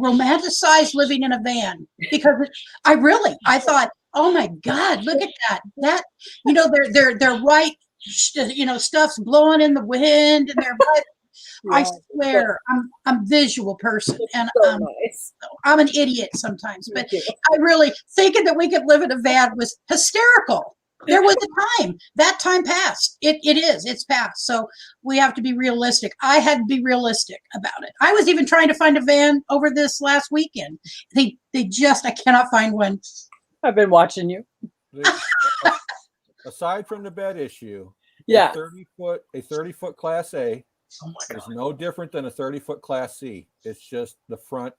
romanticized living in a van because I thought, oh my God, look at that. They're white, stuff's blowing in the wind and they're white. I swear, I'm a visual person, and I'm an idiot sometimes. But I really thinking that we could live in a van was hysterical. There was a time. That time passed. It's passed. So we have to be realistic. I had to be realistic about it. I was even trying to find a van over this last weekend. I cannot find one. I've been watching you. Aside from the bed issue, a 30-foot Class A. It's no different than a 30-foot Class C. It's just the front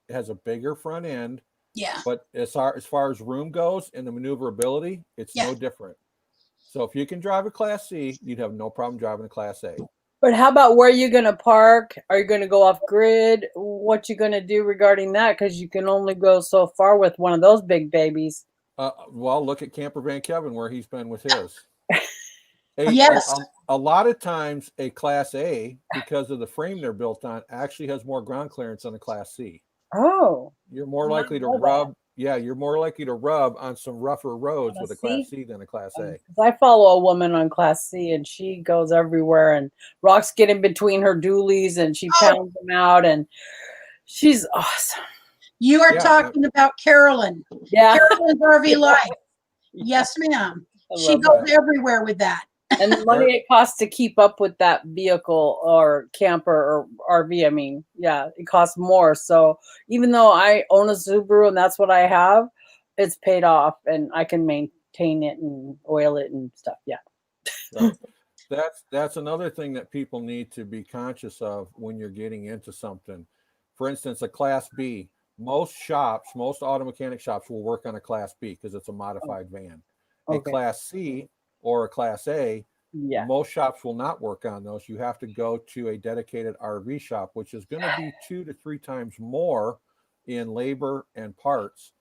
has a bigger front end. Yeah. But as far as room goes and the maneuverability, it's no different. So if you can drive a Class C, you'd have no problem driving a Class A. But how about where you're going to park? Are you going to go off grid? What you going to do regarding that? Because you can only go so far with one of those big babies. Well, look at Camper Van Kevin where he's been with his. A lot of times a Class A, because of the frame they're built on, actually has more ground clearance than a Class C. Oh. You're more likely to rub. Yeah, you're more likely to rub on some rougher roads with a Class C than a Class A. I follow a woman on Class C, and she goes everywhere, and rocks get in between her dualies, and she pounds them out, and she's awesome. You are talking about Carolyn. Yeah. Carolyn's RV Life. Yes, ma'am. She goes everywhere with that. And the money it costs to keep up with that vehicle or camper or RV, I mean, it costs more. So even though I own a Subaru and that's what I have, it's paid off and I can maintain it and oil it and stuff. Yeah. So that's another thing that people need to be conscious of when you're getting into something. For instance, a Class B, most auto mechanic shops will work on a Class B because it's a modified van. A Class C or a Class A, Yeah. Most shops will not work on those. You have to go to a dedicated RV shop, which is going to be 2 to 3 times more in labor and parts,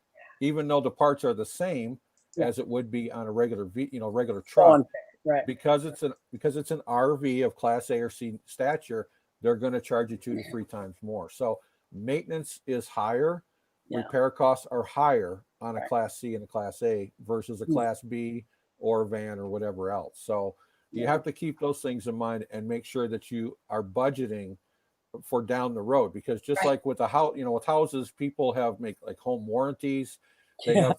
even though the parts are the same as it would be on a regular regular truck. Right. Because it's an RV of Class A or C stature, they're going to charge you 2 to 3 times more. So maintenance is higher, repair costs are higher on a Class C and a Class A versus a Class B or a van or whatever else. So you have to keep those things in mind and make sure that you are budgeting for down the road, because just like with the house, with houses, people have like home warranties. They have,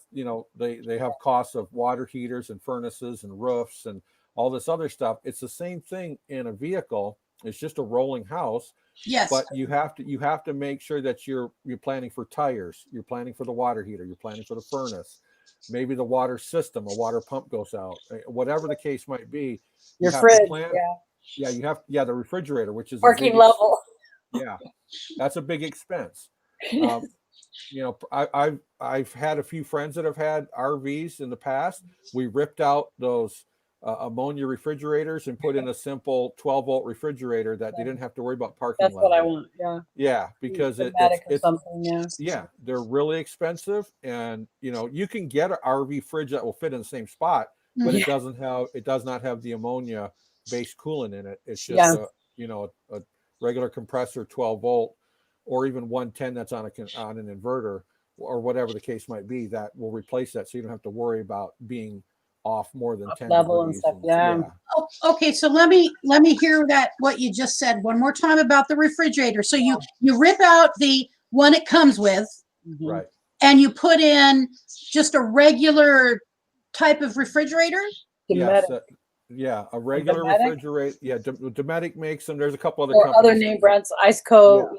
they have costs of water heaters and furnaces and roofs and all this other stuff. It's the same thing in a vehicle. It's just a rolling house. Yes. But you have to make sure that you're planning for tires, you're planning for the water heater, you're planning for the furnace, maybe the water system, a water pump goes out, whatever the case might be. Your have fridge, to plan. The refrigerator, which is working level. Yeah, that's a big expense. I've had a few friends that have had RVs in the past. We ripped out those ammonia refrigerators and put in a simple 12-volt refrigerator that they didn't have to worry about parking. That's level. what I want. Yeah. Yeah, because it's something. Yeah, they're really expensive, and you can get an RV fridge that will fit in the same spot, but it does not have the ammonia based coolant in it. It's just a regular compressor 12-volt or even 110 that's on an inverter or whatever the case might be that will replace that, so you don't have to worry about being off more than 10 level degrees and stuff. Oh, okay, so let me hear what you just said one more time about the refrigerator. So you rip out the one it comes with, right, and you put in just a regular type of refrigerator. Yes, a regular refrigerator. Yeah, Dometic makes them. There's a couple other companies. Other name brands, Ice Co.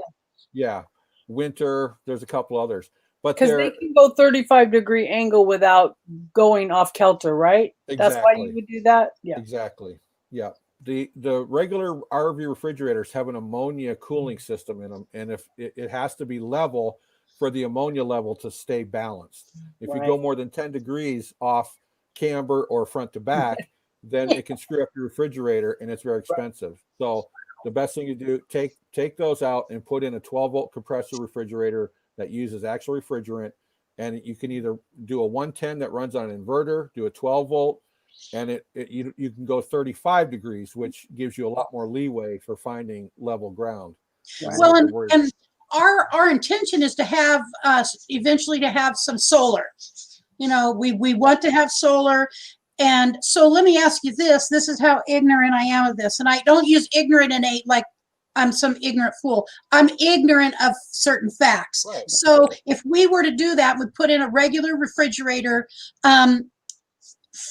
Yeah, Winter. There's a couple others, but because they can go 35-degree angle without going off kilter, right? Exactly. That's why you would do that. Yeah, exactly. Yeah, the regular RV refrigerators have an ammonia cooling system in them, and if it has to be level for the ammonia level to stay balanced. If you go more than 10 degrees off camber or front to back, then it can screw up your refrigerator, and it's very expensive. So the best thing to do, take those out and put in a 12-volt compressor refrigerator that uses actual refrigerant, and you can either do a 110 that runs on an inverter, do a 12-volt, and you can go 35 degrees, which gives you a lot more leeway for finding level ground. Well, and our intention is to have eventually to have some solar. We want to have solar. And so let me ask you this. This is how ignorant I am of this. And I don't use ignorant like I'm some ignorant fool. I'm ignorant of certain facts. Right. So if we were to do that, we put in a regular refrigerator,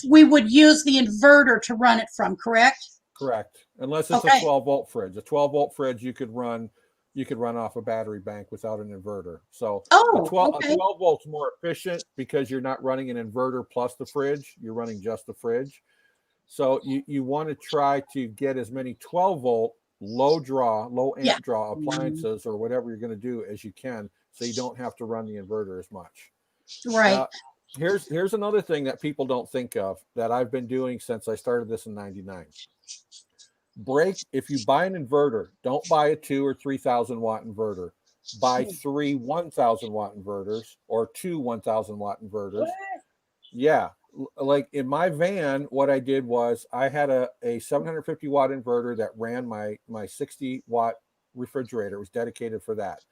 we would use the inverter to run it from, correct? Correct. Unless it's a 12-volt fridge. A 12-volt fridge you could run off a battery bank without an inverter. So a 12 volt's more efficient because you're not running an inverter plus the fridge. You're running just the fridge. So you want to try to get as many 12-volt low amp draw appliances or whatever you're going to do as you can, so you don't have to run the inverter as much. Right. Here's another thing that people don't think of that I've been doing since I started this in '99. If you buy an inverter, don't buy a 2,000 or 3,000 watt inverter. Buy 3 1,000 watt inverters or 2 1,000 watt inverters. What? Yeah. Like in my van, what I did was I had a 750 watt inverter that ran my 60 watt refrigerator. It was dedicated for that.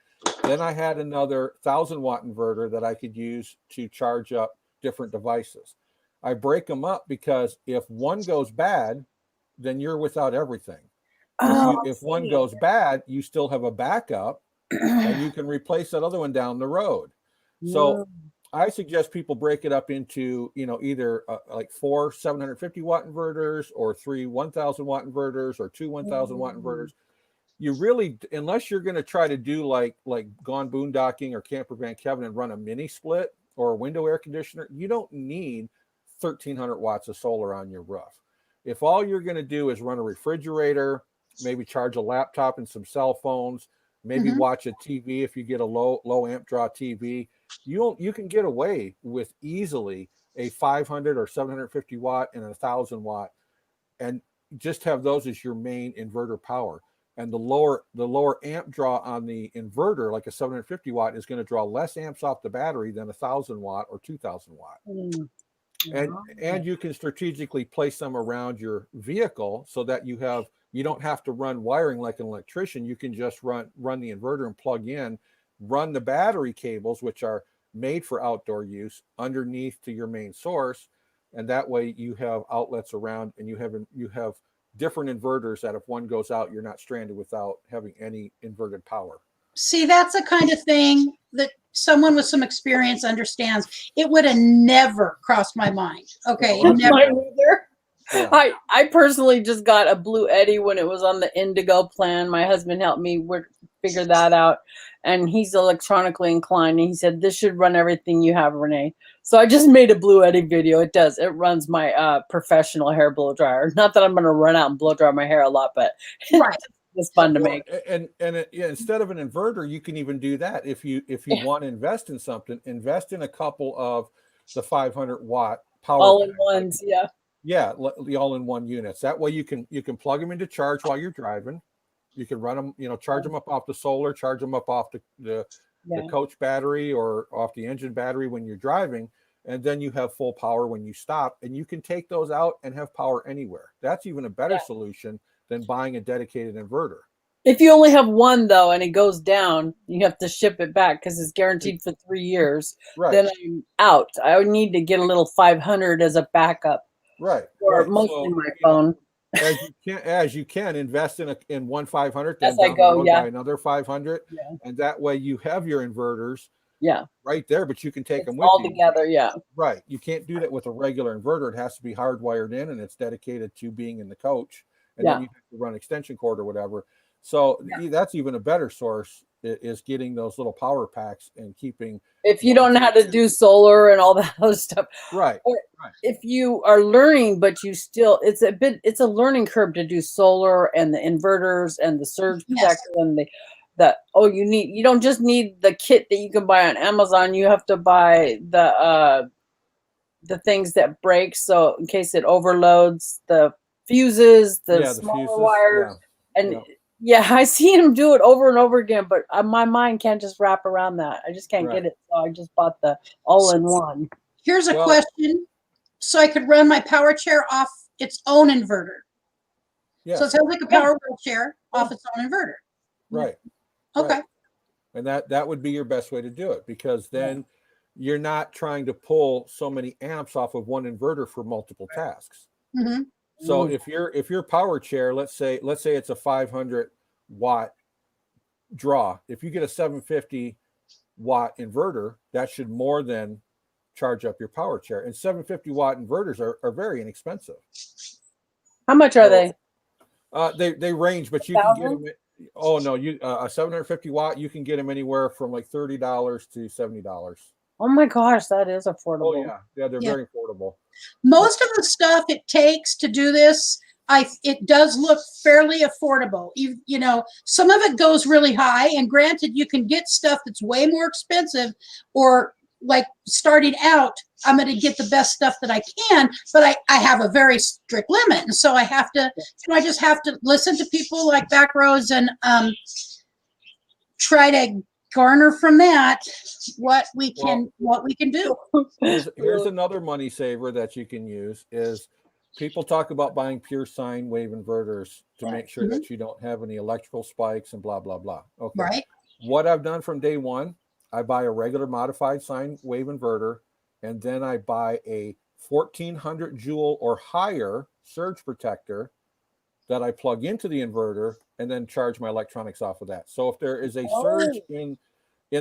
Then I had another 1,000 watt inverter that I could use to charge up different devices. I break them up because if one goes bad, then you're without everything. If one goes bad, you still have a backup and you can replace that other one down the road. So I suggest people break it up into, either like 4 750 watt inverters or 3 1,000 watt inverters or 2 1,000 watt inverters. You really, unless you're going to try to do like Gone Boondocking or Camper Van Kevin and run a mini split or a window air conditioner, you don't need 1,300 watts of solar on your roof. If all you're going to do is run a refrigerator, maybe charge a laptop and some cell phones, maybe watch a TV if you get a low amp draw TV, you can get away with easily a 500 or 750 watt and a 1,000 watt. And just have those as your main inverter power. And the lower amp draw on the inverter, like a 750 watt, is going to draw less amps off the battery than 1,000 watt or 2,000 watt. And you can strategically place them around your vehicle so that you don't have to run wiring like an electrician. You can just run the inverter and plug in, run the battery cables, which are made for outdoor use, underneath to your main source, and that way you have outlets around, and you have different inverters that if one goes out, you're not stranded without having any inverted power. See, that's the kind of thing that someone with some experience understands. It would have never crossed my mind. Okay, Well, never. Mine either. Yeah. I personally just got a Blue Eddy when it was on the Indigo plan. My husband helped me figure that out, and he's electronically inclined, and he said, this should run everything you have, Renee. So I just made a Blue Eddy video. It does. It runs my professional hair blow dryer. Not that I'm going to run out and blow dry my hair a lot, but Right. it's fun to make. And instead of an inverter, you can even do that. If you want to invest in something, invest in a couple of the 500 watt power All-in-ones, yeah. Yeah, the all-in-one units. That way you can plug them into charge while you're driving. You can run them, charge them up off the solar, charge them up off the coach battery or off the engine battery when you're driving, and then you have full power when you stop, and you can take those out and have power anywhere. That's even a better solution than buying a dedicated inverter. If you only have one, though, and it goes down, you have to ship it back because it's guaranteed for 3 years. Right. Then I'm out. I would need to get a little 500 as a backup. Right. Or mostly my phone. As you can invest in one 500, then As I go, buy another 500, Yeah. and that way you have your inverters Yeah. right there, but you can take them with All you. together, yeah. Right. You can't do that with a regular inverter. It has to be hardwired in, and it's dedicated to being in the coach, and then you have to run extension cord or whatever. So that's even a better source, is getting those little power packs and keeping. If you don't know how to do solar and all that other stuff. Right. Or if you are learning, but you still, it's a learning curve to do solar and the inverters and the surge protector and you don't just need the kit that you can buy on Amazon. You have to buy the things that break. So in case it overloads the fuses, the smaller fuses, wires, and I see him do it over and over again, but my mind can't just wrap around that. I just can't get it. So I just bought the all-in-one. Here's a question. So I could run my power chair off its own inverter. Yeah. So it sounds like a power wheelchair off its own inverter. Right. Okay. Right. And that would be your best way to do it, because then you're not trying to pull so many amps off of one inverter for multiple tasks. Mm-hmm. So if your power chair, let's say it's a 500 watt draw, if you get a 750 watt inverter, that should more than charge up your power chair. And 750 watt inverters are very inexpensive. How much are they? They range, but you can get them. Oh no, a 750 watt, you can get them anywhere from like $30 to $70. Oh my gosh, that is affordable. Oh yeah, they're very affordable. Most of the stuff it takes to do this, it does look fairly affordable. You know, some of it goes really high, and granted, you can get stuff that's way more expensive, or like starting out, I'm going to get the best stuff that I can, but I have a very strict limit, and so I have to, I just have to listen to people like Backroads and try to garner from that what we can do. Here's another money saver that you can use is people talk about buying pure sine wave inverters to make sure that you don't have any electrical spikes and blah blah blah. Okay. Right. What I've done from day one, I buy a regular modified sine wave inverter, and then I buy a 1400 joule or higher surge protector that I plug into the inverter and then charge my electronics off of that. So if there is a surge in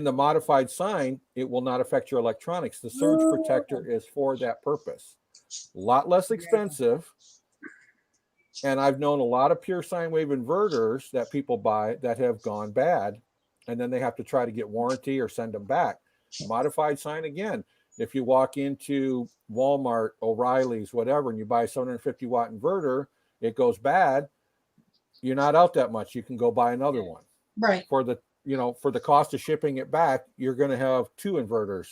the modified sine, it will not affect your electronics. The surge protector is for that purpose. A lot less expensive. And I've known a lot of pure sine wave inverters that people buy that have gone bad, and then they have to try to get warranty or send them back. Modified sine, again, if you walk into Walmart, O'Reilly's, whatever, and you buy a 750 watt inverter, it goes bad, you're not out that much. You can go buy another one. Right. For the cost of shipping it back, you're going to have two inverters.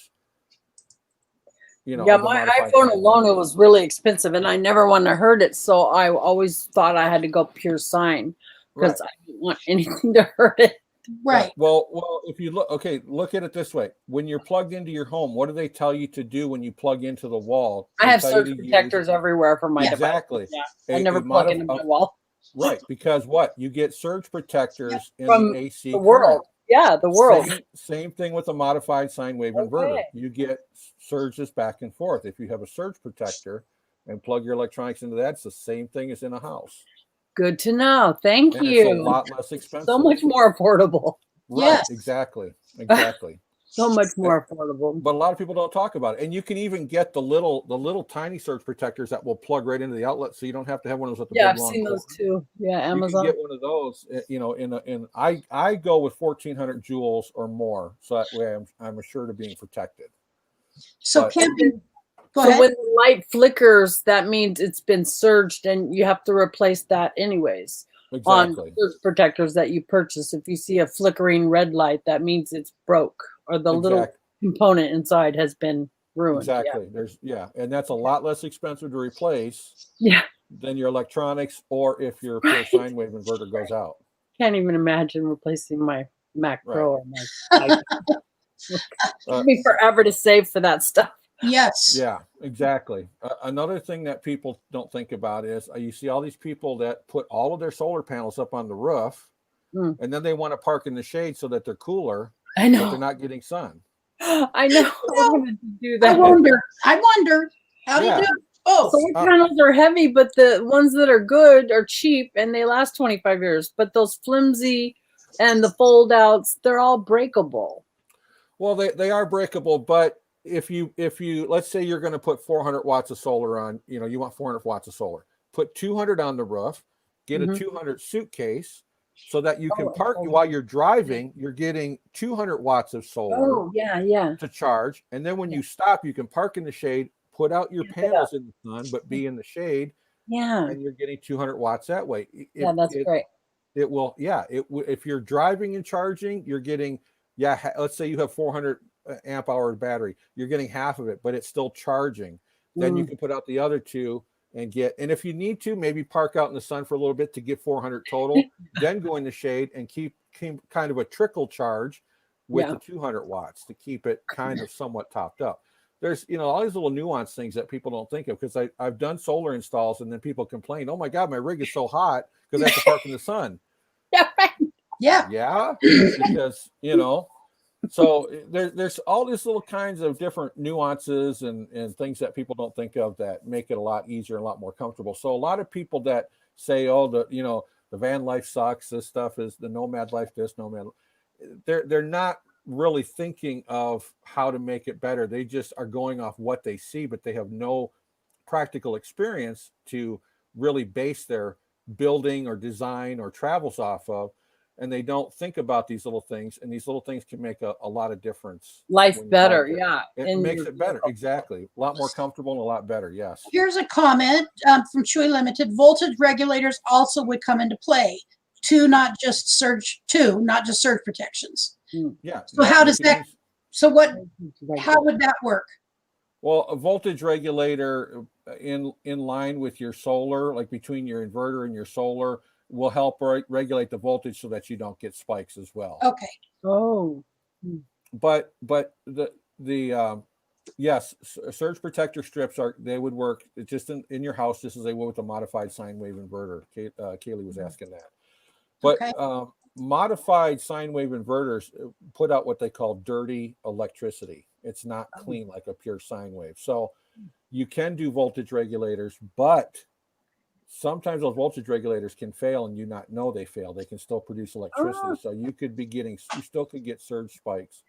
you know, Yeah, the my modified iPhone sine alone, wave. it was really expensive, and I never wanted to hurt it, so I always thought I had to go pure sine Right. because I didn't want anything to hurt it. Right. Well, if you look, okay, look at it this way. When you're plugged into your home, what do they tell you to do when you plug into the wall? I They have tell you surge to use protectors everywhere for my exactly device. Yeah, I never plug into my wall. right, because what? You get surge protectors in From the AC the current. world. Yeah, the world. Same thing with a modified sine wave inverter. You get surges back and forth. If you have a surge protector and plug your electronics into that, it's the same thing as in a house. Good to know. Thank And you. it's a lot less expensive. So much more affordable. Right, Yes. exactly. So much more affordable. But a lot of people don't talk about it. And you can even get the little tiny surge protectors that will plug right into the outlet, so you don't have to have one of those with the Yeah, big I've long seen those cord. too. Yeah, You Amazon. can get one of those, you know, I go with 1400 joules or more, so that way I'm assured of being protected. So But- camping. Go So ahead. when the light flickers, that means it's been surged, and you have to replace that anyways. Exactly. On surge protectors that you purchase. If you see a flickering red light, that means it's broke or the little component inside has been ruined. Exactly. And that's a lot less expensive to replace than your electronics, or if your pure sine wave inverter goes out. Can't even imagine replacing my Mac Pro or my iPad. Took me forever to save for that stuff. Yes. Yeah, exactly. Another thing that people don't think about is you see all these people that put all of their solar panels up on the roof, and then they want to park in the shade so that they're cooler, I know. but they're not getting sun. I know. I wanted to do that. I wonder how do you do it? Oh, solar panels are heavy, but the ones that are good are cheap and they last 25 years. But those flimsy and the fold outs, they're all breakable. Well, they are breakable, but if you let's say you're going to put 400 watts of solar on, you know, you want 400 watts of solar, put 200 on the roof, get a 200 suitcase so that you can park while you're driving. You're getting 200 watts of solar to charge, and then when you stop, you can park in the shade, put out your panels in the sun, but be in the shade, and you're getting 200 watts that way. That's great. It will, if you're driving and charging, you're getting, let's say you have 400 amp hour battery, you're getting half of it, but it's still charging. Then you can put out the other two and if you need to, maybe park out in the sun for a little bit to get 400 total, then go in the shade and keep kind of a trickle charge with the 200 watts to keep it kind of somewhat topped up. There's, you know, all these little nuanced things that people don't think of, because I've done solar installs and then people complain, oh my God, my rig is so hot because I have to park in the sun. Yeah, because, you know, so there's all these little kinds of different nuances and things that people don't think of that make it a lot easier and a lot more comfortable. So a lot of people that say, oh, the van life sucks, this stuff is the Nomad life, this Nomad, they're not really thinking of how to make it better. They just are going off what they see, but they have no practical experience to really base their building or design or travels off of. And they don't think about these little things, and these little things can make a lot of difference. Life better, It makes it better, exactly. A lot more comfortable and a lot better, yes. Here's a comment from Chewy Limited. Voltage regulators also would come into play. Not just surge protections. Yeah. So how does that? So how would that work? Well, a voltage regulator in line with your solar, like between your inverter and your solar, will help regulate the voltage so that you don't get spikes as well. Okay. Oh. But the yes, surge protector strips they would work just in your house just as they would with a modified sine wave inverter. Kaylee was asking that. But modified sine wave inverters put out what they call dirty electricity. It's not clean like a pure sine wave. So you can do voltage regulators, but sometimes those voltage regulators can fail and you not know they fail. They can still produce electricity. So you still could get surge spikes.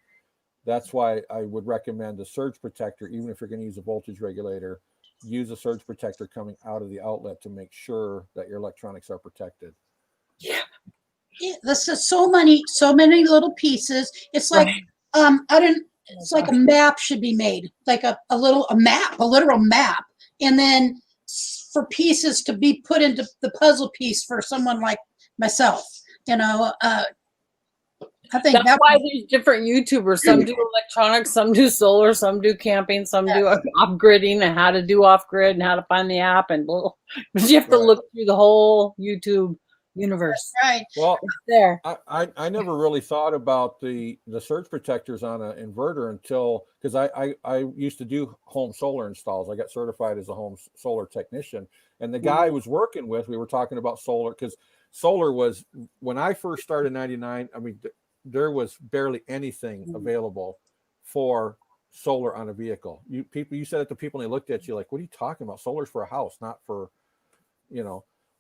That's why I would recommend the surge protector, even if you're going to use a voltage regulator, use a surge protector coming out of the outlet to make sure that your electronics are protected. Yeah, this is so many little pieces. It's like it's like a map should be made, like a literal map, and then for pieces to be put into the puzzle piece for someone like myself, you know, I think That's that why there's different YouTubers. Some do electronics, some do solar, some do camping, some do off-gridding and how to do off-grid and how to find the app and blah. But you have to look through the whole YouTube universe. right. Well, it's there. I never really thought about the surge protectors on an inverter until, because I used to do home solar installs. I got certified as a home solar technician, and the guy I was working with, we were talking about solar, because solar was, when I first started in 99, I mean, there was barely anything available for solar on a vehicle. You said it to people and they looked at you like, what are you talking about? Solar's for a house, not for,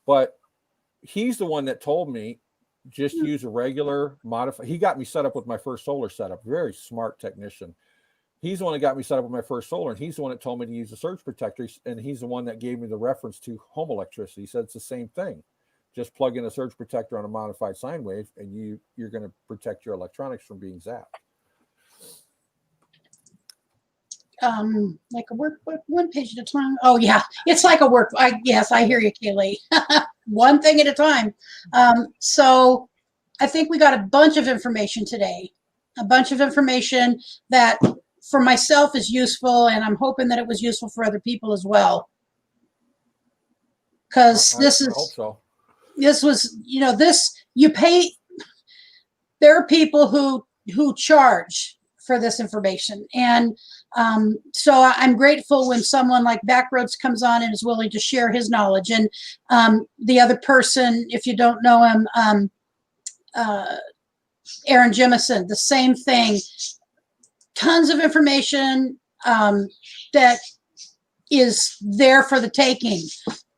but he's the one that told me just use a regular modify. He got me set up with my first solar setup. Very smart technician. He's the one that got me set up with my first solar, and he's the one that told me to use the surge protectors, and he's the one that gave me the reference to home electricity. He said it's the same thing. Just plug in a surge protector on a modified sine wave, and you're going to protect your electronics from being zapped. Like a work, one page at a time. Oh yeah, it's like a work. Yes, I hear you, Kaylee. One thing at a time. So I think we got a bunch of information today, a bunch of information that for myself is useful, and I'm hoping that it was useful for other people as well. Because I hope so. This was, you pay. There are people who charge for this information, and so I'm grateful when someone like Backroads comes on and is willing to share his knowledge. And the other person, if you don't know him, Aaron Jemison, the same thing. Tons of information that is there for the taking.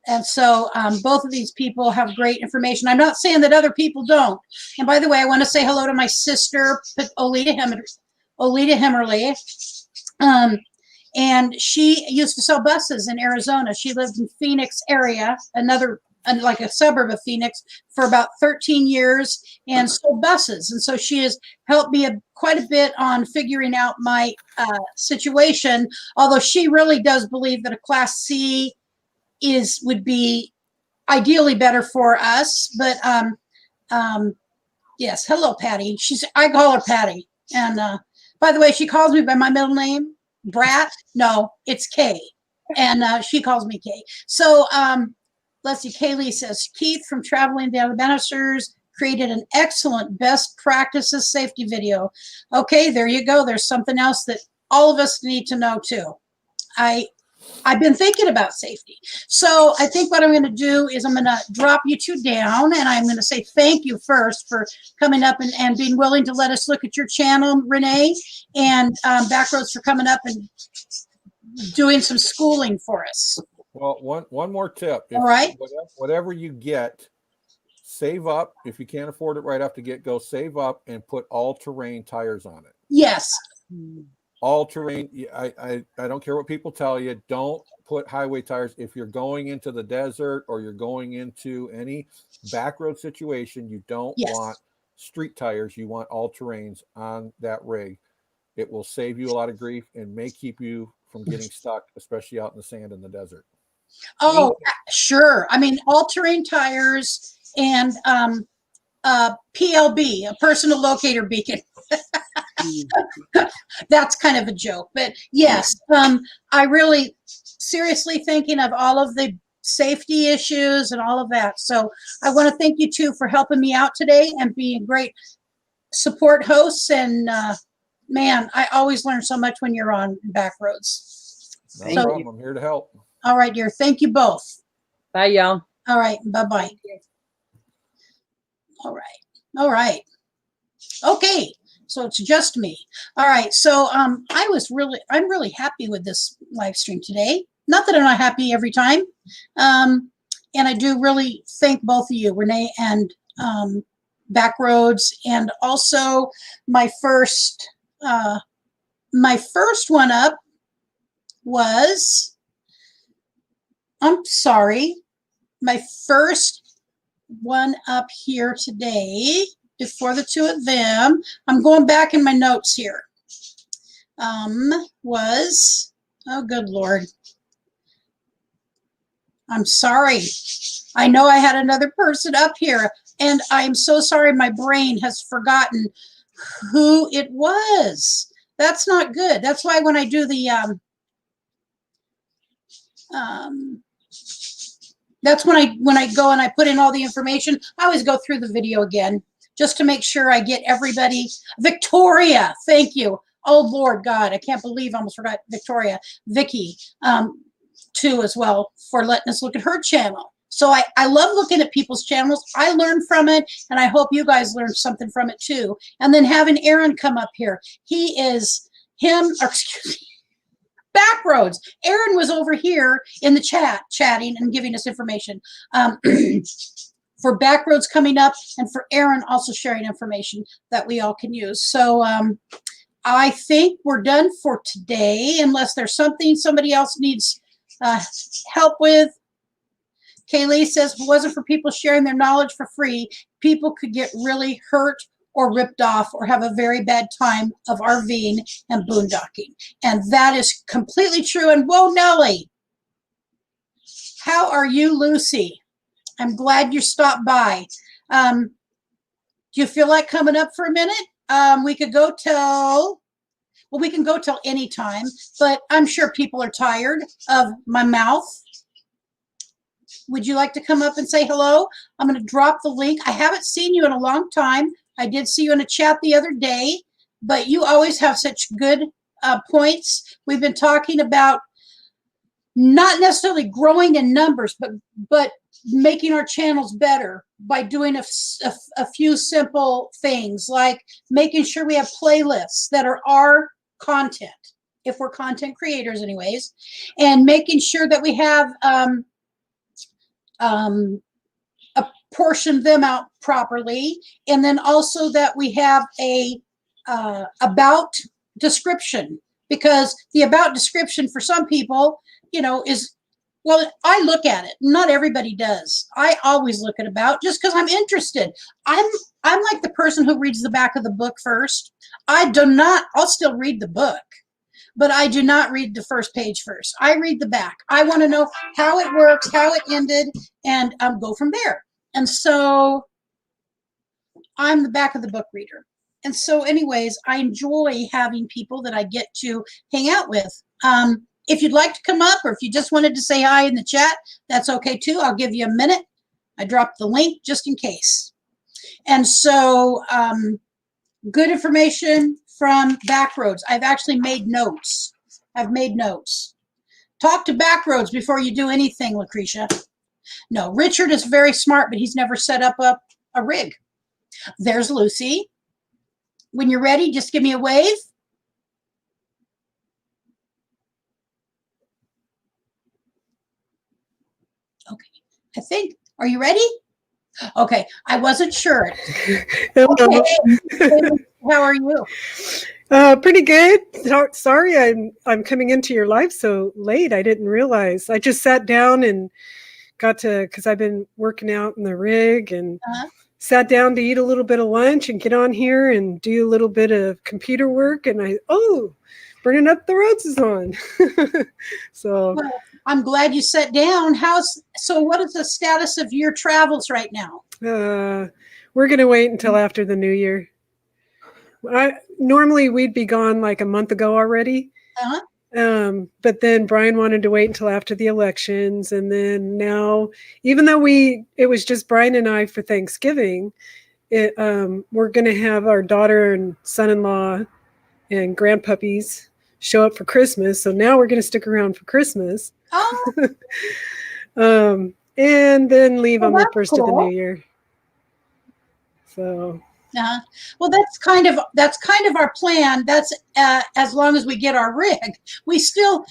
And so both of these people have great information. I'm not saying that other people don't. And by the way, I want to say hello to my sister, Olita Hemmerly. And she used to sell buses in Arizona. She lived in Phoenix area, like a suburb of Phoenix, for about 13 years and sold buses. And so she has helped me quite a bit on figuring out my situation, although she really does believe that a Class C would be ideally better for us. But yes, hello, Patty. I call her Patty. And by the way, she calls me by my middle name, Brat. No, it's Kay. And she calls me Kay. So let's see, Kaylee says, Keith from Traveling Down the Banisters created an excellent best practices safety video. Okay, there you go. There's something else that all of us need to know too. I've been thinking about safety. So I think what I'm going to do is I'm going to drop you two down, and I'm going to say thank you first for coming up and being willing to let us look at your channel, Renee, and Backroads for coming up and doing some schooling for us. Well, one more tip. All right. Whatever you get, save up. If you can't afford it right off the get-go, save up and put all-terrain tires on it. Yes. All terrain. I don't care what people tell you. Don't put highway tires. If you're going into the desert or you're going into any back road situation, you don't want street tires. You want all terrains on that rig. It will save you a lot of grief and may keep you from getting stuck, especially out in the sand in the desert. Oh, sure. I mean, all terrain tires and PLB, a personal locator beacon. That's kind of a joke, but yes, I really seriously thinking of all of the safety issues and all of that. So I want to thank you two for helping me out today and being great support hosts. And man, I always learn so much when you're on Backroads. No problem. I'm here to help. All right, dear. Thank you both. Bye, y'all. All right. Bye-bye. All right. All right. Okay. So it's just me. All right. So I'm really happy with this live stream today. Not that I'm not happy every time. And I do really thank both of you, Renee and Backroads, and also my first one up was, I'm sorry, my first one up here today before the two of them, I'm going back in my notes here, was, oh, good Lord. I'm sorry. I know I had another person up here, and I'm so sorry my brain has forgotten who it was. That's not good. That's why when I do the that's when I go and I put in all the information, I always go through the video again just to make sure I get everybody. Victoria, thank you. Oh Lord God, I can't believe I almost forgot Victoria. Vicky, too, as well, for letting us look at her channel. So I love looking at people's channels. I learned from it, and I hope you guys learned something from it too. And then having Aaron come up here. He is excuse me, Backroads. Aaron was over here in the chat, chatting and giving us information for Backroads coming up, and for Aaron also sharing information that we all can use. So I think we're done for today, unless there's something somebody else needs help with. Kaylee says, if it wasn't for people sharing their knowledge for free, people could get really hurt or ripped off or have a very bad time of RVing and boondocking. And that is completely true. And whoa, Nellie, how are you, Lucy? I'm glad you stopped by. Do you feel like coming up for a minute? We could go till, well, we can go till any time, but I'm sure people are tired of my mouth. Would you like to come up and say hello? I'm going to drop the link. I haven't seen you in a long time. I did see you in a chat the other day, but you always have such good points. We've been talking about not necessarily growing in numbers, but making our channels better by doing a few simple things, like making sure we have playlists that are our content, if we're content creators anyways, and making sure that we have apportion them out properly, and then also that we have a about description, because the about description for some people, you know, is, well, I look at it. Not everybody does. I always look at about just because I'm interested. I'm like the person who reads the back of the book first. I'll still read the book, but I do not read the first page first. I read the back. I want to know how it works, how it ended, and go from there. And so I'm the back of the book reader. And so anyways, I enjoy having people that I get to hang out with. If you'd like to come up, or if you just wanted to say hi in the chat, that's okay too. I'll give you a minute. I dropped the link just in case. And so good information from Backroads. I've actually made notes. I've made notes. Talk to Backroads before you do anything, Lucretia. No, Richard is very smart, but he's never set up a rig. There's Lucy. When you're ready, just give me a wave. Okay, I think, are you ready? Okay, I wasn't sure. Okay. How are you? Pretty good. Sorry, I'm coming into your live so late. I didn't realize. I just sat down and got to, because I've been working out in the rig, and sat down to eat a little bit of lunch and get on here and do a little bit of computer work. And Burning Up the Roads is on. So well, I'm glad you sat down. So what is the status of your travels right now? We're going to wait until after the new year. Normally we'd be gone like a month ago already. But then Brian wanted to wait until after the elections. And then now, even though it was just Brian and I for Thanksgiving, we're going to have our daughter and son-in-law and grandpuppies show up for Christmas. So now we're going to stick around for Christmas. And then leave on the first of the new year. So well, that's kind of our plan. That's as long as we get our rig. We've got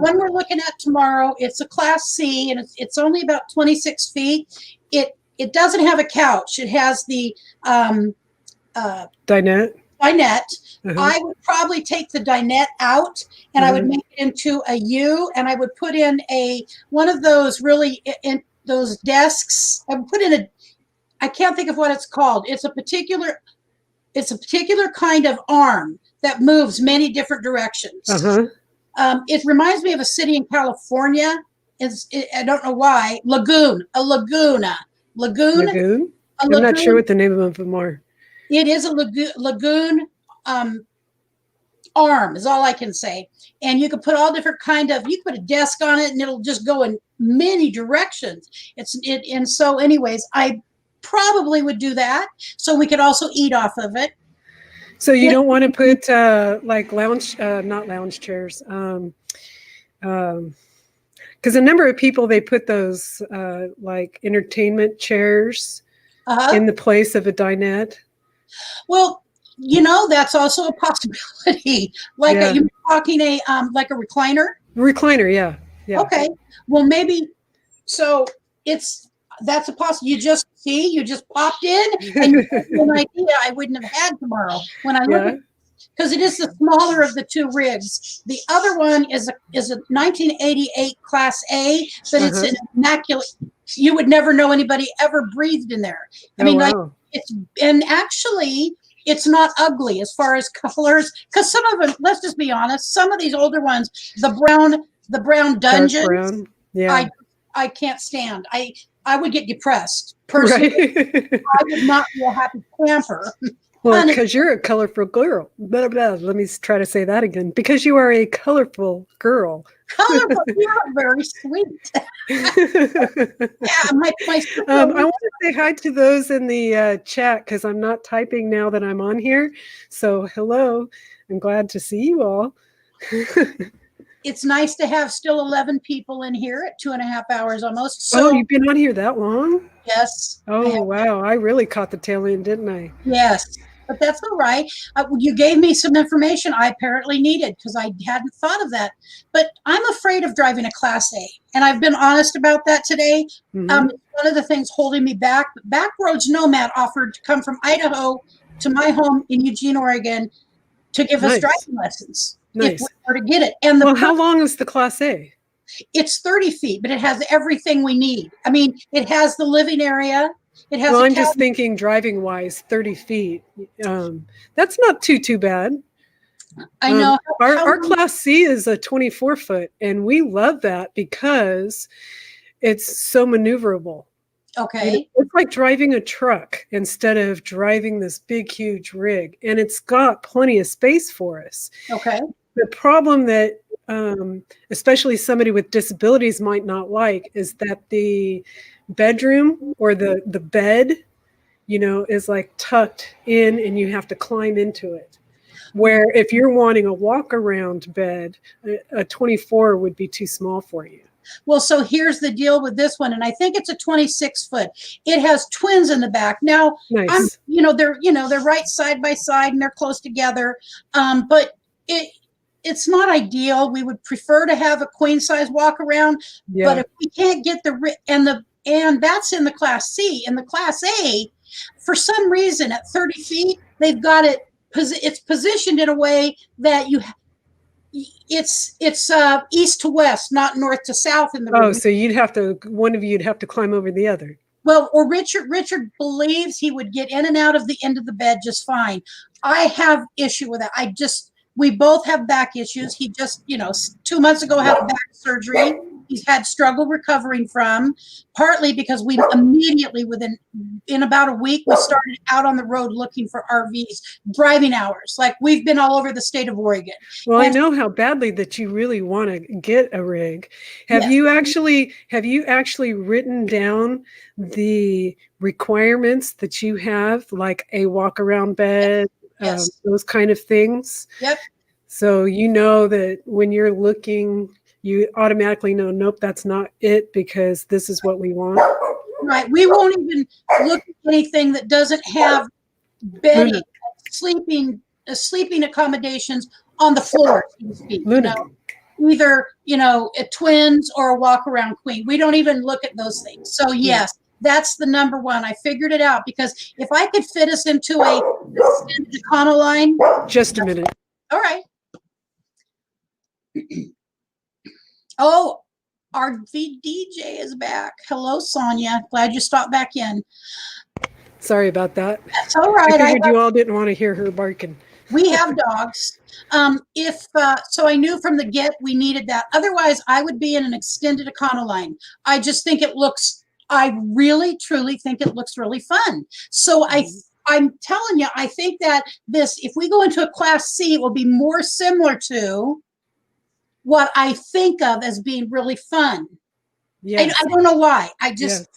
one we're looking at tomorrow. It's a Class C, and it's only about 26 feet. It doesn't have a couch. It has the dinette. I would probably take the dinette out, and I would make it into a U, and I would put in one of those those desks. I would put in I can't think of what it's called. It's a particular kind of arm that moves many different directions. It reminds me of a city in California. I don't know why. Lagoon. I'm not sure what the name of them are. It is a lagoon arm is all I can say. And you can put all different kind of, you can put a desk on it and it'll just go in many directions. And so anyways, I probably would do that. So we could also eat off of it. So you don't want to put like lounge, not lounge chairs. Because a number of people, they put those like entertainment chairs in the place of a dinette. Well, you know, that's also a possibility. Like you're talking like a recliner? Recliner, yeah. Okay. Well, maybe, so that's a possibility. You just popped in and you gave me an idea I wouldn't have had tomorrow when I look at it. Because it is the smaller of the two rigs. The other one is a 1988 Class A, but it's an immaculate. You would never know anybody ever breathed in there. I mean, like and actually, it's not ugly as far as colors. Because some of them, let's just be honest, some of these older ones, the brown dungeons, brown. Yeah, I can't stand. I would get depressed personally. Right. I would not be a happy camper. Well, because you're a colorful girl. Blah, blah. Let me try to say that again. Because you are a colorful girl. Colorful, you're very sweet. I want to say hi to those in the chat because I'm not typing now that I'm on here. So hello, I'm glad to see you all. It's nice to have still 11 people in here at 2.5 hours almost. So, oh, you've been on here that long? Yes. Oh, wow. I really caught the tail end, didn't I? Yes. But that's all right. You gave me some information I apparently needed because I hadn't thought of that. But I'm afraid of driving a Class A. And I've been honest about that today. One of the things holding me back, Backroads Nomad offered to come from Idaho to my home in Eugene, Oregon to give us driving lessons. If we were to get it. And well, how long is the Class A? It's 30 feet, but it has everything we need. I mean, it has the living area. It has. Well, I'm just thinking driving wise, 30 feet. That's not too bad. I know. Our Class C is a 24 foot, and we love that because it's so maneuverable. Okay. It's like driving a truck instead of driving this big, huge rig, and it's got plenty of space for us. Okay. The problem that especially somebody with disabilities might not like is that the bedroom or the bed, you know, is like tucked in and you have to climb into it. Where if you're wanting a walk around bed, a 24 would be too small for you. Well, so here's the deal with this one, and I think it's a 26 foot. It has twins in the back. Now, nice. They're right side by side and they're close together. But it's not ideal. We would prefer to have a queen size walk around. Yeah. But if we can't get and that's in the Class C. In the Class A, for some reason at 30 feet, they've got it. It's positioned in a way that it's east to west, not north to south in the room. Oh, so one of you'd have to climb over the other. Well, or Richard believes he would get in and out of the end of the bed just fine. I have issue with that. We both have back issues. He just, 2 months ago had a back surgery. He's had struggle recovering from, partly because we immediately in about a week, we started out on the road looking for RVs, driving hours. Like we've been all over the state of Oregon. Well, I know how badly that you really want to get a rig. Have you actually written down the requirements that you have, like a walk around bed, those kind of things? Yep. So you know that when you're looking, you automatically know, nope, that's not it because this is what we want. Right. We won't even look at anything that doesn't have bedding, sleeping accommodations on the floor, so to speak. Either, a twins or a walk around queen. We don't even look at those things. So yes, that's the number one. I figured it out because if I could fit us into a Econoline. Just a minute. All right. Oh, our DJ is back. Hello, Sonia. Glad you stopped back in. Sorry about that. That's all right. I figured you all didn't want to hear her barking. We have dogs. So I knew from the get we needed that. Otherwise, I would be in an extended Econoline. I just think I really, truly think it looks really fun. So I'm telling you, I think that this, if we go into a Class C, it will be more similar to what I think of as being really fun. Yes. I don't know why. I just,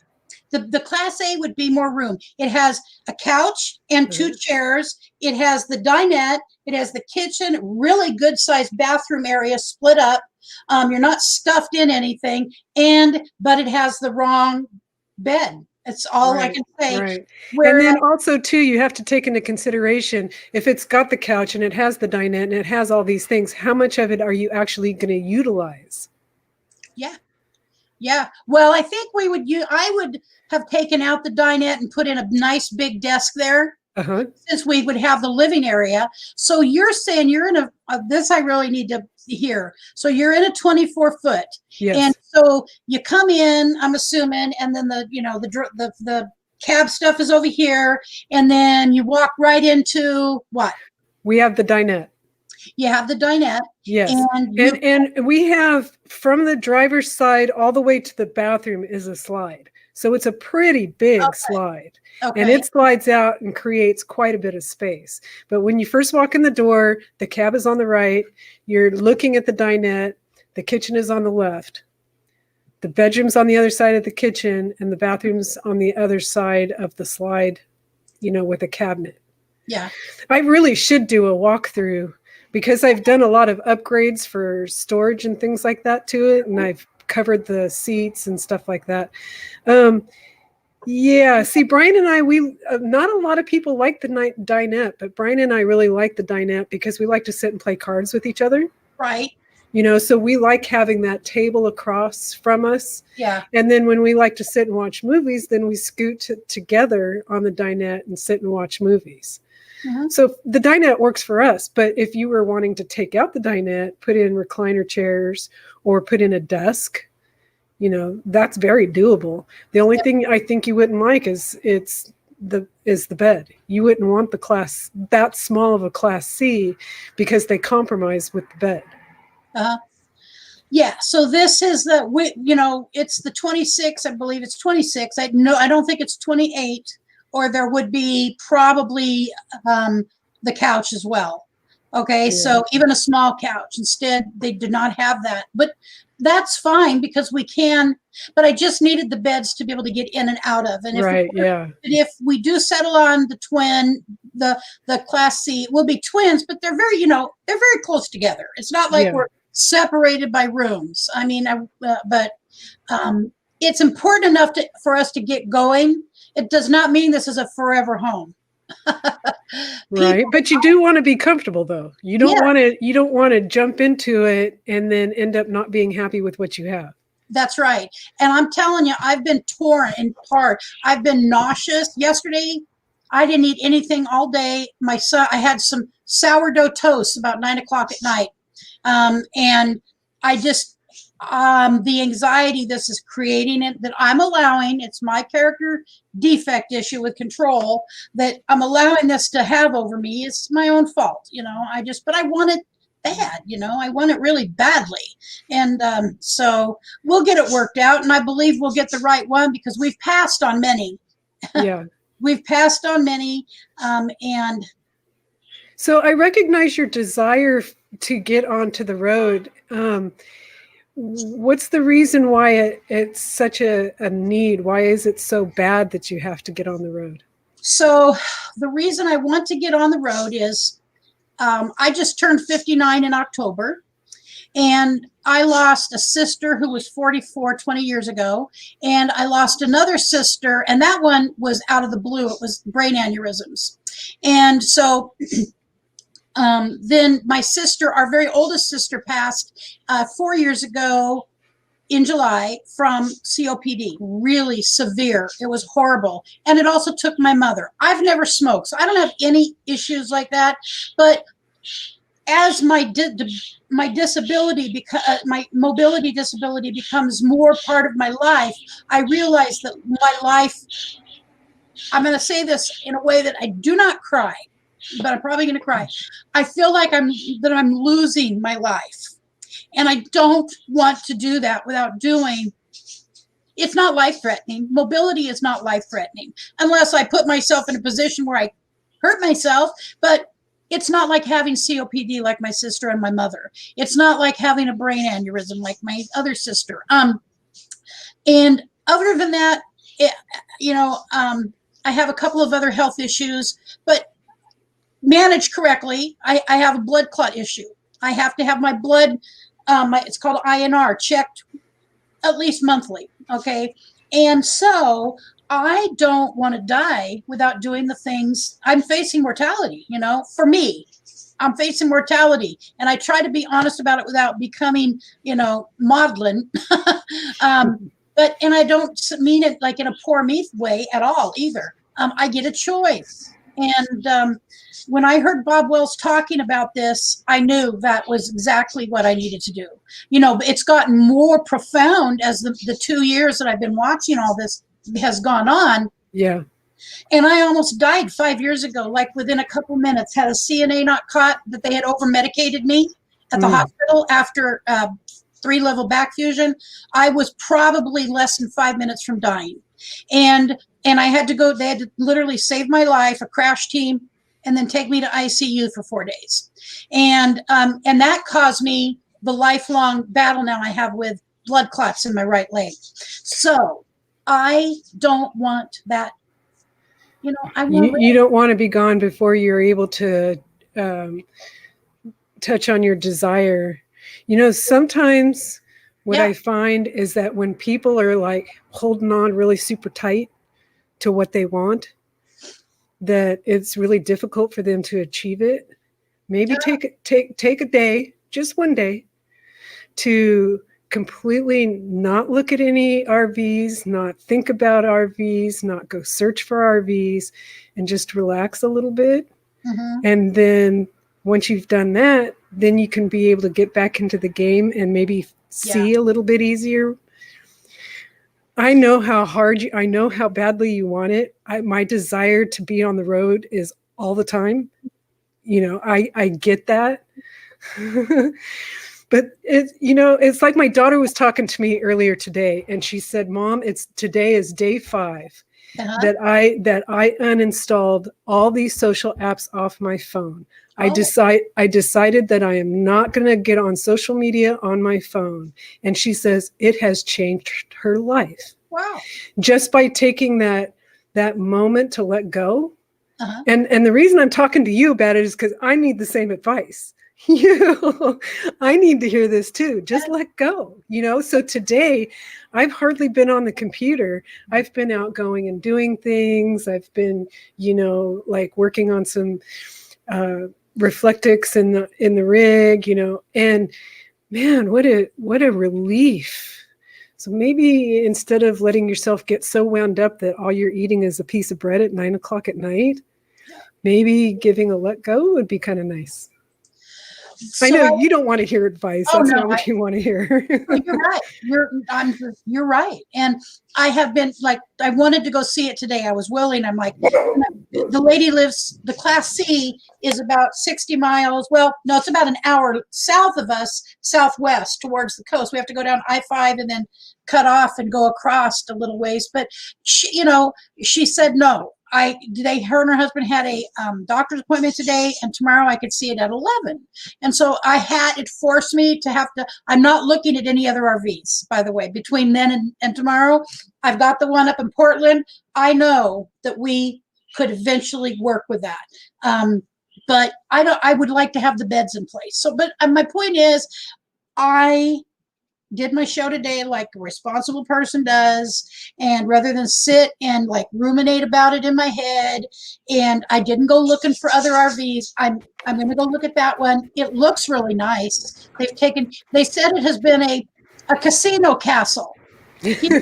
Yes. the Class A would be more room. It has a couch and 2 chairs. It has the dinette. It has the kitchen, really good sized bathroom area split up. You're not stuffed in anything, but it has the wrong bed. It's all I can say. Right. Whereas, And then also too, you have to take into consideration if it's got the couch and it has the dinette and it has all these things, how much of it are you actually going to utilize? Yeah. Well, I think I would have taken out the dinette and put in a nice big desk there. Since we would have the living area. So you're saying you're in this I really need to hear. So you're in a 24-foot. Yes. And so you come in, I'm assuming, and then the cab stuff is over here. And then you walk right into what? We have the dinette. You have the dinette. Yes. And we have from the driver's side all the way to the bathroom is a slide. So it's a pretty big slide. Okay. And it slides out and creates quite a bit of space. But when you first walk in the door, the cab is on the right. You're looking at the dinette. The kitchen is on the left. The bedroom's on the other side of the kitchen, and the bathroom's on the other side of the slide, with a cabinet. Yeah. I really should do a walkthrough because I've done a lot of upgrades for storage and things like that to it. And I've covered the seats and stuff like that. Yeah, see, Brian and I, not a lot of people like the dinette, but Brian and I really like the dinette because we like to sit and play cards with each other. Right. So we like having that table across from us. Yeah. And then when we like to sit and watch movies, then we scoot together on the dinette and sit and watch movies. So the dinette works for us. But if you were wanting to take out the dinette, put in recliner chairs or put in a desk, that's very doable. The only thing I think you wouldn't like is the bed. You wouldn't want that small of a Class C because they compromise with the bed. Yeah. So this is it's the 26. I believe it's 26. I don't think it's 28. Or there would be probably the couch as well. Okay. Yeah. So even a small couch. Instead, they did not have that. But that's fine because we can, but I just needed the beds to be able to get in and out of. And if we do settle on the twin, the Class C, will be twins, but they're very, they're very close together. It's not like we're separated by rooms. I mean, but it's important enough for us to get going. It does not mean this is a forever home. Right, but you do want to be comfortable though. You don't want to jump into it and then end up not being happy with what you have. That's right. And I'm telling you, I've been torn apart. I've been nauseous. Yesterday, I didn't eat anything all day. I had some sourdough toast about 9 o'clock at night. And I just, the anxiety this is creating that I'm allowing, it's my character defect issue with control that I'm allowing this to have over me. It's my own fault, but I want it bad, I want it really badly. And so we'll get it worked out. And I believe we'll get the right one because we've passed on many. Yeah. We've passed on many. And so I recognize your desire to get onto the road. What's the reason why it's such a need? Why is it so bad that you have to get on the road? So the reason I want to get on the road is I just turned 59 in October, and I lost a sister who was 44 20 years ago, and I lost another sister, and that one was out of the blue. It was brain aneurysms. And so then my sister, our very oldest sister, passed 4 years ago in July from COPD, really severe. It was horrible. And it also took my mother. I've never smoked, so I don't have any issues like that. But as my disability, my mobility disability becomes more part of my life, I realize that my life, I'm going to say this in a way that I do not cry, but I'm probably going to cry. I feel like I'm losing my life. And I don't want to do that without doing, it's not life-threatening. Mobility is not life-threatening unless I put myself in a position where I hurt myself, but it's not like having COPD like my sister and my mother. It's not like having a brain aneurysm like my other sister. And other than that, I have a couple of other health issues, but managed correctly. I have a blood clot issue. I have to have my blood, it's called INR, checked at least monthly, okay? And so I don't want to die without doing the things. I'm facing mortality, for me. I'm facing mortality. And I try to be honest about it without becoming, maudlin. And I don't mean it like in a poor me way at all either. I get a choice. And when I heard Bob Wells talking about this, I knew that was exactly what I needed to do. It's gotten more profound as the 2 years that I've been watching all this has gone on. Yeah. And I almost died 5 years ago, like within a couple minutes, had a CNA not caught that they had over-medicated me at the hospital after 3-level back fusion. I was probably less than 5 minutes from dying. And I had to go, they had to literally save my life, a crash team, and then take me to ICU for 4 days. And that caused me the lifelong battle now I have with blood clots in my right leg. So I don't want that. You don't want to be gone before you're able to touch on your desire. Sometimes what I find is that when people are like holding on really super tight to what they want, that it's really difficult for them to achieve it. Maybe take a day, just one day, to completely not look at any RVs, not think about RVs, not go search for RVs, and just relax a little bit. Mm-hmm. And then once you've done that, then you can be able to get back into the game and maybe see a little bit easier. I know how I know how badly you want it. My desire to be on the road is all the time. I get that. But it's like my daughter was talking to me earlier today, and she said, "Mom, today is day 5 that I uninstalled all these social apps off my phone. I decided that I am not going to get on social media on my phone." And she says it has changed her life. Wow! Just by taking that moment to let go. Uh-huh. And the reason I'm talking to you about it is because I need the same advice. I need to hear this too. Just let go, So today I've hardly been on the computer. I've been out going and doing things. I've been, like working on some reflectics in the rig, and man, what a relief. So maybe instead of letting yourself get so wound up that all you're eating is a piece of bread at 9 o'clock at night, maybe giving a let go would be kind of nice. So I know you don't want to hear advice. That's not what you want to hear. You're right. You're right. And I have been I wanted to go see it today. I was willing. I'm like, the lady lives, the Class C is about 60 miles. Well, no, it's about an hour south of us, southwest towards the coast. We have to go down I-5 and then cut off and go across a little ways. But she said no. Her and her husband had a doctor's appointment today, and tomorrow I could see it at 11. And so it forced me to have to, I'm not looking at any other RVs, by the way, between then and tomorrow. I've got the one up in Portland. I know that we could eventually work with that. But I would like to have the beds in place. So, but my point is, I did my show today like a responsible person does, and rather than sit and ruminate about it in my head, and I didn't go looking for other RVs. I'm going to go look at that one. It looks really nice. They said it has been a casino castle. It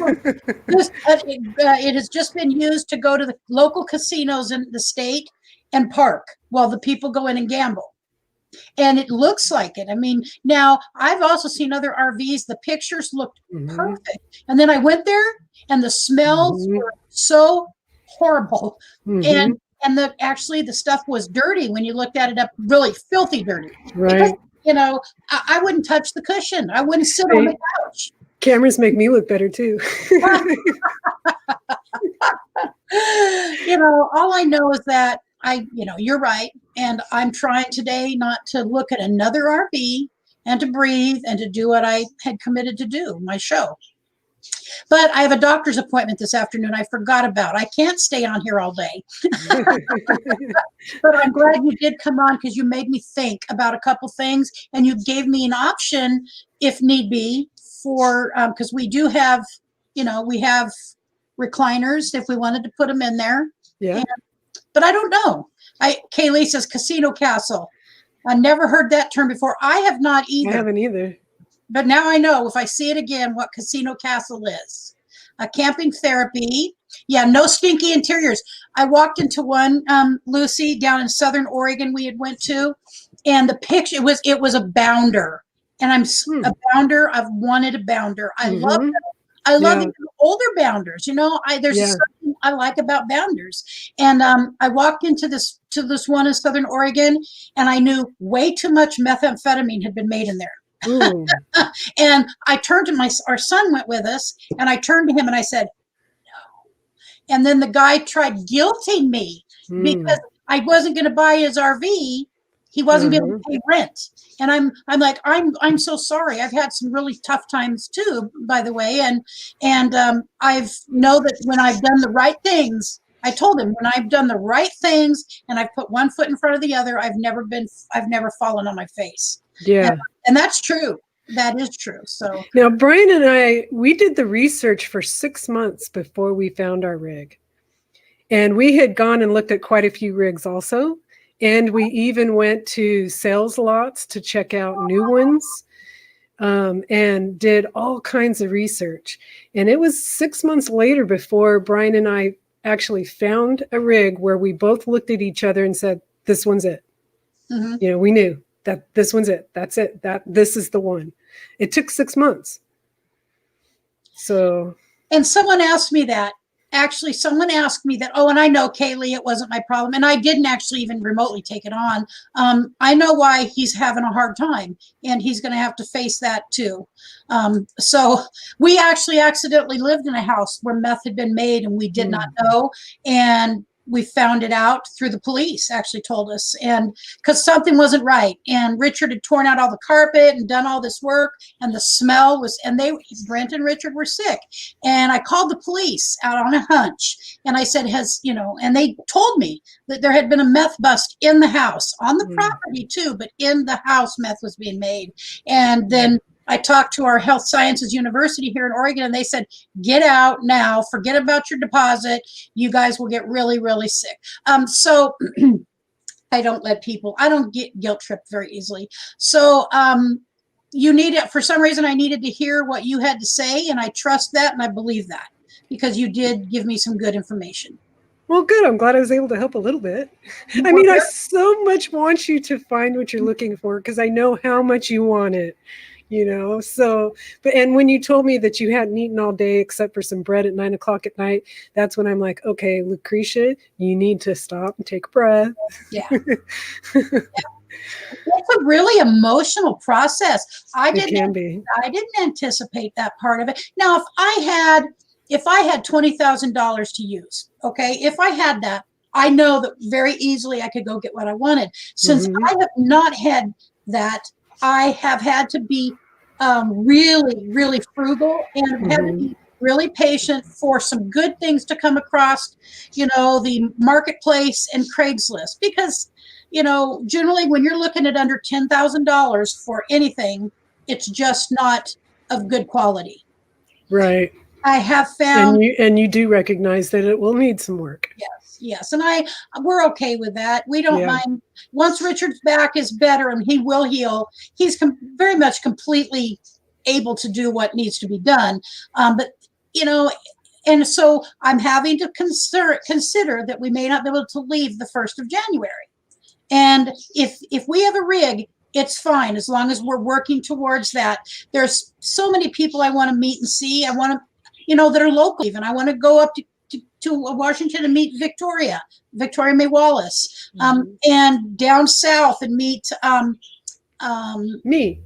has just been used to go to the local casinos in the state and park while the people go in and gamble. And it looks like it. I mean, now I've also seen other RVs. The pictures looked perfect. And then I went there and the smells were so horrible. And the stuff was dirty when you looked at it up, really filthy dirty. Right. Because, I wouldn't touch the cushion. I wouldn't sit on the couch. Cameras make me look better too. All I know is that you're right. And I'm trying today not to look at another RV and to breathe and to do what I had committed to do, my show. But I have a doctor's appointment this afternoon I forgot about. I can't stay on here all day. But I'm glad you did come on, because you made me think about a couple things, and you gave me an option if need be for, because we do have, we have recliners if we wanted to put them in there. Yeah. But I don't know. Kaylee says Casino Castle. I never heard that term before. I have not either. I haven't either. But now I know, if I see it again, what Casino Castle is. Camping therapy. Yeah, no stinky interiors. I walked into one, Lucy, down in Southern Oregon we had went to, and the picture, it was a bounder. And I'm a bounder. I've wanted a bounder. I love them. I love the older bounders. There's something I like about bounders. And I walked into this one in Southern Oregon, and I knew way too much methamphetamine had been made in there. And I turned to our son went with us, and I turned to him and I said, no. And then the guy tried guilting me because I wasn't going to buy his RV. He wasn't going to pay rent. And I'm like, I'm so sorry. I've had some really tough times too, by the way. And I've know that when I've done the right things, I told him, when I've done the right things and I've put one foot in front of the other, I've never fallen on my face. Yeah. And that's true. That is true. So now Brian and we did the research for 6 months before we found our rig. And we had gone and looked at quite a few rigs also. And we even went to sales lots to check out new ones, and did all kinds of research. And it was 6 months later before Brian and I actually found a rig where we both looked at each other and said, this one's it. We knew that this one's it. That's it. This is the one. It took 6 months. So. And someone asked me that. Actually, someone asked me that, and I know, Kaylee, it wasn't my problem. And I didn't actually even remotely take it on. I know why he's having a hard time, and he's going to have to face that too. So we actually accidentally lived in a house where meth had been made, and we did not know. And we found it out through the police actually told us, and because something wasn't right. And Richard had torn out all the carpet and done all this work, and the smell was, and Brent and Richard were sick. And I called the police out on a hunch, and I said, and they told me that there had been a meth bust in the house, on the property too, but in the house meth was being made. And then I talked to our Health Sciences University here in Oregon, and they said, get out now, forget about your deposit. You guys will get really, really sick. So I don't get guilt tripped very easily. So you need it. For some reason, I needed to hear what you had to say, and I trust that, and I believe that, because you did give me some good information. Well, good. I'm glad I was able to help a little bit. I mean, I so much want you to find what you're looking for, because I know how much you want it. So, and when you told me that you hadn't eaten all day except for some bread at 9 o'clock at night, that's when I'm like, okay, Lucretia, you need to stop and take a breath. Yeah. It's a really emotional process. I didn't anticipate that part of it. Now, if I had $20,000 to use, okay, if I had that, I know that very easily I could go get what I wanted. Since I have not had that, I have had to be really, really frugal, and had to be really patient for some good things to come across, the marketplace and Craigslist. Because, generally when you're looking at under $10,000 for anything, it's just not of good quality. Right. I have found. And you do recognize that it will need some work. Yes. And we're okay with that. We don't mind. Once Richard's back is better, and he will heal, he's very much completely able to do what needs to be done. But, and so I'm having to consider that we may not be able to leave the 1st of January. And if we have a rig, it's fine, as long as we're working towards that. There's so many people I want to meet and see. I want to, that are local even. I want to go up to Washington and meet Victoria May Wallace, and down south and meet me.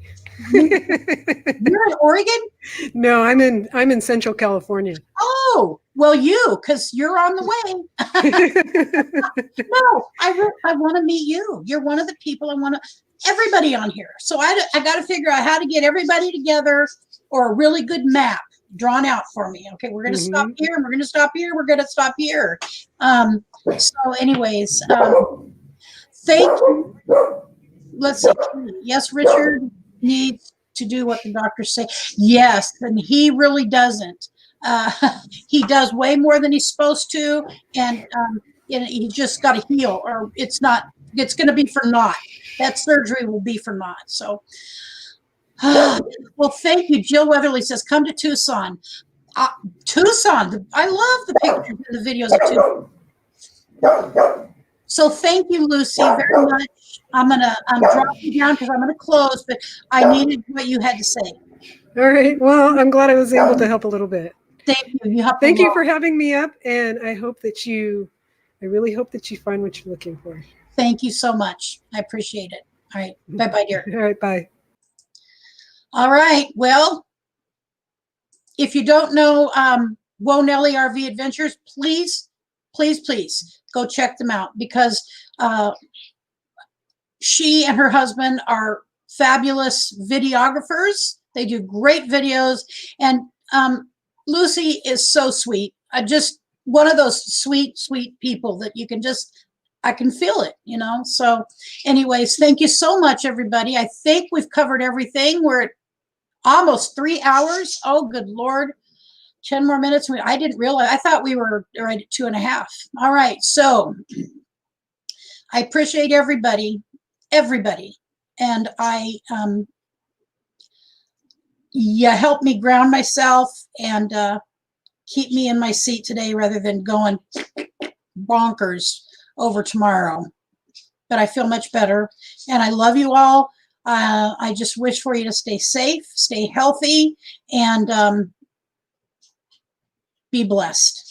You're in Oregon? No, I'm in Central California. Oh, well, because you're on the way. No, I want to meet you. You're one of the people I want to, everybody on here. So I got to figure out how to get everybody together, or a really good map drawn out for me. Okay, we're going to stop here, and we're going to stop here. We're going to stop here. So anyways, thank you. Let's see. Yes, Richard needs to do what the doctors say. Yes, and he really doesn't. He does way more than he's supposed to, and he just got to heal, or it's going to be for naught. That surgery will be for naught. So, well, thank you. Jill Weatherly says, come to Tucson. Tucson. I love the pictures and the videos of Tucson. So thank you, Lucy, very much. I'm dropping down because I'm gonna close, but I needed what you had to say. All right. Well, I'm glad I was able to help a little bit. Thank you. Thank you for having me up, and I really hope that you find what you're looking for. Thank you so much. I appreciate it. All right. Bye-bye, dear. All right. Bye. All right. Well, if you don't know Whoa Nellie RV Adventures, please go check them out, because she and her husband are fabulous videographers. They do great videos, and Lucy is so sweet. Just one of those sweet people that you can I can feel it, So anyways, thank you so much, everybody. I think we've covered everything. We're at almost 3 hours. Oh, good Lord. 10 more minutes. I didn't realize. I thought we were right at 2.5. All right. So I appreciate everybody. And you helped me ground myself and keep me in my seat today rather than going bonkers over tomorrow. But I feel much better, and I love you all. I just wish for you to stay safe, stay healthy, and be blessed.